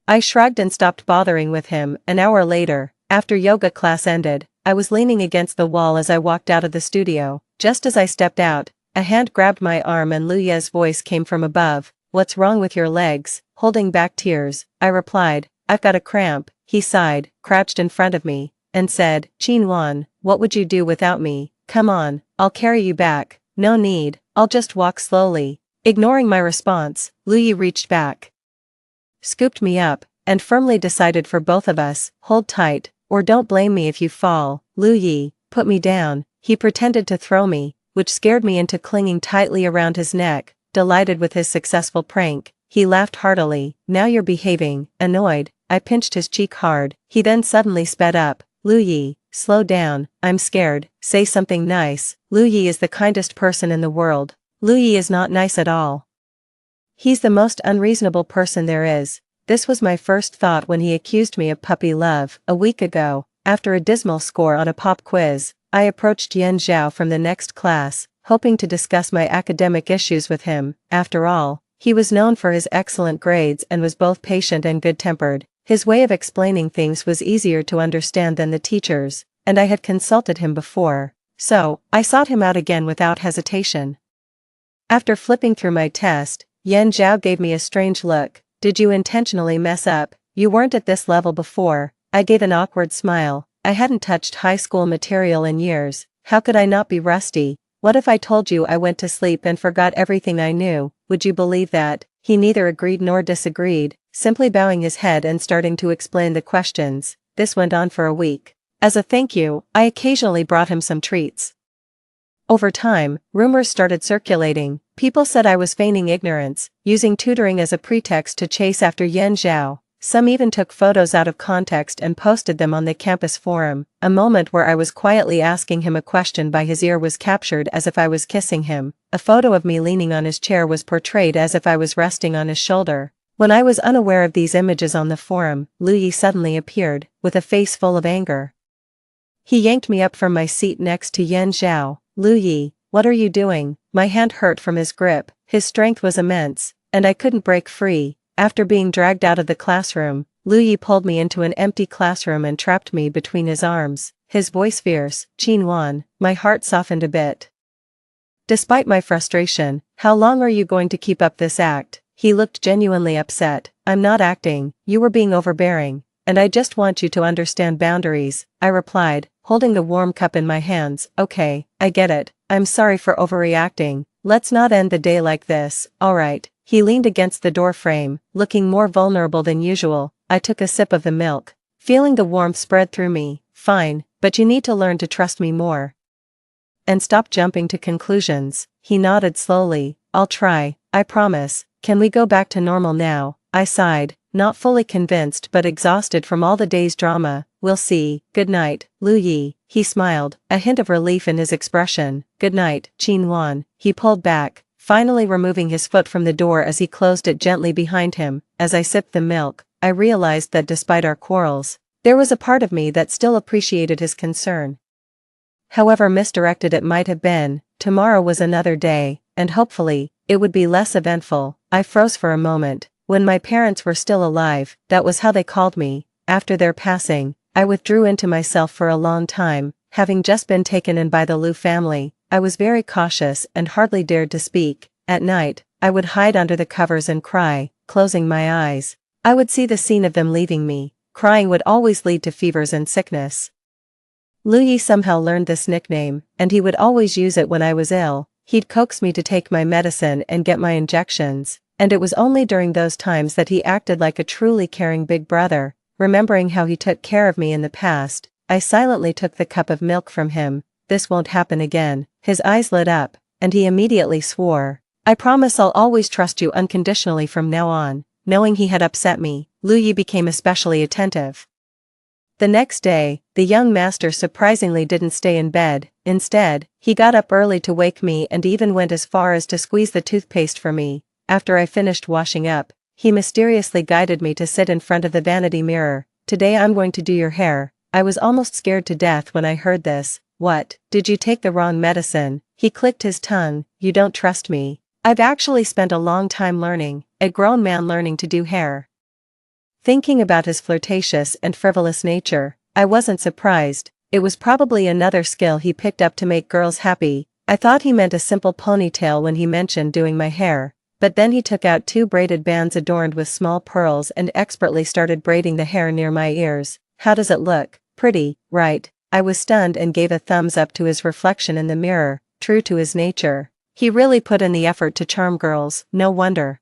I shrugged and stopped bothering with him. An hour later, after yoga class ended, I was leaning against the wall as I walked out of the studio. Just as I stepped out, a hand grabbed my arm and Luya's voice came from above. "What's wrong with your legs?" Holding back tears, I replied, "I've got a cramp." He sighed, crouched in front of me, and said, "Chinwan, what would you do without me? Come on, I'll carry you back." "No need, I'll just walk slowly." Ignoring my response, Luyi reached back, scooped me up, and firmly decided for both of us, "Hold tight, or don't blame me if you fall." "Luyi, put me down." He pretended to throw me, which scared me into clinging tightly around his neck. Delighted with his successful prank, he laughed heartily. "Now you're behaving." Annoyed, I pinched his cheek hard. He then suddenly sped up. "Luyi, slow down, I'm scared, say something nice." Luyi is the kindest person in the world. Luyi is not nice at all. He's the most unreasonable person there is. This was my first thought when he accused me of puppy love. A week ago, after a dismal score on a pop quiz, I approached Yan Zhao from the next class, hoping to discuss my academic issues with him. After all, he was known for his excellent grades and was both patient and good-tempered. His way of explaining things was easier to understand than the teacher's, and I had consulted him before, so I sought him out again without hesitation. After flipping through my test, Yan Zhao gave me a strange look. "Did you intentionally mess up? You weren't at this level before." I gave an awkward smile. I hadn't touched high school material in years. How could I not be rusty? What if I told you I went to sleep and forgot everything I knew? Would you believe that? He neither agreed nor disagreed, simply bowing his head and starting to explain the questions. This went on for a week. As a thank you, I occasionally brought him some treats. Over time, rumors started circulating. People said I was feigning ignorance, using tutoring as a pretext to chase after Yan Zhao. Some even took photos out of context and posted them on the campus forum. A moment where I was quietly asking him a question by his ear was captured as if I was kissing him. A photo of me leaning on his chair was portrayed as if I was resting on his shoulder. When I was unaware of these images on the forum, Luyi suddenly appeared, with a face full of anger. He yanked me up from my seat next to Yan Zhao. "Luyi, what are you doing?" My hand hurt from his grip. His strength was immense, and I couldn't break free. After being dragged out of the classroom, Luyi pulled me into an empty classroom and trapped me between his arms. His voice fierce. "Chinwan." My heart softened a bit. Despite my frustration, "How long are you going to keep up this act?" He looked genuinely upset. "I'm not acting, you were being overbearing, and I just want you to understand boundaries," I replied, holding the warm cup in my hands. "Okay, I get it. I'm sorry for overreacting. Let's not end the day like this, alright?" He leaned against the door frame, looking more vulnerable than usual. I took a sip of the milk, feeling the warmth spread through me. "Fine, but you need to learn to trust me more. And stop jumping to conclusions." He nodded slowly. "I'll try, I promise. Can we go back to normal now?" I sighed, not fully convinced but exhausted from all the day's drama. "We'll see. Good night, Luyi." He smiled, a hint of relief in his expression. "Good night, Chinwan." He pulled back, finally removing his foot from the door as he closed it gently behind him. As I sipped the milk, I realized that despite our quarrels, there was a part of me that still appreciated his concern. However misdirected it might have been, tomorrow was another day, and hopefully, it would be less eventful. I froze for a moment. When my parents were still alive, that was how they called me. After their passing, I withdrew into myself for a long time. Having just been taken in by the Liu family, I was very cautious and hardly dared to speak. At night, I would hide under the covers and cry, closing my eyes. I would see the scene of them leaving me. Crying would always lead to fevers and sickness. Luyi somehow learned this nickname, and he would always use it when I was ill. He'd coax me to take my medicine and get my injections, and it was only during those times that he acted like a truly caring big brother. Remembering how he took care of me in the past, I silently took the cup of milk from him. "This won't happen again." His eyes lit up, and he immediately swore. "I promise I'll always trust you unconditionally from now on." Knowing he had upset me, Luyi became especially attentive. The next day, the young master surprisingly didn't stay in bed. Instead, he got up early to wake me and even went as far as to squeeze the toothpaste for me. After I finished washing up, he mysteriously guided me to sit in front of the vanity mirror. "Today I'm going to do your hair." I was almost scared to death when I heard this. "What, did you take the wrong medicine?" He clicked his tongue. "You don't trust me." I've actually spent a long time learning, a grown man learning to do hair. Thinking about his flirtatious and frivolous nature, I wasn't surprised. It was probably another skill he picked up to make girls happy. I thought he meant a simple ponytail when he mentioned doing my hair, but then he took out 2 braided bands adorned with small pearls and expertly started braiding the hair near my ears. How does it look? Pretty, right? I was stunned and gave a thumbs up to his reflection in the mirror, true to his nature. He really put in the effort to charm girls, no wonder.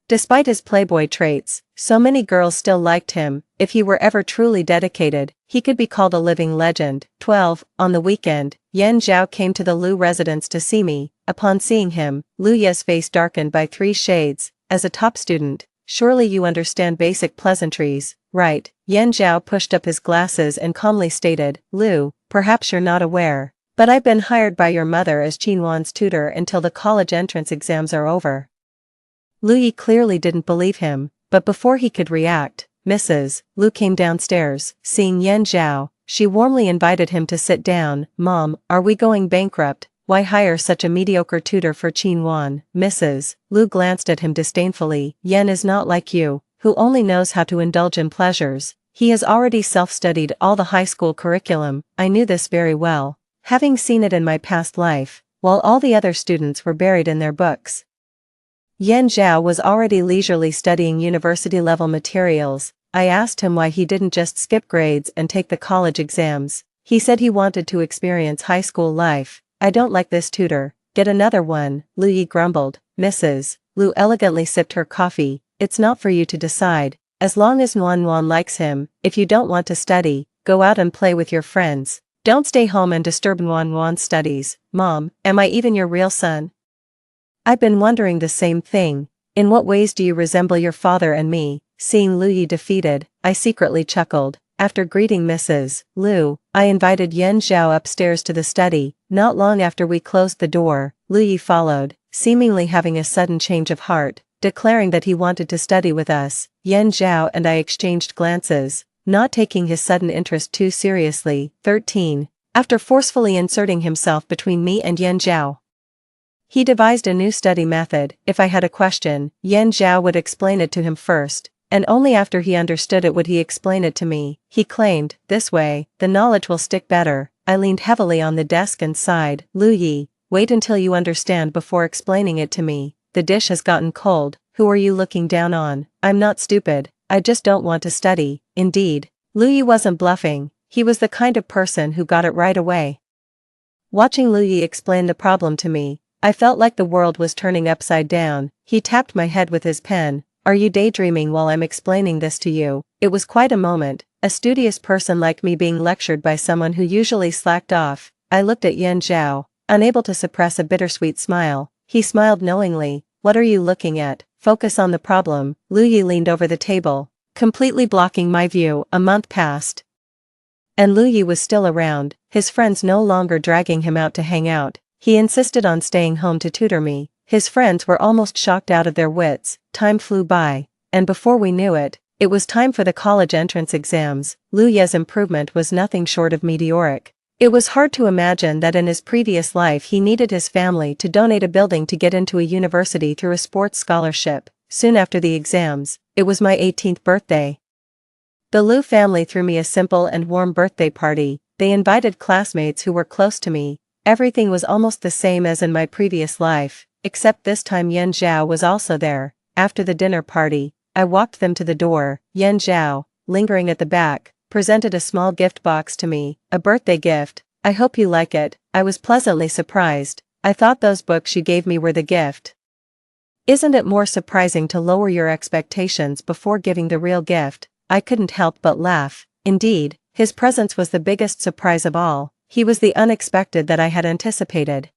Despite his playboy traits, so many girls still liked him. If he were ever truly dedicated, he could be called a living legend. 12. On the weekend, Yan Zhao came to the Lu residence to see me. Upon seeing him, Lu Ye's face darkened by 3 shades. As a top student, surely you understand basic pleasantries, right? Yan Zhao pushed up his glasses and calmly stated, Lu, perhaps you're not aware, but I've been hired by your mother as Qinwan's tutor until the college entrance exams are over. Lu Yi clearly didn't believe him, but before he could react, Mrs. Lu came downstairs. Seeing Yan Zhao, she warmly invited him to sit down. Mom, are we going bankrupt? Why hire such a mediocre tutor for Qinwan? Mrs. Lu glanced at him disdainfully. Yan is not like you, who only knows how to indulge in pleasures. He has already self-studied all the high school curriculum. I knew this very well, having seen it in my past life, while all the other students were buried in their books. Yan Zhao was already leisurely studying university-level materials. I asked him why he didn't just skip grades and take the college exams. He said he wanted to experience high school life. I don't like this tutor. Get another one, Lu Yi grumbled. Mrs. Lu elegantly sipped her coffee. It's not for you to decide. As long as Nuan likes him, if you don't want to study, go out and play with your friends. Don't stay home and disturb Nuan's studies. Mom, am I even your real son? I've been wondering the same thing. In what ways do you resemble your father and me? Seeing Lu Yi defeated, I secretly chuckled. After greeting Mrs. Lu, I invited Yan Zhao upstairs to the study. Not long after we closed the door, Lu Yi followed, seemingly having a sudden change of heart, declaring that he wanted to study with us. Yan Zhao and I exchanged glances, not taking his sudden interest too seriously. 13. After forcefully inserting himself between me and Yan Zhao, he devised a new study method. If I had a question, Yan Zhao would explain it to him first, and only after he understood it would he explain it to me. He claimed, this way, the knowledge will stick better. I leaned heavily on the desk and sighed. Lu Yi, wait until you understand before explaining it to me. The dish has gotten cold. Who are you looking down on? I'm not stupid. I just don't want to study. Indeed, Lu Yi wasn't bluffing. He was the kind of person who got it right away. Watching Lu Yi explain the problem to me, I felt like the world was turning upside down. He tapped my head with his pen. Are you daydreaming while I'm explaining this to you? It was quite a moment, a studious person like me being lectured by someone who usually slacked off. I looked at Yan Zhao, unable to suppress a bittersweet smile. He smiled knowingly. What are you looking at? Focus on the problem. Lu Yi leaned over the table, completely blocking my view. A month passed, and Lu Yi was still around, his friends no longer dragging him out to hang out. He insisted on staying home to tutor me. His friends were almost shocked out of their wits. Time flew by, and before we knew it, it was time for the college entrance exams. Lu Ye's improvement was nothing short of meteoric. It was hard to imagine that in his previous life he needed his family to donate a building to get into a university through a sports scholarship. Soon after the exams, it was my 18th birthday. The Lu family threw me a simple and warm birthday party. They invited classmates who were close to me. Everything was almost the same as in my previous life, except this time Yan Zhao was also there. After the dinner party, I walked them to the door. Yan Zhao, lingering at the back, presented a small gift box to me, a birthday gift. I hope you like it. I was pleasantly surprised. I thought those books you gave me were the gift. Isn't it more surprising to lower your expectations before giving the real gift? I couldn't help but laugh. Indeed, his presence was the biggest surprise of all. He was the unexpected that I had anticipated.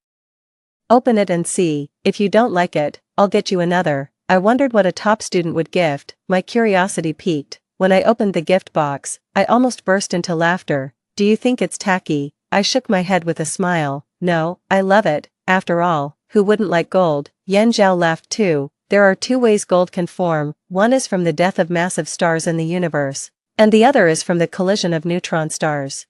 Open it and see. If you don't like it, I'll get you another. I wondered what a top student would gift. My curiosity piqued. When I opened the gift box, I almost burst into laughter. Do you think it's tacky? I shook my head with a smile. No, I love it. After all, who wouldn't like gold? Yan Zhao laughed too. There are 2 ways gold can form. One is from the death of massive stars in the universe, and the other is from the collision of neutron stars.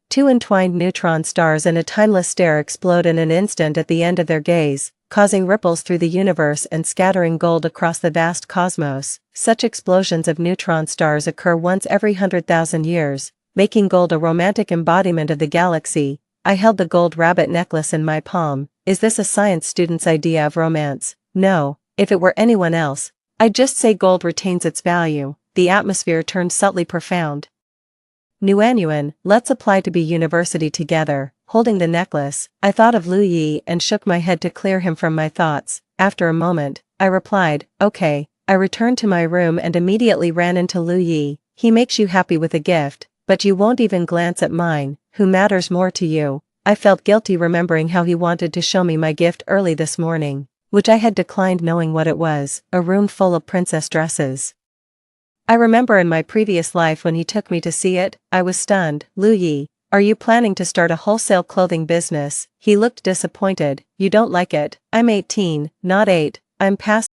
2 entwined neutron stars in a timeless stare explode in an instant at the end of their gaze, causing ripples through the universe and scattering gold across the vast cosmos. Such explosions of neutron stars occur once every 100,000 years. making gold a romantic embodiment of the galaxy. I held the gold rabbit necklace in my palm. Is this a science student's idea of romance? No, if it were anyone else, I'd just say gold retains its value. The atmosphere turned subtly profound. Nuanuan, let's apply to be university together. Holding the necklace, I thought of Lu Yi and shook my head to clear him from my thoughts. After a moment, I replied, okay. I returned to my room and immediately ran into Lu Yi. He makes you happy with a gift, but you won't even glance at mine. Who matters more to you? I felt guilty remembering how he wanted to show me my gift early this morning, which I had declined knowing what it was, a room full of princess dresses. I remember in my previous life when he took me to see it, I was stunned. Lu Yi, are you planning to start a wholesale clothing business? He looked disappointed. You don't like it? I'm 18, not 8, I'm past